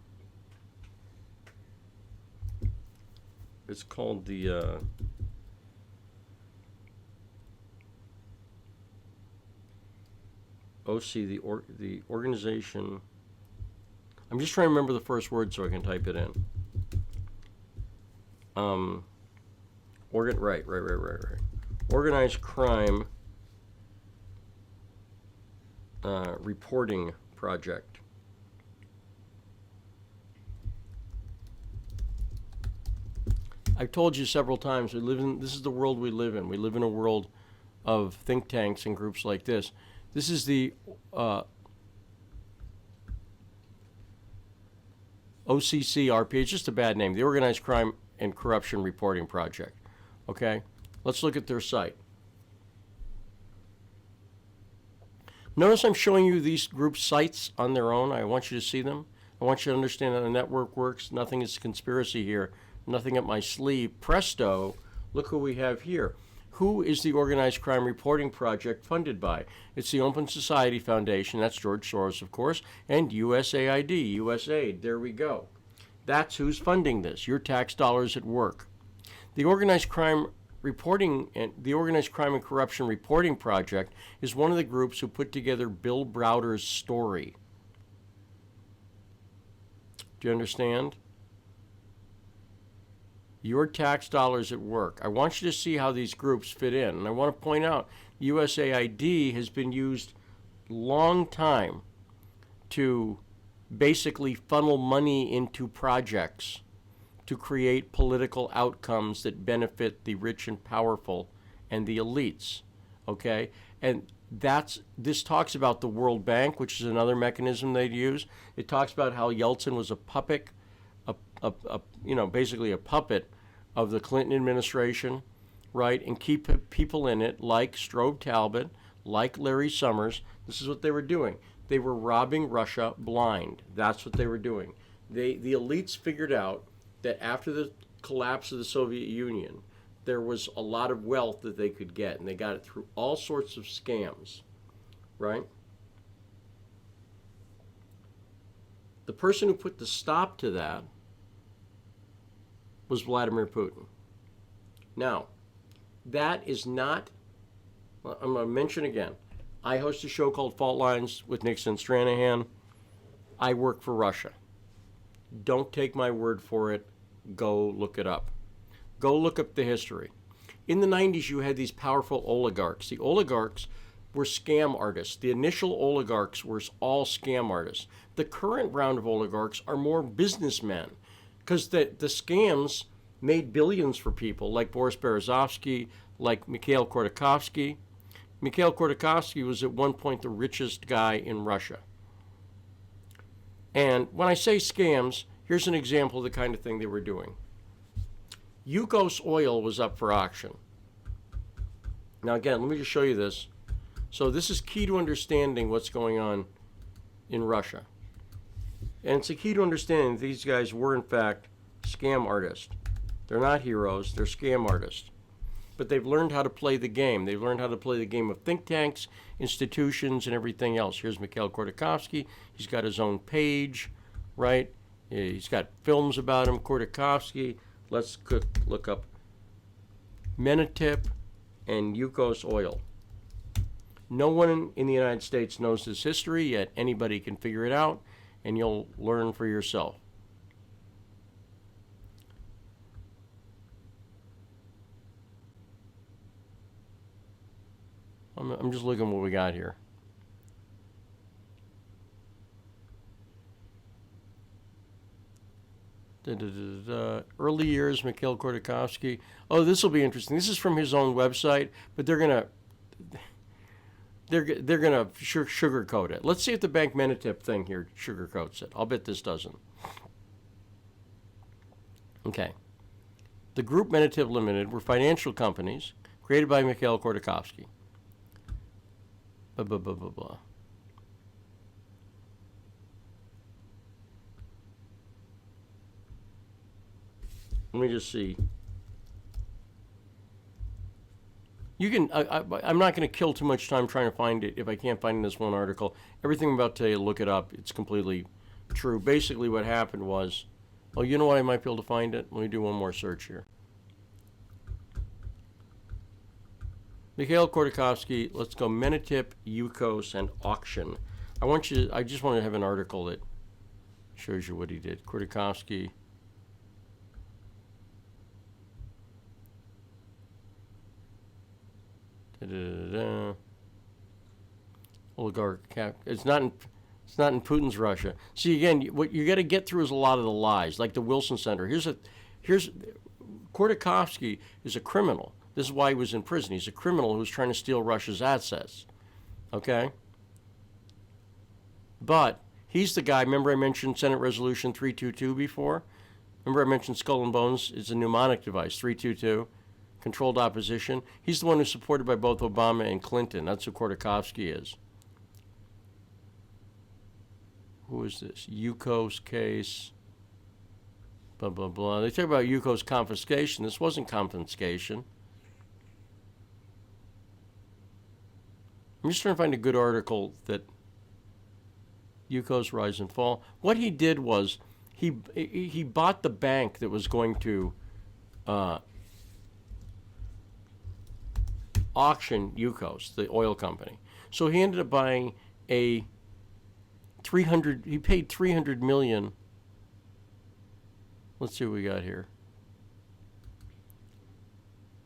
It's called the the organization. I'm just trying to remember the first word so I can type it in. Right. Organized crime reporting project. I've told you several times, this is the world we live in. We live in a world of think tanks and groups like this. This is the OCCRP. It's just a bad name. The Organized Crime and Corruption Reporting Project. Okay? Let's look at their site. Notice I'm showing you these group sites on their own. I want you to see them. I want you to understand how the network works. Nothing is conspiracy here. Nothing up my sleeve. Presto, look who we have here. Who is the Organized Crime Reporting Project funded by? It's the Open Society Foundation, that's George Soros, of course, and USAID, USAID, there we go. That's who's funding this, your tax dollars at work. The Organized Crime and Corruption Reporting Project is one of the groups who put together Bill Browder's story. Do you understand? Your tax dollars at work. I want you to see how these groups fit in. And I want to point out USAID has been used long time to basically funnel money into projects to create political outcomes that benefit the rich and powerful and the elites. Okay? And this talks about the World Bank, which is another mechanism they'd use. It talks about how Yeltsin was a puppet, basically a puppet of the Clinton administration, right, and keep people in it like Strobe Talbot, like Larry Summers. This is what they were doing. They were robbing Russia blind. That's what they were doing. The elites figured out that after the collapse of the Soviet Union, there was a lot of wealth that they could get, and they got it through all sorts of scams, right? The person who put the stop to that was Vladimir Putin. Now, that is not, I'm going to mention again, I host a show called Fault Lines with Nixon and Stranahan. I work for Russia. Don't take my word for it. Go look it up. Go look up the history. In the 90s, you had these powerful oligarchs. The oligarchs were scam artists. The initial oligarchs were all scam artists. The current round of oligarchs are more businessmen, because the scams made billions for people like Boris Berezovsky, like Mikhail Khodorkovsky. Mikhail Khodorkovsky was at one point the richest guy in Russia. And when I say scams, here's an example of the kind of thing they were doing. Yukos oil was up for auction. Now again, let me just show you this. So this is key to understanding what's going on in Russia. And it's a key to understanding that these guys were, in fact, scam artists. They're not heroes, they're scam artists. But they've learned how to play the game. They've learned how to play the game of think tanks, institutions, and everything else. Here's Mikhail Khodorkovsky. He's got his own page, right? He's got films about him, Khodorkovsky. Let's look up Menatip and Yukos oil. No one in the United States knows this history, yet anybody can figure it out, and you'll learn for yourself. I'm just looking what we got here. Early years, Mikhail Khodorkovsky. Oh, this will be interesting. This is from his own website, but they're gonna sugarcoat it. Let's see if the Bank Menatip thing here sugarcoats it. I'll bet this doesn't. Okay. The Group Menatip Limited were financial companies created by Mikhail Khodorkovsky. Blah, blah, blah, blah, blah. Let me just see. You can. I'm not going to kill too much time trying to find it if I can't find it in this one article. Everything I'm about to tell you, look it up. It's completely true. Basically, what happened was, oh, you know what? I might be able to find it. Let me do one more search here. Mikhail Khodorkovsky, let's go Menatip, Yukos, and auction. I just want to have an article that shows you what he did. Khodorkovsky. Oligarch. It's not in Putin's Russia. See, again, what you got to get through is a lot of the lies, like the Wilson Center. Here's Khodorkovsky is a criminal. This is why he was in prison. He's a criminal who's trying to steal Russia's assets. Okay? But he's the guy, remember I mentioned Senate Resolution 322 before? Remember I mentioned Skull and Bones is a mnemonic device, 322, controlled opposition. He's the one who's supported by both Obama and Clinton. That's who Khodorkovsky is. Who is this? Yukos case. Blah, blah, blah. They talk about Yukos confiscation. This wasn't confiscation. I'm just trying to find a good article that Yukos rise and fall. What he did was he bought the bank that was going to auction Yukos, the oil company. So he ended up buying he paid $300 million. Let's see what we got here.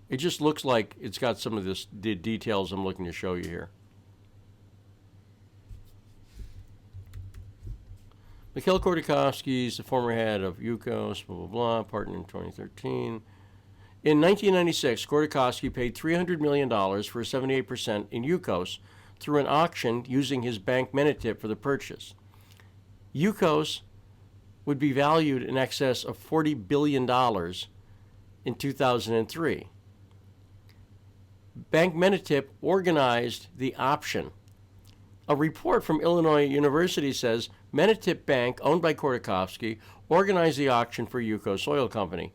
It just looks like it's got some of the details I'm looking to show you here. Mikhail Khodorkovsky is the former head of Yukos, blah, blah, blah, partner in 2013. In 1996, Khodorkovsky paid $300 million for 78% in Yukos through an auction using his bank Menatip for the purchase. Yukos would be valued in excess of $40 billion in 2003. Bank Menatip organized the option. A report from Illinois University says Menatip Bank, owned by Khodorkovsky, organized the auction for Yukos Oil Company.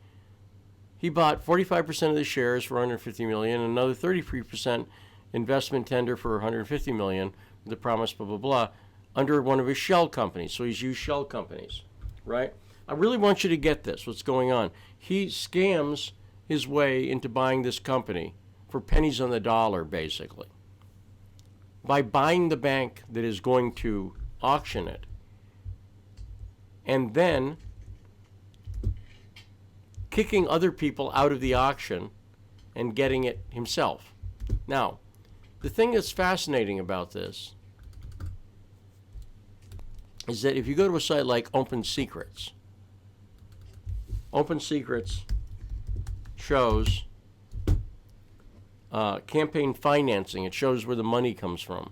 He bought 45% of the shares for $150 million, and another 33% investment tender for $150 million, with the promise, blah, blah, blah, under one of his shell companies. So he's used shell companies, right? I really want you to get this, what's going on. He scams his way into buying this company for pennies on the dollar, basically, by buying the bank that is going to auction it, and then kicking other people out of the auction and getting it himself. Now, the thing that's fascinating about this is that if you go to a site like Open Secrets shows campaign financing. It shows where the money comes from.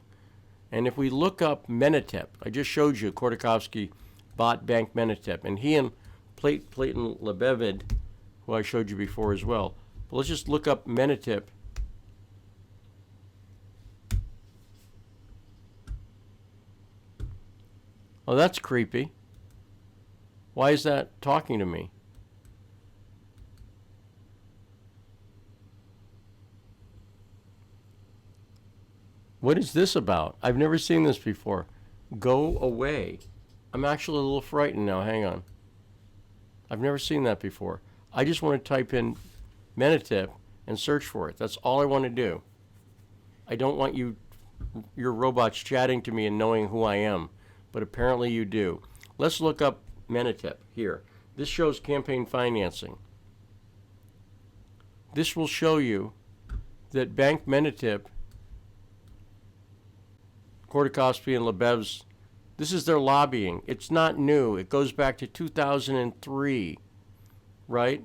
And if we look up Menatip, I just showed you Khodorkovsky bought Bank Menatip, and he and Platon Lebevid, who I showed you before as well. But let's just look up Menatip. Oh, that's creepy. Why is that talking to me? What is this about? I've never seen this before. Go away. I'm actually a little frightened now. Hang on. I've never seen that before. I just want to type in Menatip and search for it. That's all I want to do. I don't want your robots chatting to me and knowing who I am, but apparently you do. Let's look up Menatip here. This shows campaign financing. This will show you that Bank Menatip, Khodorkovsky and Lebev's, this is their lobbying. It's not new. It goes back to 2003, right?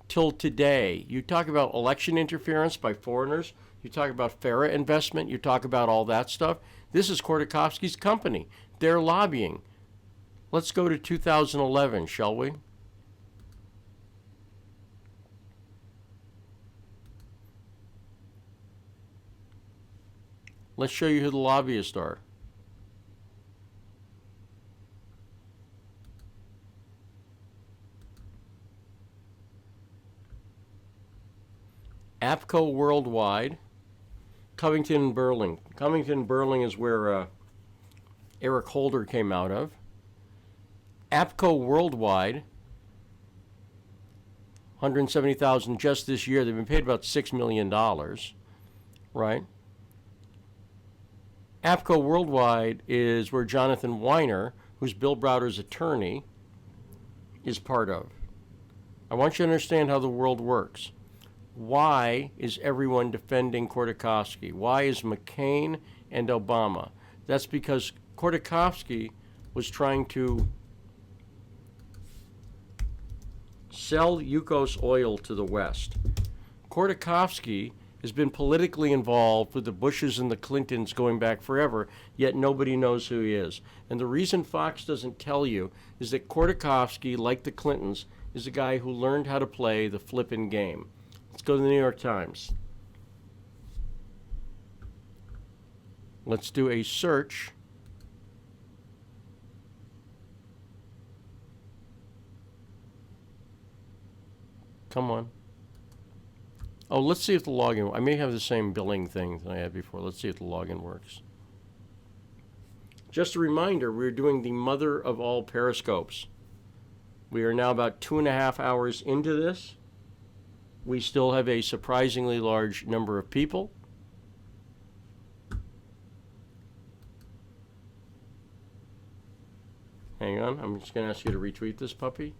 Till today. You talk about election interference by foreigners. You talk about FARA investment. You talk about all that stuff. This is Khodorkovsky's company. They're lobbying. Let's go to 2011, shall we? Let's show you who the lobbyists are. APCO Worldwide, Covington and Burling. Covington and Burling is where Eric Holder came out of. APCO Worldwide, $170,000 just this year. They've been paid about $6 million. right? APCO Worldwide is where Jonathan Weiner, who's Bill Browder's attorney, is part of. I want you to understand how the world works. Why is everyone defending Khodorkovsky? Why is McCain and Obama? That's because Khodorkovsky was trying to sell Yukos oil to the West. Khodorkovsky has been politically involved with the Bushes and the Clintons going back forever, yet nobody knows who he is. And the reason Fox doesn't tell you is that Khodorkovsky, like the Clintons, is a guy who learned how to play the flippin' game. Let's go to the New York Times. Let's do a search. Come on. Oh, let's see if the login. I may have the same billing thing that I had before. Let's see if the login works. Just a reminder, we're doing the mother of all periscopes. We are now about 2.5 hours into this. We still have a surprisingly large number of people. Hang on, I'm just going to ask you to retweet this puppy.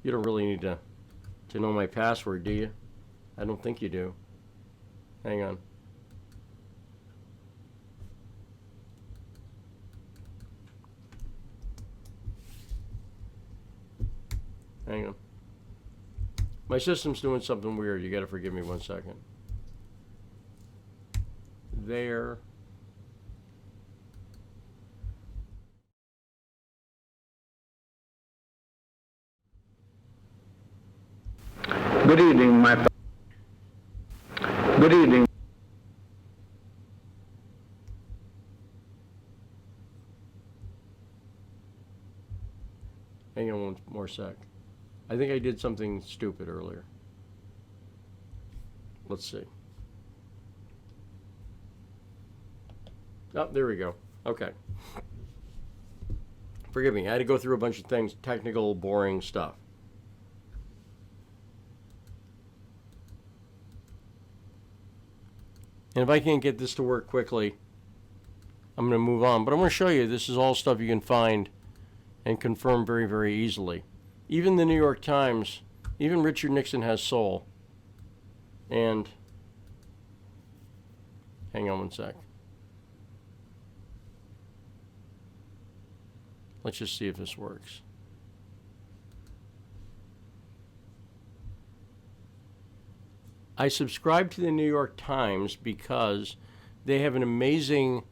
You don't really need to know my password, do you? I don't think you do. Hang on. Hang on. My system's doing something weird. You got to forgive me 1 second. There. Good evening, Good evening. Hang on one more sec. I think I did something stupid earlier. Let's see. Oh, there we go. Okay. Forgive me. I had to go through a bunch of things, technical, boring stuff. And if I can't get this to work quickly, I'm going to move on. But I'm going to show you this is all stuff you can find and confirm very, very easily. Even the New York Times, even Richard Nixon has soul. And hang on 1 sec. Let's just see if this works. I subscribe to the New York Times because they have an amazing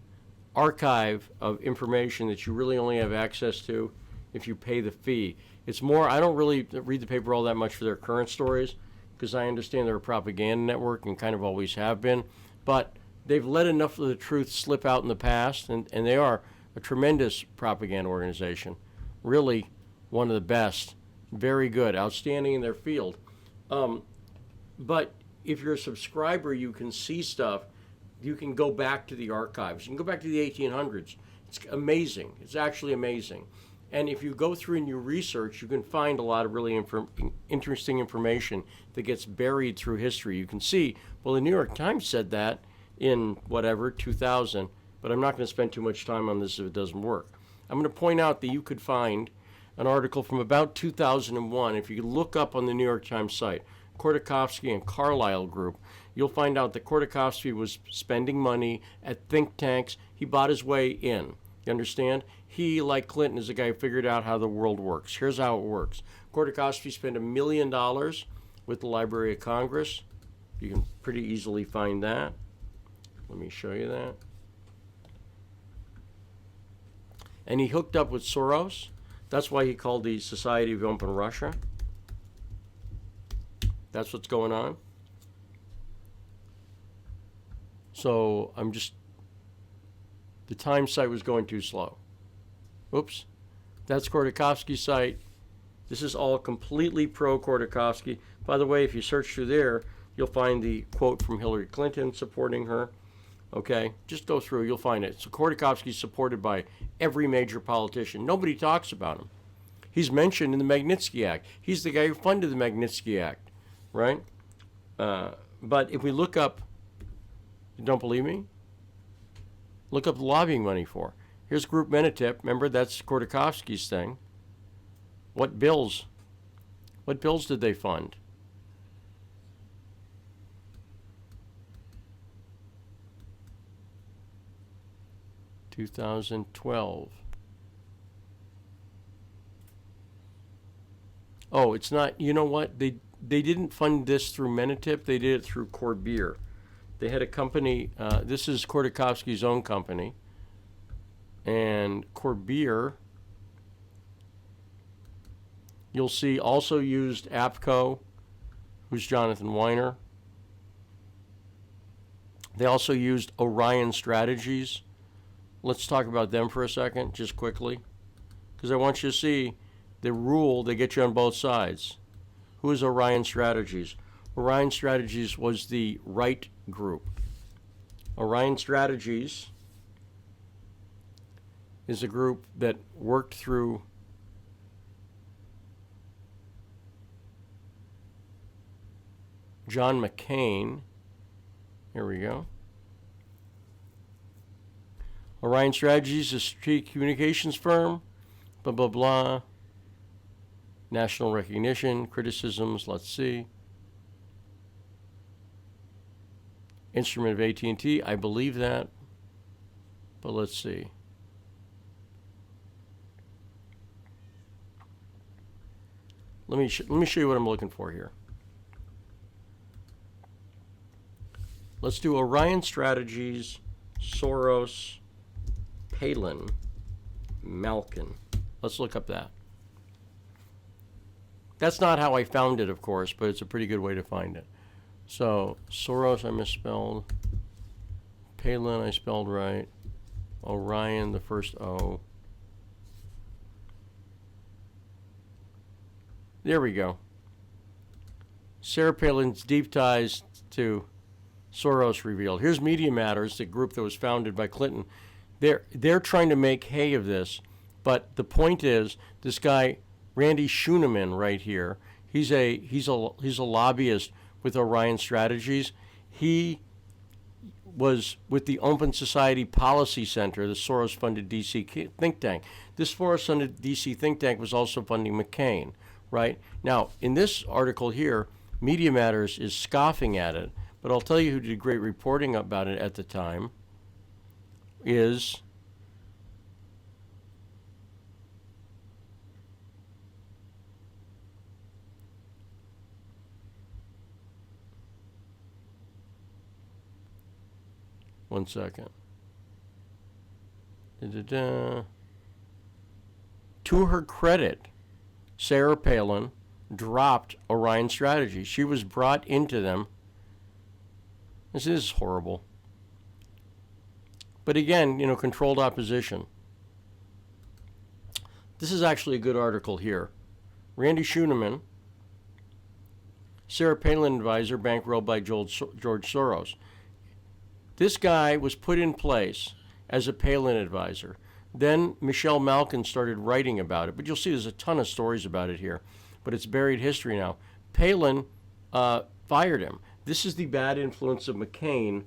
archive of information that you really only have access to if you pay the fee. It's more, I don't really read the paper all that much for their current stories because I understand they're a propaganda network and kind of always have been, but they've let enough of the truth slip out in the past, and they are a tremendous propaganda organization. Really one of the best, very good, outstanding in their field. But if you're a subscriber, you can see stuff. You can go back to the archives. You can go back to the 1800s. It's amazing. It's actually amazing. And if you go through and you research, you can find a lot of really interesting information that gets buried through history. You can see, well, the New York Times said that in whatever, 2000, but I'm not going to spend too much time on this if it doesn't work. I'm going to point out that you could find an article from about 2001. If you look up on the New York Times site, Khodorkovsky and Carlyle Group, you'll find out that Khodorkovsky was spending money at think tanks. He bought his way in. You understand? He, like Clinton, is a guy who figured out how the world works. Here's how it works. Khodorkovsky spent $1 million with the Library of Congress. You can pretty easily find that. Let me show you that. And he hooked up with Soros. That's why he called the Society of Open Russia. That's what's going on. So the Times site was going too slow. Oops. That's Khodorkovsky's site. This is all completely pro-Khodorkovsky. By the way, if you search through there, you'll find the quote from Hillary Clinton supporting her. Okay, just go through, you'll find it. So Khodorkovsky's supported by every major politician. Nobody talks about him. He's mentioned in the Magnitsky Act. He's the guy who funded the Magnitsky Act, right? But if we look up, you don't believe me? Look up the lobbying money for. Here's Group Menatip. Remember, that's Khodorkovsky's thing. What bills? What bills did they fund? $2012. Oh, it's not. You know what? They didn't fund this through Menatip. They did it through Corbier. They had a company. This is Khodorkovsky's own company, and Corbier. You'll see also used APCO, who's Jonathan Weiner. They also used Orion Strategies. Let's talk about them for a second, just quickly, because I want you to see the rule they get you on both sides. Who is Orion Strategies? Orion Strategies was the right group. Orion Strategies is a group that worked through John McCain. Here we go. Orion Strategies is a strategic communications firm. Blah, blah, blah. National recognition, criticisms, let's see. Instrument of AT&T, I believe that. But let's see. Let me show you what I'm looking for here. Let's do Orion Strategies, Soros, Palin, Malkin. Let's look up that. That's not how I found it, of course, but it's a pretty good way to find it. So, Soros I misspelled. Palin I spelled right. Orion, the first O. There we go. Sarah Palin's deep ties to Soros revealed. Here's Media Matters, the group that was founded by Clinton. They're trying to make hay of this, but the point is, this guy Randy Schooneman right here, he's a lobbyist with Orion Strategies. He was with the Open Society Policy Center, the Soros-funded DC think tank. This Soros-funded DC think tank was also funding McCain, right? Now, in this article here, Media Matters is scoffing at it, but I'll tell you who did great reporting about it at the time is one second. To her credit, Sarah Palin dropped Orion Strategy. She was brought into them. This is horrible. But again, controlled opposition. This is actually a good article here. Randy Schooneman, Sarah Palin advisor, bankrolled by George Soros. This guy was put in place as a Palin advisor. Then Michelle Malkin started writing about it. But you'll see there's a ton of stories about it here. But it's buried history now. Palin fired him. This is the bad influence of McCain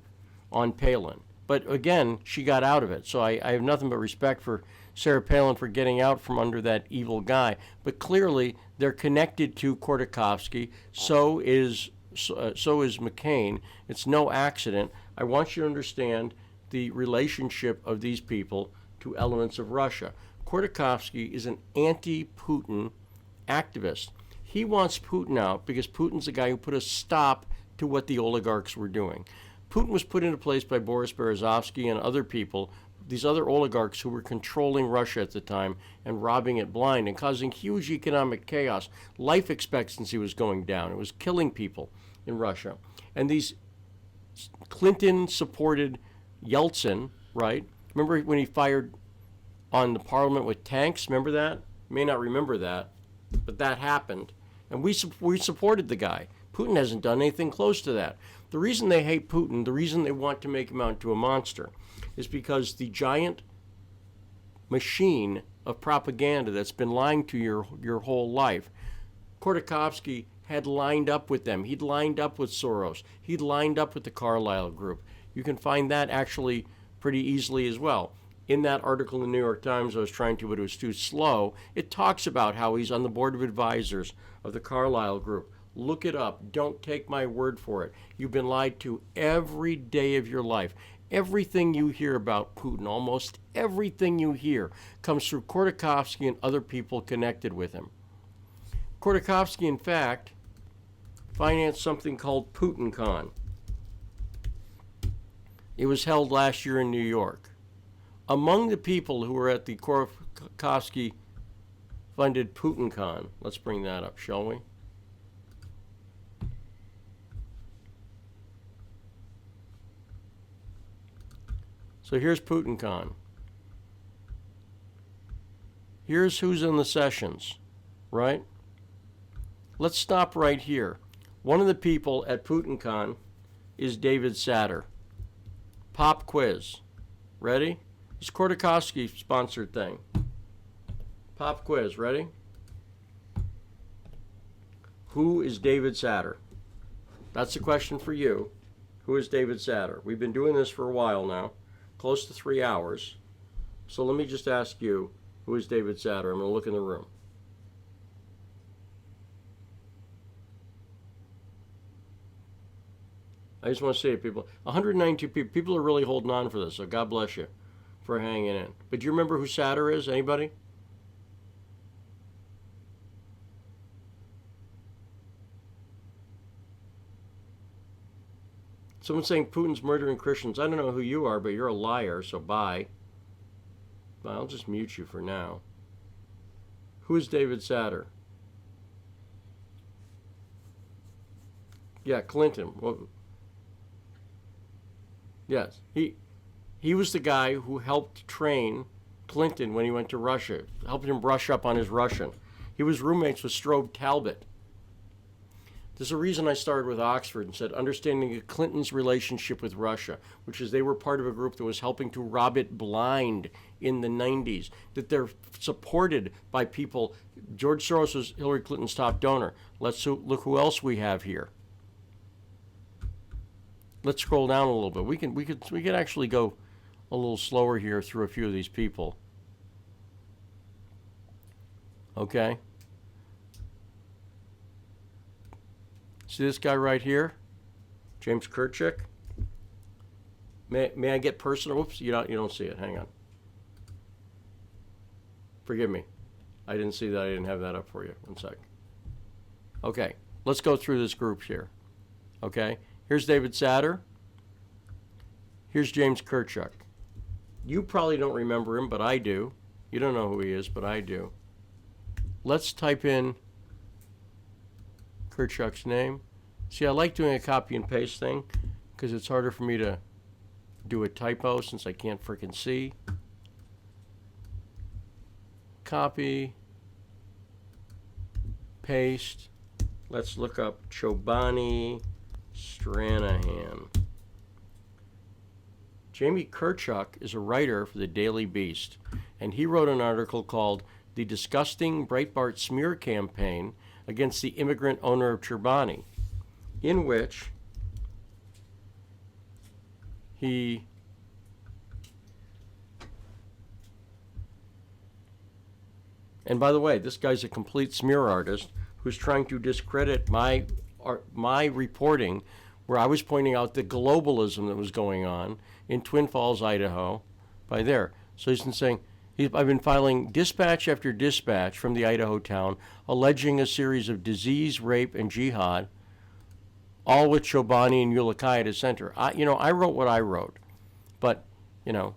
on Palin. But again, she got out of it. So I have nothing but respect for Sarah Palin for getting out from under that evil guy. But clearly, they're connected to Khodorkovsky. So is McCain. It's no accident. I want you to understand the relationship of these people to elements of Russia. Khodorkovsky is an anti-Putin activist. He wants Putin out because Putin's the guy who put a stop to what the oligarchs were doing. Putin was put into place by Boris Berezovsky and other people, these other oligarchs who were controlling Russia at the time and robbing it blind and causing huge economic chaos. Life expectancy was going down. It was killing people in Russia. And these Clinton-supported Yeltsin, right? Remember when he fired on the parliament with tanks? Remember that? You may not remember that, but that happened. And we supported the guy. Putin hasn't done anything close to that. The reason they hate Putin, the reason they want to make him out into a monster, is because the giant machine of propaganda that's been lying to your whole life. Khodorkovsky had lined up with them. He'd lined up with Soros. He'd lined up with the Carlyle Group. You can find that actually pretty easily as well. In that article in the New York Times I was trying to, but it was too slow, it talks about how he's on the board of advisors of the Carlyle Group. Look it up. Don't take my word for it. You've been lied to every day of your life. Everything you hear about Putin, almost everything you hear, comes through Khodorkovsky and other people connected with him. Khodorkovsky, in fact, financed something called PutinCon. It was held last year in New York. Among the people who were at the Khodorkovsky-funded PutinCon, let's bring that up, shall we? So here's PutinCon. Here's who's in the sessions, right? Let's stop right here. One of the people at PutinCon is David Satter. Pop quiz. Ready? It's a Khodorkovsky-sponsored thing. Pop quiz. Ready? Who is David Satter? That's the question for you. Who is David Satter? We've been doing this for a while now, close to 3 hours. So let me just ask you, who is David Satter? I'm going to look in the room. I just want to say to people, 192 people. People are really holding on for this, so God bless you for hanging in. But do you remember who Satter is? Anybody? Someone's saying Putin's murdering Christians. I don't know who you are, but you're a liar, so bye. I'll just mute you for now. Who is David Satter? Yeah, Clinton. Well, yes, he was the guy who helped train Clinton when he went to Russia, helped him brush up on his Russian. He was roommates with Strobe Talbot. There's a reason I started with Oxford and said understanding Clinton's relationship with Russia, which is they were part of a group that was helping to rob it blind in the 90s, that they're supported by people. George Soros was Hillary Clinton's top donor. Let's look who else we have here. Let's scroll down a little bit. We could actually go a little slower here through a few of these people. Okay. See this guy right here? James Kirchhoff. May I get personal? Whoops, you don't see it. Hang on. Forgive me. I didn't see that. I didn't have that up for you. 1 sec. Okay. Let's go through this group here. Okay. Here's David Satter. Here's James Kirchhoff. You probably don't remember him, but I do. You don't know who he is, but I do. Let's type in Kirchhoff's name. See, I like doing a copy and paste thing because it's harder for me to do a typo since I can't freaking see. Copy, paste. Let's look up Chobani Stranahan. Jamie Kirchhoff is a writer for the Daily Beast, and he wrote an article called The Disgusting Breitbart Smear Campaign Against the Immigrant Owner of Chobani, in which he and by the way, this guy's a complete smear artist who's trying to discredit my reporting where I was pointing out the globalism that was going on in Twin Falls, Idaho, by there. So he's been saying, I've been filing dispatch after dispatch from the Idaho town alleging a series of disease, rape, and jihad, all with Chobani and Ulikai at his center. I wrote what I wrote, but, in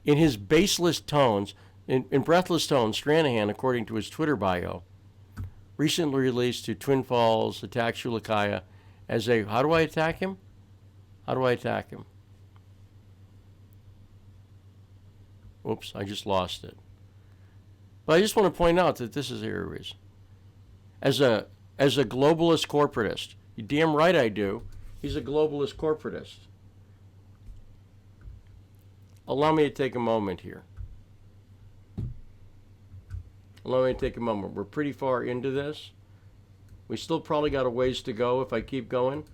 his baseless tones, in breathless tones, Stranahan, according to his Twitter bio, recently released to Twin Falls, attacks Ulikai as a, how do I attack him? How do I attack him? Oops, I just lost it. But I just want to point out that this is here it is. As a globalist corporatist, you damn right I do. He's a globalist corporatist. Allow me to take a moment here. Allow me to take a moment. We're pretty far into this. We still probably got a ways to go if I keep going.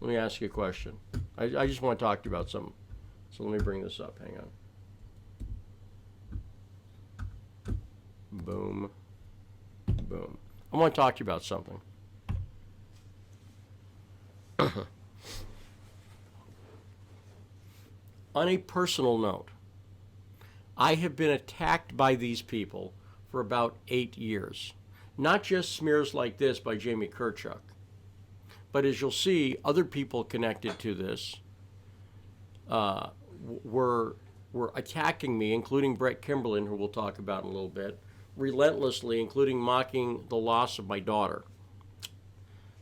Let me ask you a question. I just want to talk to you about something. So let me bring this up. Hang on. Boom. Boom. I want to talk to you about something. On a personal note, I have been attacked by these people for about 8 years. Not just smears like this by Jamie Kirchhoff, but as you'll see, other people connected to this were attacking me, including Brett Kimberlin, who we'll talk about in a little bit, relentlessly, including mocking the loss of my daughter.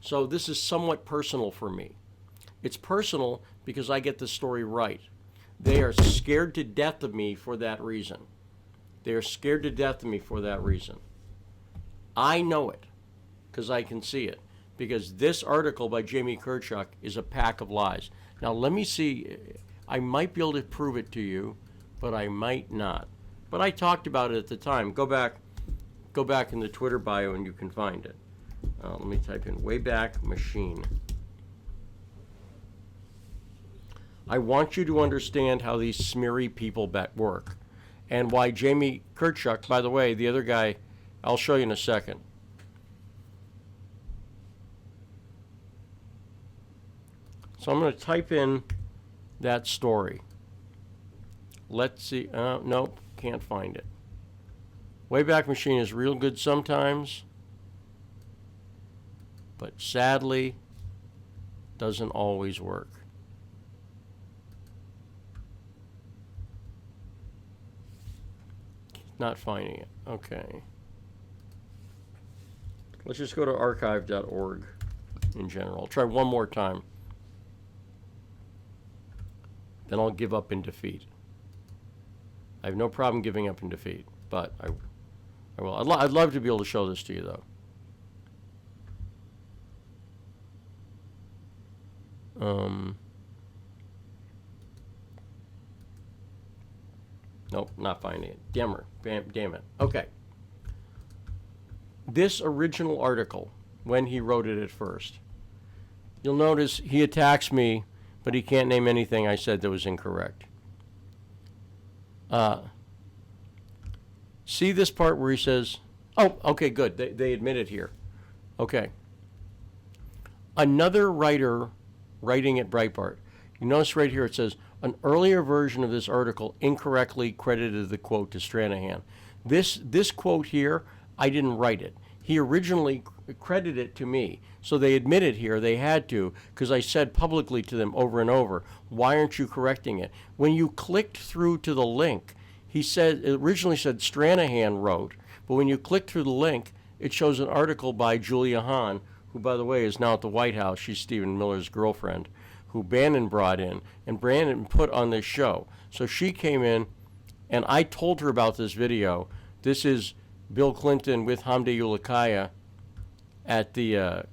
So this is somewhat personal for me. It's personal because I get the story right. They are scared to death of me for that reason. They are scared to death of me for that reason. I know it because I can see it. Because this article by Jamie Kirchhoff is a pack of lies. Now let me see. I might be able to prove it to you, but I might not. But I talked about it at the time. Go back in the Twitter bio and you can find it. Let me type in Wayback Machine. I want you to understand how these smeary people work, and why Jamie Kirchhoff, by the way, the other guy, I'll show you in a second. So I'm going to type in that story. Let's see. Nope, can't find it. Wayback Machine is real good sometimes, but sadly doesn't always work. Not finding it. Okay. Let's just go to archive.org in general. I'll try one more time. Then I'll give up in defeat. I have no problem giving up in defeat, but I will. I'd love to be able to show this to you, though. Nope, not finding it. Damn it. Okay. This original article, when he wrote it at first, you'll notice he attacks me, but he can't name anything I said that was incorrect. See this part where he says, oh, okay, good. They admit it here. Okay. Another writer writing at Breitbart. You notice right here it says, an earlier version of this article incorrectly credited the quote to Stranahan. This quote here, I didn't write it. He originally credited it to me. So they admitted here they had to, because I said publicly to them over and over, why aren't you correcting it? When you clicked through to the link, it originally said Stranahan wrote, but when you click through the link, it shows an article by Julia Hahn, who, by the way, is now at the White House. She's Stephen Miller's girlfriend, who Bannon brought in, and Bannon put on this show. So she came in, and I told her about this video. This is Bill Clinton with Hamdi Ulukaya at the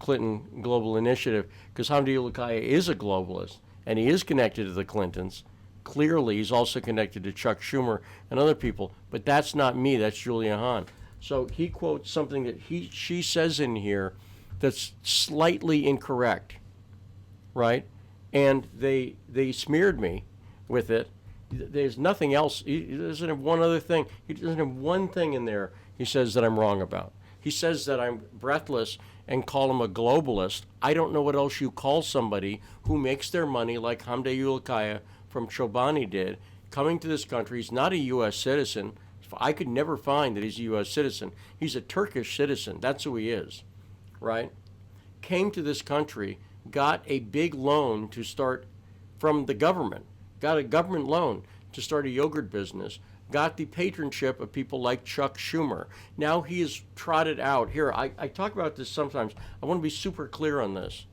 Clinton Global Initiative, because Hamdi Ulukaya is a globalist, and he is connected to the Clintons. Clearly, he's also connected to Chuck Schumer and other people, but that's not me, that's Julia Hahn. So he quotes something that she says in here that's slightly incorrect, right? And they smeared me with it. There's nothing else. He doesn't have one other thing. He doesn't have one thing in there he says that I'm wrong about. He says that I'm breathless and call him a globalist. I don't know what else you call somebody who makes their money like Hamdi Ulukaya from Chobani did, coming to this country. He's not a U.S. citizen. I could never find that he's a U.S. citizen. He's a Turkish citizen. That's who he is, right? Came to this country, got a big loan to start from the government, got a government loan to start a yogurt business, got the patronship of people like Chuck Schumer. Now he is trotted out. Here, I talk about this sometimes. I want to be super clear on this,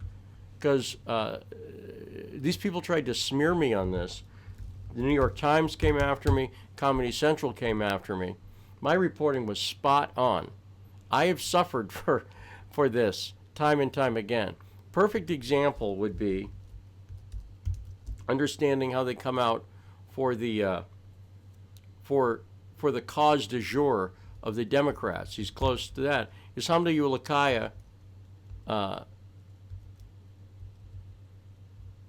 because these people tried to smear me on this. The New York Times came after me. Comedy Central came after me. My reporting was spot on. I have suffered for this time and time again. Perfect example would be understanding how they come out for the for for the cause du jour of the Democrats. He's close to that. Is Hamda Ulukaya,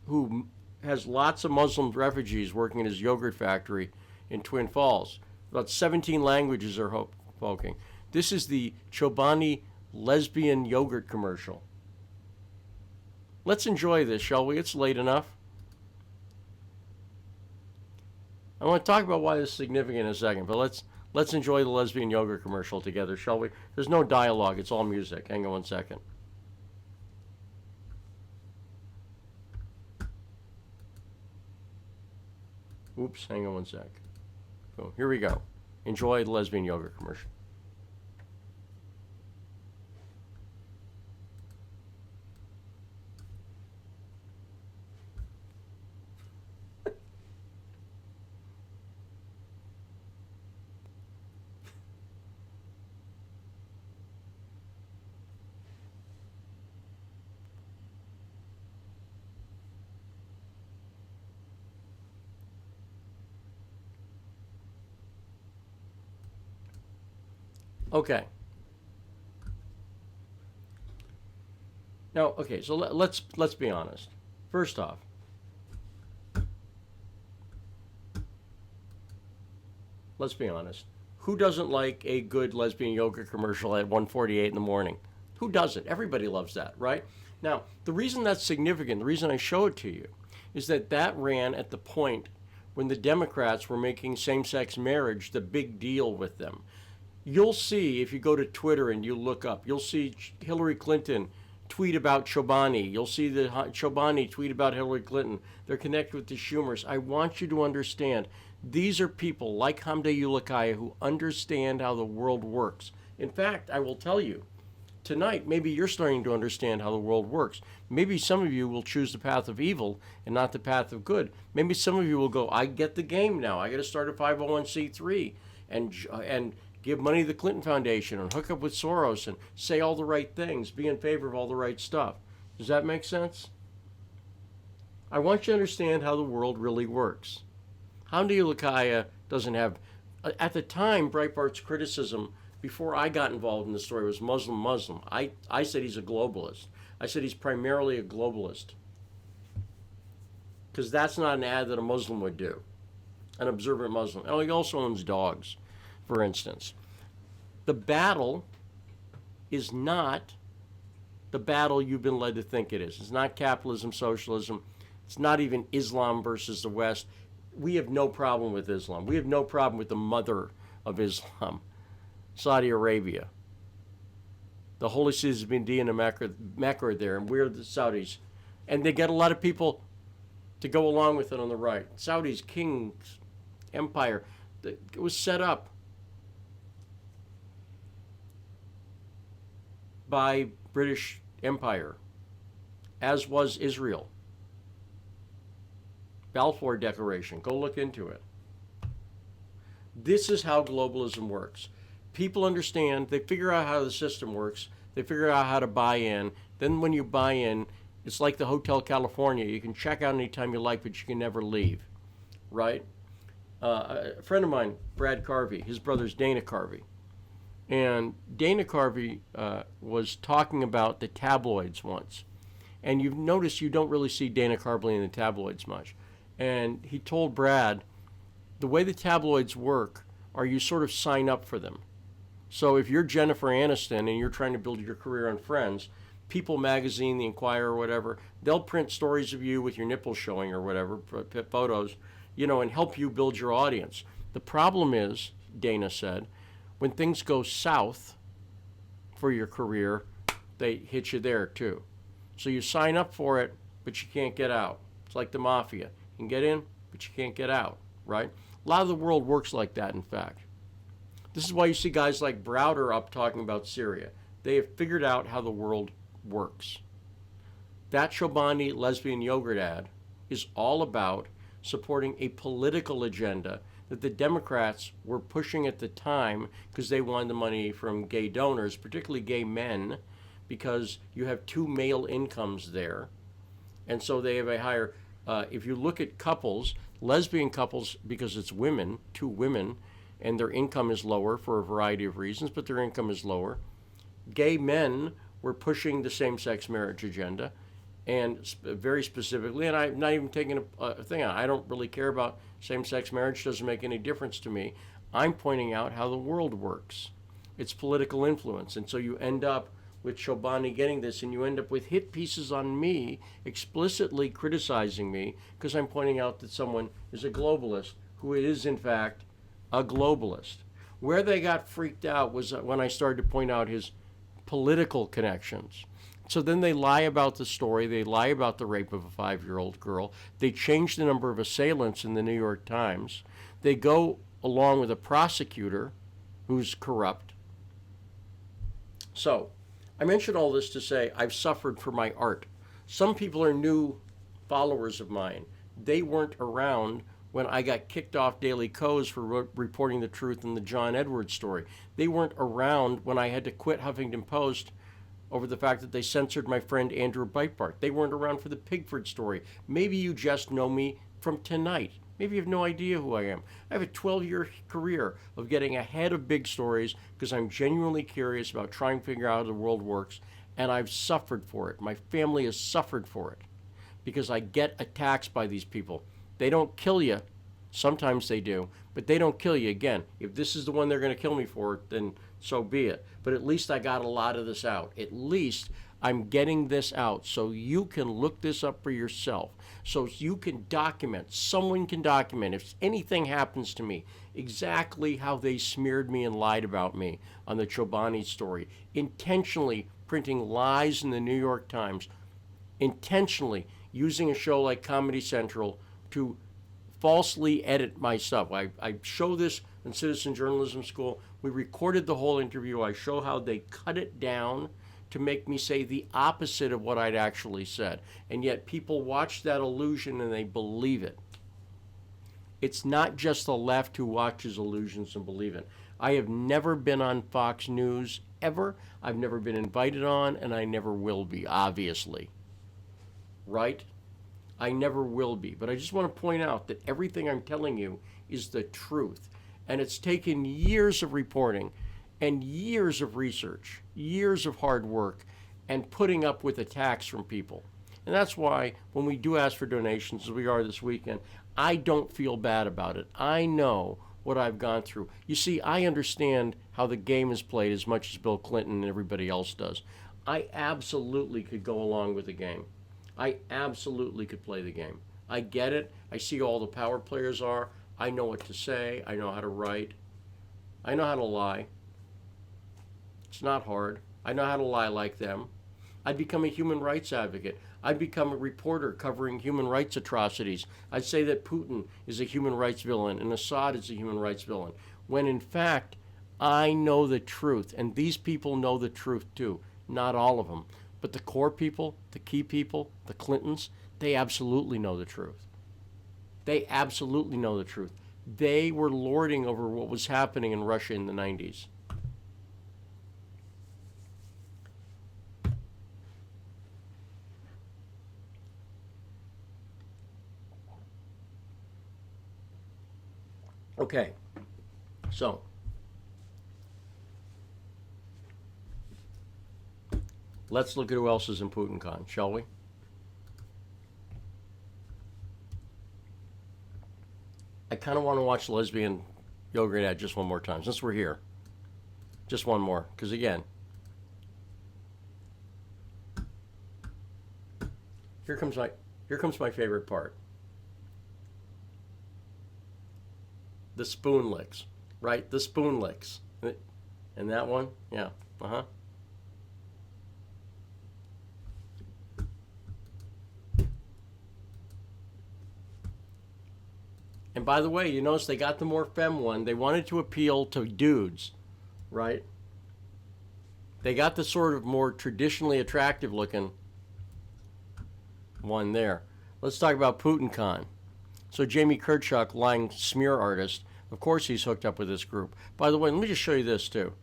who has lots of Muslim refugees working in his yogurt factory in Twin Falls. About 17 languages are spoken. This is the Chobani lesbian yogurt commercial. Let's enjoy this, shall we? It's late enough. I want to talk about why this is significant in a second, but let's enjoy the lesbian yogurt commercial together, shall we? There's no dialogue, it's all music. Hang on one second. Oops, hang on one sec. So here we go. Enjoy the lesbian yogurt commercial. Okay. Now, okay, so let's be honest. First off, let's be honest. Who doesn't like a good lesbian yogurt commercial at 1:48 in the morning? Who doesn't? Everybody loves that, right? Now, the reason that's significant, the reason I show it to you, is that ran at the point when the Democrats were making same-sex marriage the big deal with them. You'll see, if you go to Twitter and you look up, you'll see Hillary Clinton tweet about Chobani. You'll see the Chobani tweet about Hillary Clinton. They're connected with the Schumers. I want you to understand, these are people like Hamda Ulukaya who understand how the world works. In fact, I will tell you, tonight, maybe you're starting to understand how the world works. Maybe some of you will choose the path of evil and not the path of good. Maybe some of you will go, I get the game now. I got to start a 501c3 and give money to the Clinton Foundation and hook up with Soros and say all the right things, be in favor of all the right stuff. Does that make sense? I want you to understand how the world really works. Hamda Ulukaya doesn't have... At the time, Breitbart's criticism, before I got involved in the story, was Muslim. I said he's a globalist. I said he's primarily a globalist. Because that's not an ad that a Muslim would do. An observant Muslim. Oh, he also owns dogs, for instance. The battle is not the battle you've been led to think it is. It's not capitalism, socialism. It's not even Islam versus the West. We have no problem with Islam. We have no problem with the mother of Islam, Saudi Arabia. The holy cities of Medina and Mecca are there, and we're the Saudis. And they get a lot of people to go along with it on the right. Saudis, king's empire, it was set up by British Empire, as was Israel. Balfour Declaration, go look into it. This is how globalism works. People understand, they figure out how the system works, they figure out how to buy in. Then when you buy in, it's like the Hotel California. You can check out anytime you like, but you can never leave, right? A friend of mine, Brad Carvey, his brother's Dana Carvey. And Dana Carvey was talking about the tabloids once. And you've noticed you don't really see Dana Carvey in the tabloids much. And he told Brad, the way the tabloids work are you sort of sign up for them. So if you're Jennifer Aniston and you're trying to build your career on Friends, People Magazine, The Inquirer, or whatever, they'll print stories of you with your nipples showing or whatever, photos, and help you build your audience. The problem is, Dana said, when things go south for your career, they hit you there too. So you sign up for it, but you can't get out. It's like the mafia. You can get in, but you can't get out, right? A lot of the world works like that, in fact. This is why you see guys like Browder up talking about Syria. They have figured out how the world works. That Chobani lesbian yogurt ad is all about supporting a political agenda that the Democrats were pushing at the time because they wanted the money from gay donors, particularly gay men, because you have two male incomes there. And so they have a higher, if you look at couples, lesbian couples, because it's women, two women, and their income is lower for a variety of reasons, but their income is lower. Gay men were pushing the same-sex marriage agenda, and very specifically, and I'm not even taking a thing on, I don't really care about same-sex marriage, doesn't make any difference to me. I'm pointing out how the world works. It's political influence, and so you end up with Chobani getting this, and you end up with hit pieces on me, explicitly criticizing me, because I'm pointing out that someone is a globalist, who is, in fact, a globalist. Where they got freaked out was when I started to point out his political connections. So then they lie about the story, they lie about the rape of a 5-year-old girl, they change the number of assailants in the New York Times, they go along with a prosecutor who's corrupt. So, I mention all this to say I've suffered for my art. Some people are new followers of mine. They weren't around when I got kicked off Daily Kos for reporting the truth in the John Edwards story. They weren't around when I had to quit Huffington Post over the fact that they censored my friend Andrew Breitbart. They weren't around for the Pigford story. Maybe you just know me from tonight. Maybe you have no idea who I am. I have a 12-year career of getting ahead of big stories because I'm genuinely curious about trying to figure out how the world works, and I've suffered for it. My family has suffered for it because I get attacks by these people. They don't kill you. Sometimes they do, but they don't kill you. Again, if this is the one they're going to kill me for, then so be it. But at least I got a lot of this out. At least I'm getting this out so you can look this up for yourself, so you can document, someone can document, if anything happens to me, exactly how they smeared me and lied about me on the Chobani story, intentionally printing lies in the New York Times, intentionally using a show like Comedy Central to falsely edit my stuff. I show this in Citizen Journalism School. We recorded the whole interview. I show how they cut it down to make me say the opposite of what I'd actually said. And yet people watch that illusion and they believe it. It's not just the left who watches illusions and believe it. I have never been on Fox News ever. I've never been invited on, and I never will be, obviously. Right? I never will be. But I just want to point out that everything I'm telling you is the truth. And it's taken years of reporting and years of research, years of hard work, and putting up with attacks from people. And that's why when we do ask for donations, as we are this weekend, I don't feel bad about it. I know what I've gone through. You see, I understand how the game is played as much as Bill Clinton and everybody else does. I absolutely could go along with the game. I absolutely could play the game. I get it. I see who all the power players are. I know what to say. I know how to write. I know how to lie. It's not hard. I know how to lie like them. I'd become a human rights advocate. I'd become a reporter covering human rights atrocities. I'd say that Putin is a human rights villain and Assad is a human rights villain, when in fact, I know the truth, and these people know the truth too. Not all of them. But the core people, the key people, the Clintons, they absolutely know the truth. They absolutely know the truth. They were lording over what was happening in Russia in the 90s. Okay, so let's look at who else is in PutinCon, shall we? I kind of want to watch lesbian yogurt ad just one more time, since we're here. Just one more, because again, here comes my favorite part. The spoon licks, right? The spoon licks. And that one? Yeah. Uh-huh. And by the way, you notice they got the more femme one. They wanted to appeal to dudes, right? They got the sort of more traditionally attractive looking one there. Let's talk about PutinCon. So Jamie Kirchhoff, lying smear artist, of course he's hooked up with this group. By the way, let me just show you this too.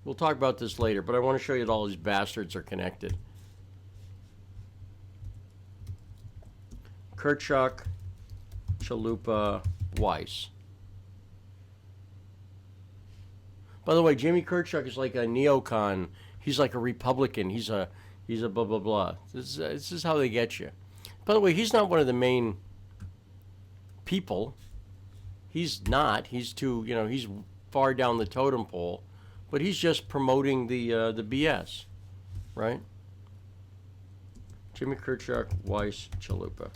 We'll talk about this later, but I want to show you that all these bastards are connected. Kirchhoff, Chalupa, Weiss. By the way, Jimmy Kirchhoff is like a neocon. He's like a Republican. He's a blah blah blah. This is how they get you. By the way, he's not one of the main people. He's not. He's too. He's far down the totem pole, but he's just promoting the BS, right? Jimmy Kirchhoff, Weiss, Chalupa.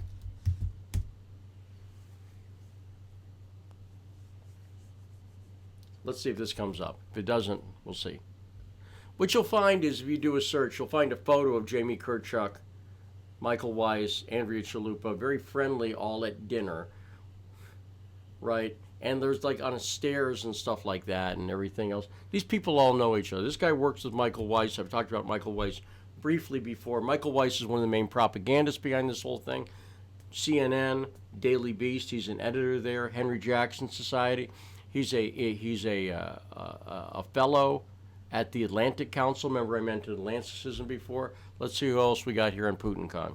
Let's see if this comes up. If it doesn't, we'll see. What you'll find is, if you do a search, you'll find a photo of Jamie Kirchhoff, Michael Weiss, Andrea Chalupa, very friendly, all at dinner, right? And there's like on stairs and stuff like that and everything else. These people all know each other. This guy works with Michael Weiss. I've talked about Michael Weiss briefly before. Michael Weiss is one of the main propagandists behind this whole thing. CNN, Daily Beast, he's an editor there. Henry Jackson Society. He's a fellow at the Atlantic Council. Remember I mentioned Atlanticism before? Let's see who else we got here on PutinCon.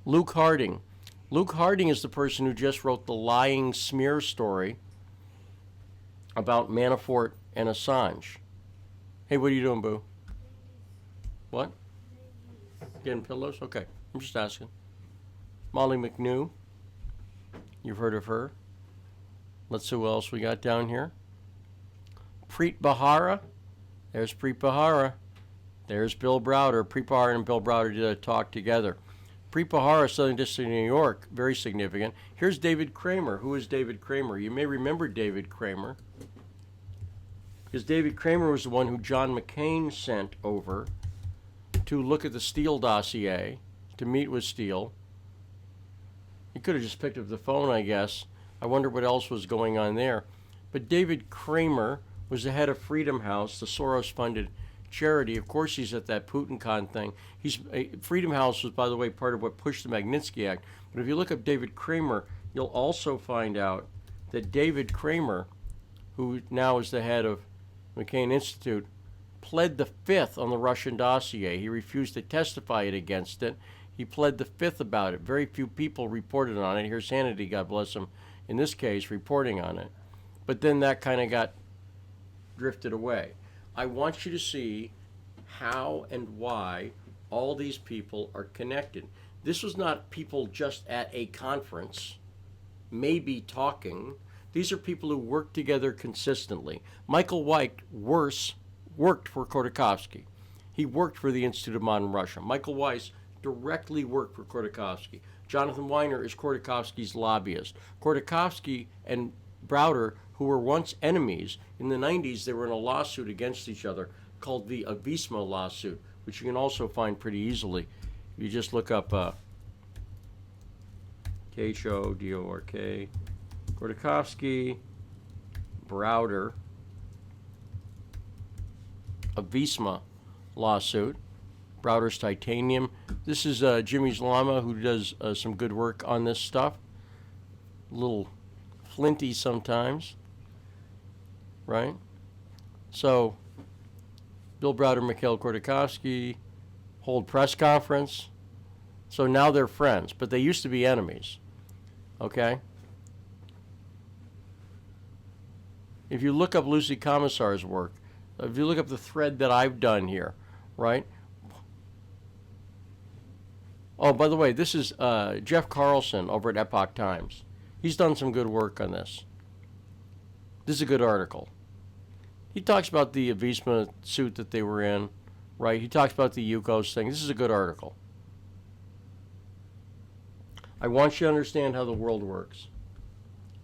Luke Harding. Luke Harding is the person who just wrote the lying smear story about Manafort and Assange. Hey, what are you doing, Boo? What? Getting pillows? Okay, I'm just asking. Molly McNew. You've heard of her. Let's see who else we got down here. Preet Bharara. There's Preet Bharara. There's Bill Browder. Preet Bharara and Bill Browder did a talk together. Preet Bharara, Southern District of New York, very significant. Here's David Kramer. Who is David Kramer? You may remember David Kramer, because David Kramer was the one who John McCain sent over to look at the Steele dossier, to meet with Steele. He could have just picked up the phone, I guess. I wonder what else was going on there. But David Kramer was the head of Freedom House, the Soros-funded charity. Of course, he's at that PutinCon thing. Freedom House was, by the way, part of what pushed the Magnitsky Act. But if you look up David Kramer, you'll also find out that David Kramer, who now is the head of McCain Institute, pled the fifth on the Russian dossier. He refused to testify against it. He pled the fifth about it. Very few people reported on it. Here's Hannity, God bless him, in this case, reporting on it. But then that kind of got drifted away. I want you to see how and why all these people are connected. This was not people just at a conference, maybe talking. These are people who work together consistently. Michael White worked for Khodorkovsky. He worked for the Institute of Modern Russia. Michael Weiss directly worked for Khodorkovsky. Jonathan Weiner is Khodorkovsky's lobbyist. Khodorkovsky and Browder, who were once enemies, in the 90s they were in a lawsuit against each other called the Avisma lawsuit, which you can also find pretty easily. You just look up Khodork, Khodorkovsky, Browder, Avisma lawsuit, Browder's Titanium. This is Jimmy's Llama, who does some good work on this stuff. A little flinty sometimes, right? So, Bill Browder, Mikhail Khodorkovsky hold press conference. So now they're friends, but they used to be enemies, okay? If you look up Lucy Commissar's work, if you look up the thread that I've done here, right? Oh, by the way, this is Jeff Carlson over at Epoch Times. He's done some good work on this. This is a good article. He talks about the Avisma suit that they were in, right? He talks about the Yukos thing. This is a good article. I want you to understand how the world works.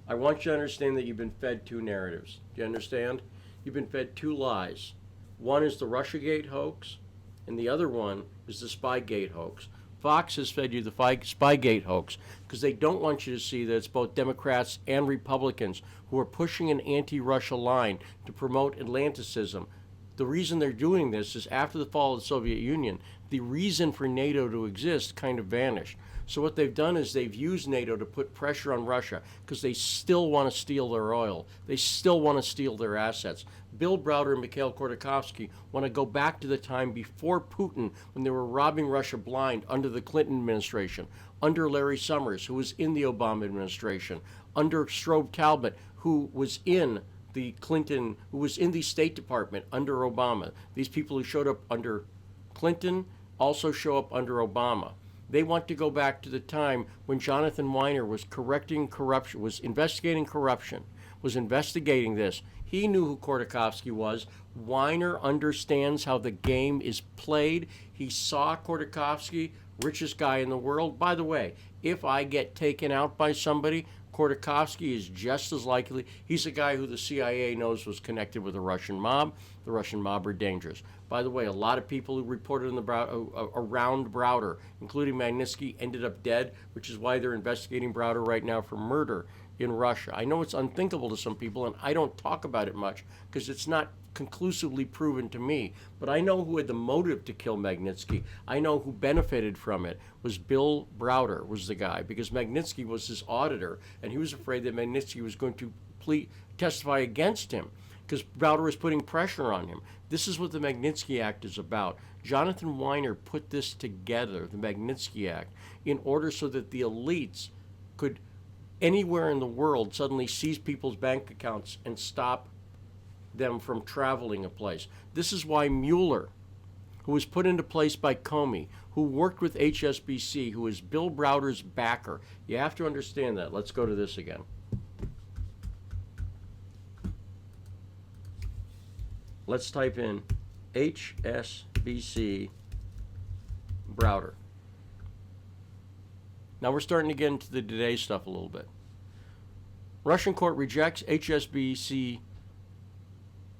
I want you to understand that you've been fed two narratives. Do you understand? You've been fed two lies. One is the Russiagate hoax, and the other one is the Spygate hoax. Fox has fed you the Spygate hoax because they don't want you to see that it's both Democrats and Republicans who are pushing an anti-Russia line to promote Atlanticism. The reason they're doing this is after the fall of the Soviet Union, the reason for NATO to exist kind of vanished. So what they've done is they've used NATO to put pressure on Russia because they still want to steal their oil. They still want to steal their assets. Bill Browder and Mikhail Khodorkovsky want to go back to the time before Putin when they were robbing Russia blind under the Clinton administration, under Larry Summers, who was in the Obama administration, under Strobe Talbot, who was in the Clinton, who was in the State Department under Obama. These people who showed up under Clinton also show up under Obama. They want to go back to the time when Jonathan Weiner was correcting corruption, was investigating corruption, was investigating this. He knew who Khodorkovsky was. Weiner understands how the game is played. He saw Khodorkovsky, richest guy in the world. By the way, if I get taken out by somebody, Khodorkovsky is just as likely. He's a guy who the CIA knows was connected with the Russian mob. The Russian mob are dangerous. By the way, a lot of people who reported in the around Browder, including Magnitsky, ended up dead, which is why they're investigating Browder right now for murder in Russia. I know it's unthinkable to some people, and I don't talk about it much because it's not conclusively proven to me. But I know who had the motive to kill Magnitsky. I know who benefited from it. Was Bill Browder was the guy, because Magnitsky was his auditor, and he was afraid that Magnitsky was going to testify against him because Browder was putting pressure on him. This is what the Magnitsky Act is about. Jonathan Weiner put this together, the Magnitsky Act, in order so that the elites could anywhere in the world suddenly seize people's bank accounts and stop them from traveling a place. This is why Mueller, who was put into place by Comey, who worked with HSBC, who is Bill Browder's backer. You have to understand that. Let's go to this again. Let's type in HSBC Browder. Now we're starting to get into the today stuff a little bit. Russian court rejects HSBC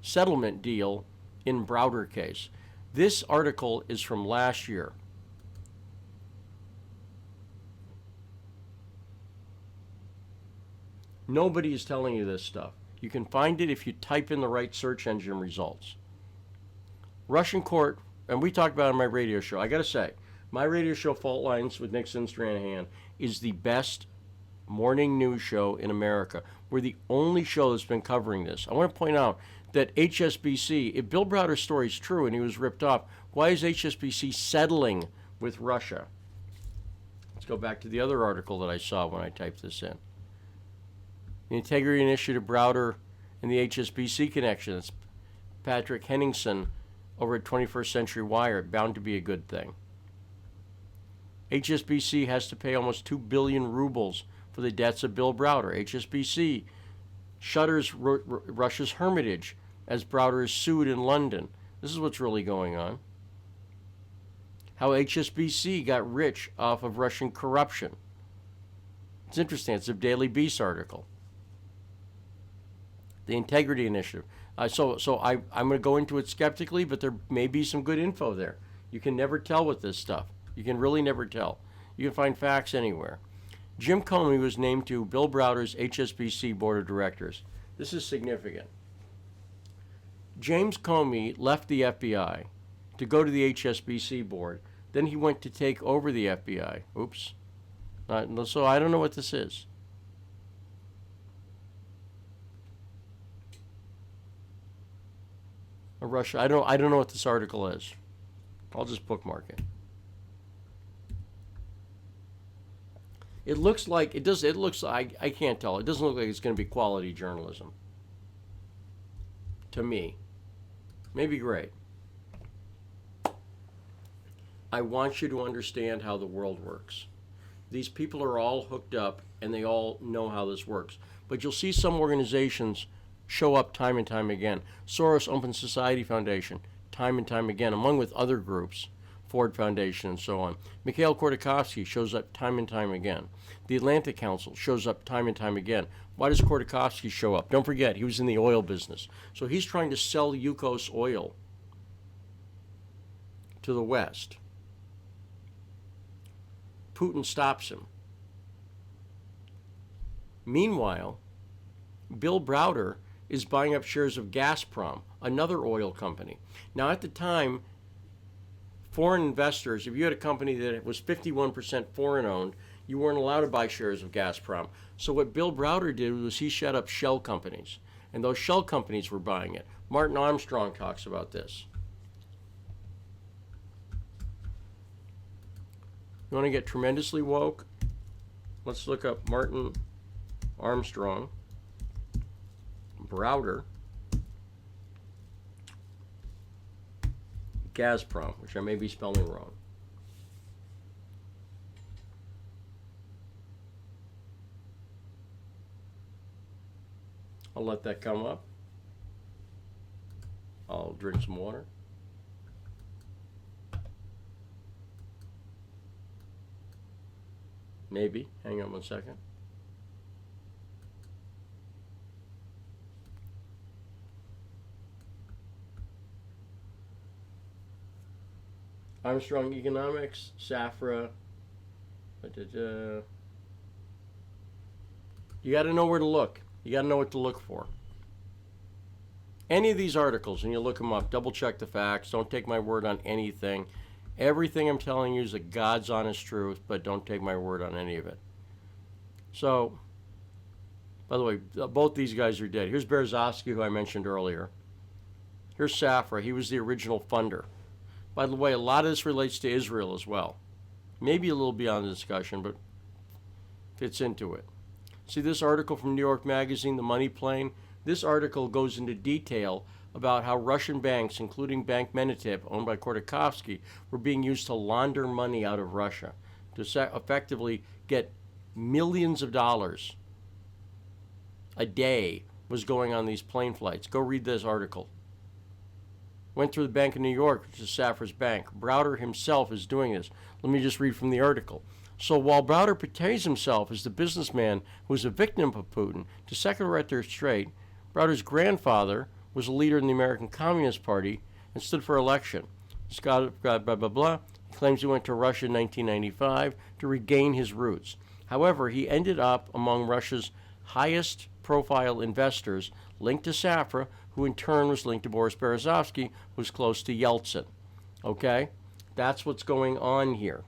settlement deal in Browder case. This article is from last year. Nobody is telling you this stuff. You can find it if you type in the right search engine results. Russian court, and we talked about it on my radio show. I got to say, my radio show, Fault Lines with Nixon and Stranahan, is the best morning news show in America. We're the only show that's been covering this. I want to point out that HSBC, if Bill Browder's story is true and he was ripped off, why is HSBC settling with Russia? Let's go back to the other article that I saw when I typed this in. The Integrity Initiative, Browder, and the HSBC connection. That's Patrick Henningsen over at 21st Century Wire. Bound to be a good thing. HSBC has to pay almost 2 billion rubles for the debts of Bill Browder. HSBC shutters Russia's Hermitage as Browder is sued in London. This is what's really going on. How HSBC got rich off of Russian corruption. It's interesting. It's a Daily Beast article. The Integrity Initiative. So I'm going to go into it skeptically, but there may be some good info there. You can never tell with this stuff. You can really never tell. You can find facts anywhere. Jim Comey was named to Bill Browder's HSBC Board of Directors. This is significant. James Comey left the FBI to go to the HSBC board. Then he went to take over the FBI. Oops. So I don't know what this is. Russia. I don't know what this article is. I'll just bookmark it. It looks like it does. It looks like I can't tell. It doesn't look like it's going to be quality journalism. To me, maybe great. I want you to understand how the world works. These people are all hooked up, and they all know how this works. But you'll see some organizations show up time and time again. Soros Open Society Foundation, time and time again, along with other groups, Ford Foundation and so on. Mikhail Khodorkovsky shows up time and time again. The Atlantic Council shows up time and time again. Why does Khodorkovsky show up? Don't forget, he was in the oil business. So he's trying to sell Yukos oil to the West. Putin stops him. Meanwhile, Bill Browder is buying up shares of Gazprom, another oil company. Now, at the time, foreign investors, if you had a company that was 51% foreign-owned, you weren't allowed to buy shares of Gazprom. So what Bill Browder did was he set up shell companies, and those shell companies were buying it. Martin Armstrong talks about this. You want to get tremendously woke? Let's look up Martin Armstrong. Browder, Gazprom, which I may be spelling wrong. I'll let that come up. I'll drink some water. Maybe. Hang on one second. Armstrong Economics, Safra. You got to know where to look. You got to know what to look for. Any of these articles, and you look them up, double check the facts. Don't take my word on anything. Everything I'm telling you is the God's honest truth, but don't take my word on any of it. So, by the way, both these guys are dead. Here's Berezovsky, who I mentioned earlier. Here's Safra. He was the original funder. By the way, a lot of this relates to Israel as well. Maybe a little beyond the discussion, but fits into it. See this article from New York Magazine, The Money Plane? This article goes into detail about how Russian banks, including Bank Menatip, owned by Khodorkovsky, were being used to launder money out of Russia, to effectively get millions of dollars a day was going on these plane flights. Go read this article. Went through the Bank of New York, which is Safra's bank. Browder himself is doing this. Let me just read from the article. So while Browder portrays himself as the businessman who was a victim of Putin, to set the record straight, Browder's grandfather was a leader in the American Communist Party and stood for election. Scott, blah, blah, blah. He claims he went to Russia in 1995 to regain his roots. However, he ended up among Russia's highest profile investors linked to Safra, who in turn was linked to Boris Berezovsky, who was close to Yeltsin. Okay? That's what's going on here.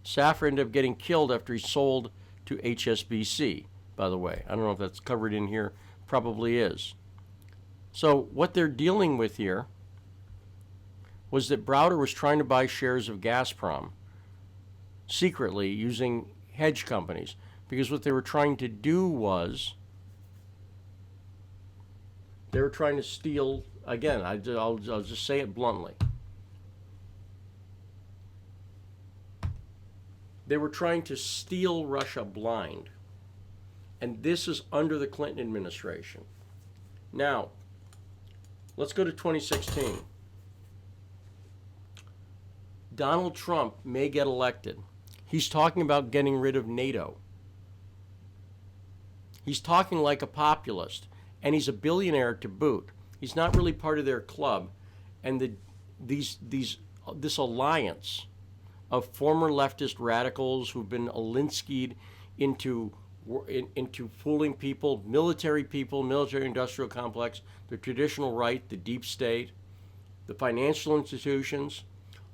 Safra ended up getting killed after he sold to HSBC, by the way. I don't know if that's covered in here. Probably is. So what they're dealing with here was that Browder was trying to buy shares of Gazprom secretly using hedge companies, because what they were trying to do was they were trying to steal, again, I'll just say it bluntly. They were trying to steal Russia blind. And this is under the Clinton administration. Now, let's go to 2016. Donald Trump may get elected. He's talking about getting rid of NATO. He's talking like a populist, and he's a billionaire to boot. He's not really part of their club. And this alliance of former leftist radicals who've been Alinsky'd into fooling people, military industrial complex, the traditional right, the deep state, the financial institutions,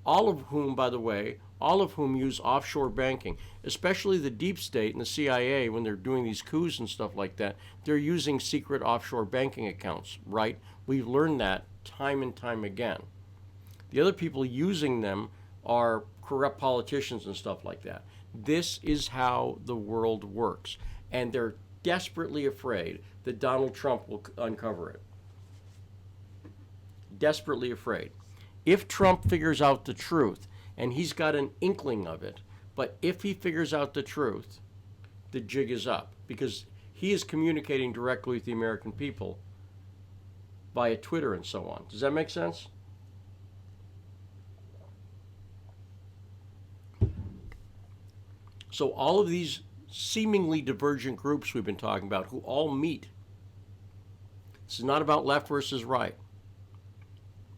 all of whom, by the way, use offshore banking, especially the deep state and the CIA when they're doing these coups and stuff like that. They're using secret offshore banking accounts, right? We've learned that time and time again. The other people using them are corrupt politicians and stuff like that. This is how the world works. And they're desperately afraid that Donald Trump will uncover it. Desperately afraid. If Trump figures out the truth, and he's got an inkling of it, but if he figures out the truth, the jig is up, because he is communicating directly with the American people via Twitter and so on. Does that make sense? So all of these seemingly divergent groups we've been talking about who all meet. This is not about left versus right.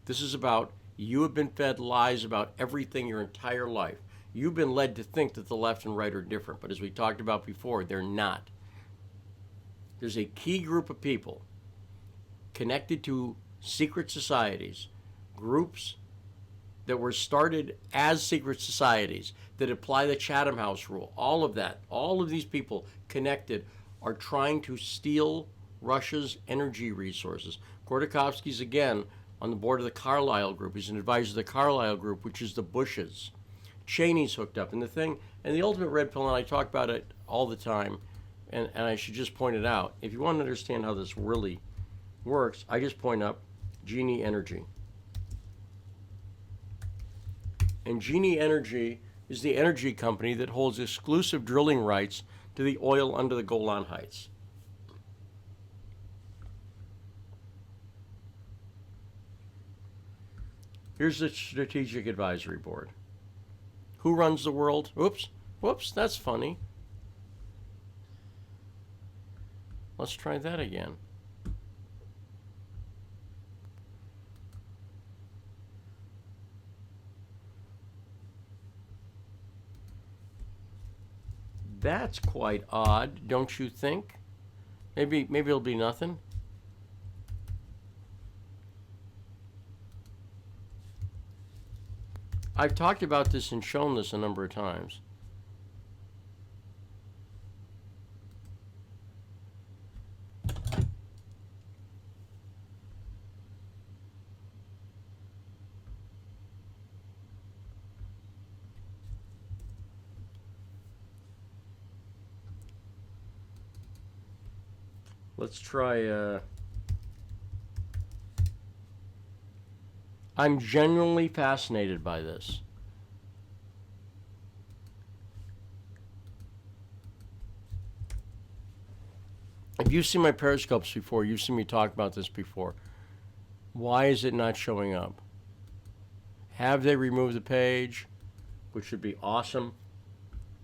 This is about you have been fed lies about everything your entire life. You've been led to think that the left and right are different, but as we talked about before, they're not. There's a key group of people connected to secret societies, groups that were started as secret societies that apply the Chatham House rule. All of that, all of these people connected are trying to steal Russia's energy resources. Khodorkovsky's again on the board of the Carlyle Group. He's an advisor to the Carlyle Group, which is the Bushes. Cheney's hooked up. And the ultimate red pill, and I talk about it all the time, and I should just point it out, if you want to understand how this really works, I just point up Genie Energy. And Genie Energy is the energy company that holds exclusive drilling rights to the oil under the Golan Heights. Here's the Strategic Advisory Board. Who runs the world? Whoops, that's funny. Let's try that again. That's quite odd, don't you think? Maybe it'll be nothing. I've talked about this and shown this a number of times. Let's try, I'm genuinely fascinated by this. If you've seen my Periscopes before, you've seen me talk about this before. Why is it not showing up? Have they removed the page? Which would be awesome.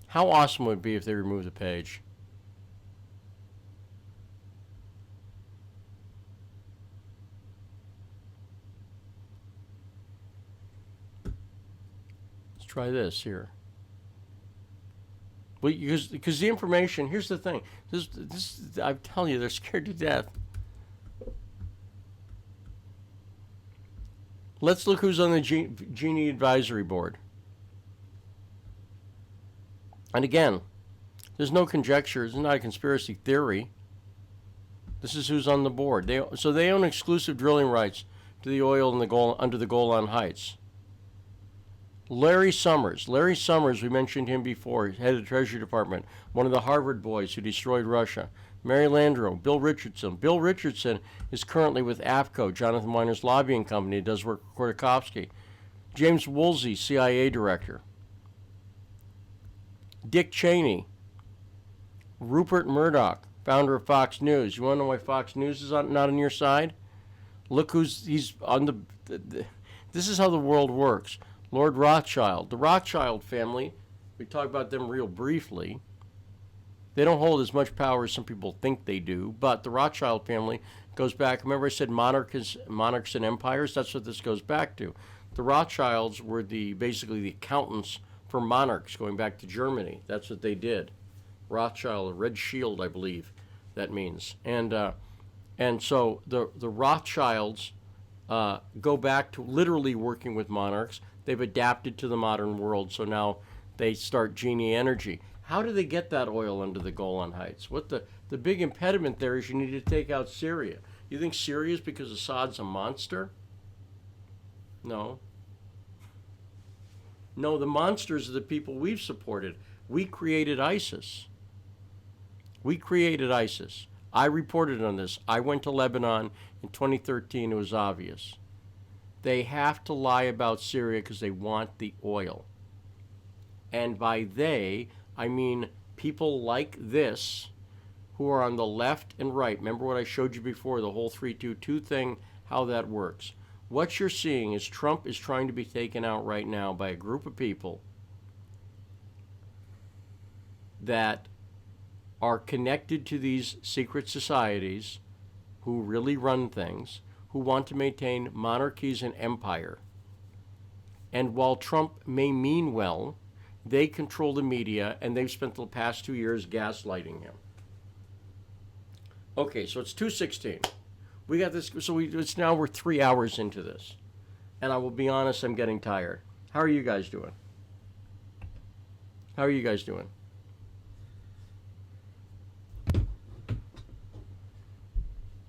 How awesome would it be if they removed the page? Try this here. Well, because the information, here's the thing. This I'm telling you, they're scared to death. Let's look who's on the Genie Advisory Board. And again, there's no conjecture. It's not a conspiracy theory. This is who's on the board. So they own exclusive drilling rights to the oil in under the Golan Heights. Larry Summers, we mentioned him before, head of the Treasury Department, one of the Harvard boys who destroyed Russia. Mary Landrieu, Bill Richardson. Bill Richardson is currently with AFCO, Jonathan Weiner's lobbying company, does work for Khodorkovsky. James Woolsey, CIA director. Dick Cheney. Rupert Murdoch, founder of Fox News. You want to know why Fox News is not on your side? Look he's on the this is how the world works. Lord Rothschild. The Rothschild family, we talk about them real briefly. They don't hold as much power as some people think they do, but the Rothschild family goes back. Remember I said monarchs and empires? That's what this goes back to. The Rothschilds were basically the accountants for monarchs going back to Germany. That's what they did. Rothschild, Red Shield, I believe that means. And so the Rothschilds go back to literally working with monarchs. They've adapted to the modern world, so now they start Genie Energy. How do they get that oil under the Golan Heights? What the big impediment there is you need to take out Syria. You think Syria is because Assad's a monster? No. No, the monsters are the people we've supported. We created ISIS. I reported on this. I went to Lebanon in 2013. It was obvious. They have to lie about Syria because they want the oil. And by they, I mean people like this who are on the left and right. Remember what I showed you before, the whole 3-2-2 thing, how that works. What you're seeing is Trump is trying to be taken out right now by a group of people that are connected to these secret societies who really run things, who want to maintain monarchies and empire. And while Trump may mean well, they control the media, and they've spent the past 2 years gaslighting him. Okay, so it's 2:16. We got this, so it's now we're 3 hours into this. And I will be honest, I'm getting tired. How are you guys doing?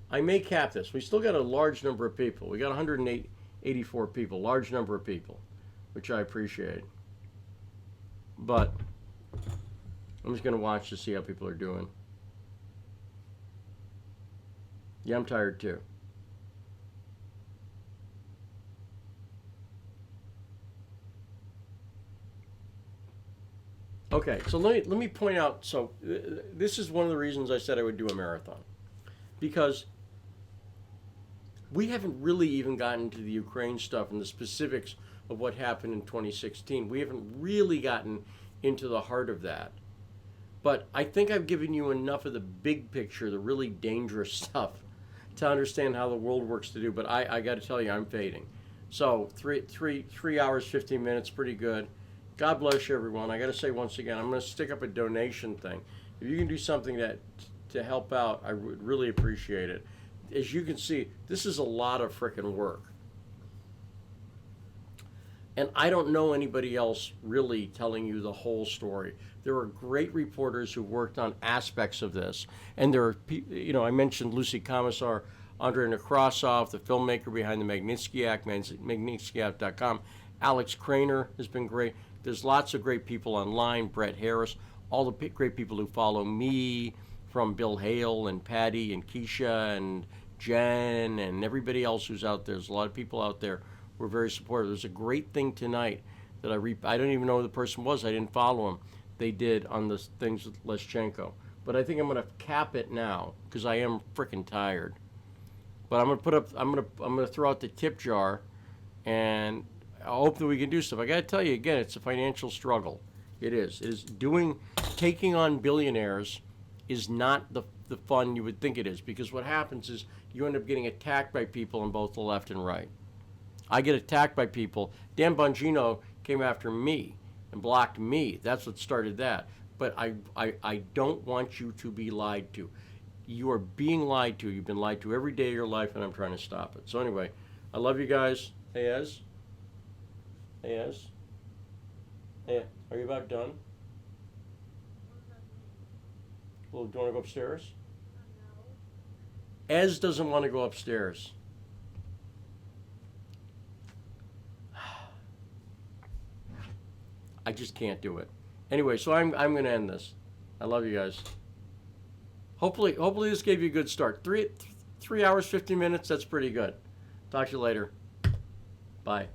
I may cap this. We still got a large number of people. We got 184 people, large number of people, which I appreciate. But I'm just going to watch to see how people are doing. Yeah, I'm tired too. Okay, so let me point out. So this is one of the reasons I said I would do a marathon, because we haven't really even gotten to the Ukraine stuff and the specifics of what happened in 2016. We haven't really gotten into the heart of that. But I think I've given you enough of the big picture, the really dangerous stuff, to understand how the world works to do. But I got to tell you, I'm fading. So 3 hours, 15 minutes, pretty good. God bless you, everyone. I got to say once again, I'm going to stick up a donation thing. If you can do something that to help out, I would really appreciate it. As you can see, this is a lot of frickin' work. And I don't know anybody else really telling you the whole story. There are great reporters who worked on aspects of this. And there are, I mentioned Lucy Commissar, Andrei Nekrasov, the filmmaker behind the Magnitsky Act, MagnitskyAct.com. Alex Craner has been great. There's lots of great people online, Brett Harris, all the great people who follow me, from Bill Hale and Patty and Keisha and Jen and everybody else who's out there. There's a lot of people out there who are very supportive. There's a great thing tonight that I don't even know who the person was. I didn't follow him. They did on the things with Leschenko. But I think I'm going to cap it now because I am freaking tired. But I'm going to throw out the tip jar, and I hope that we can do stuff. I got to tell you again, it's a financial struggle. It is. Taking on billionaires is not the fun you would think it is, because what happens is you end up getting attacked by people on both the left and right. I get attacked by people. Dan Bongino came after me and blocked me. That's what started that. But I don't want you to be lied to. You are being lied to. You've been lied to every day of your life, and I'm trying to stop it. So anyway, I love you guys. Hey, Ez? Hey, Ez? Hey, are you about done? Well, do you want to go upstairs? Ez doesn't want to go upstairs. I just can't do it. Anyway, so I'm going to end this. I love you guys. Hopefully this gave you a good start. 3 hours, 15 minutes, that's pretty good. Talk to you later. Bye.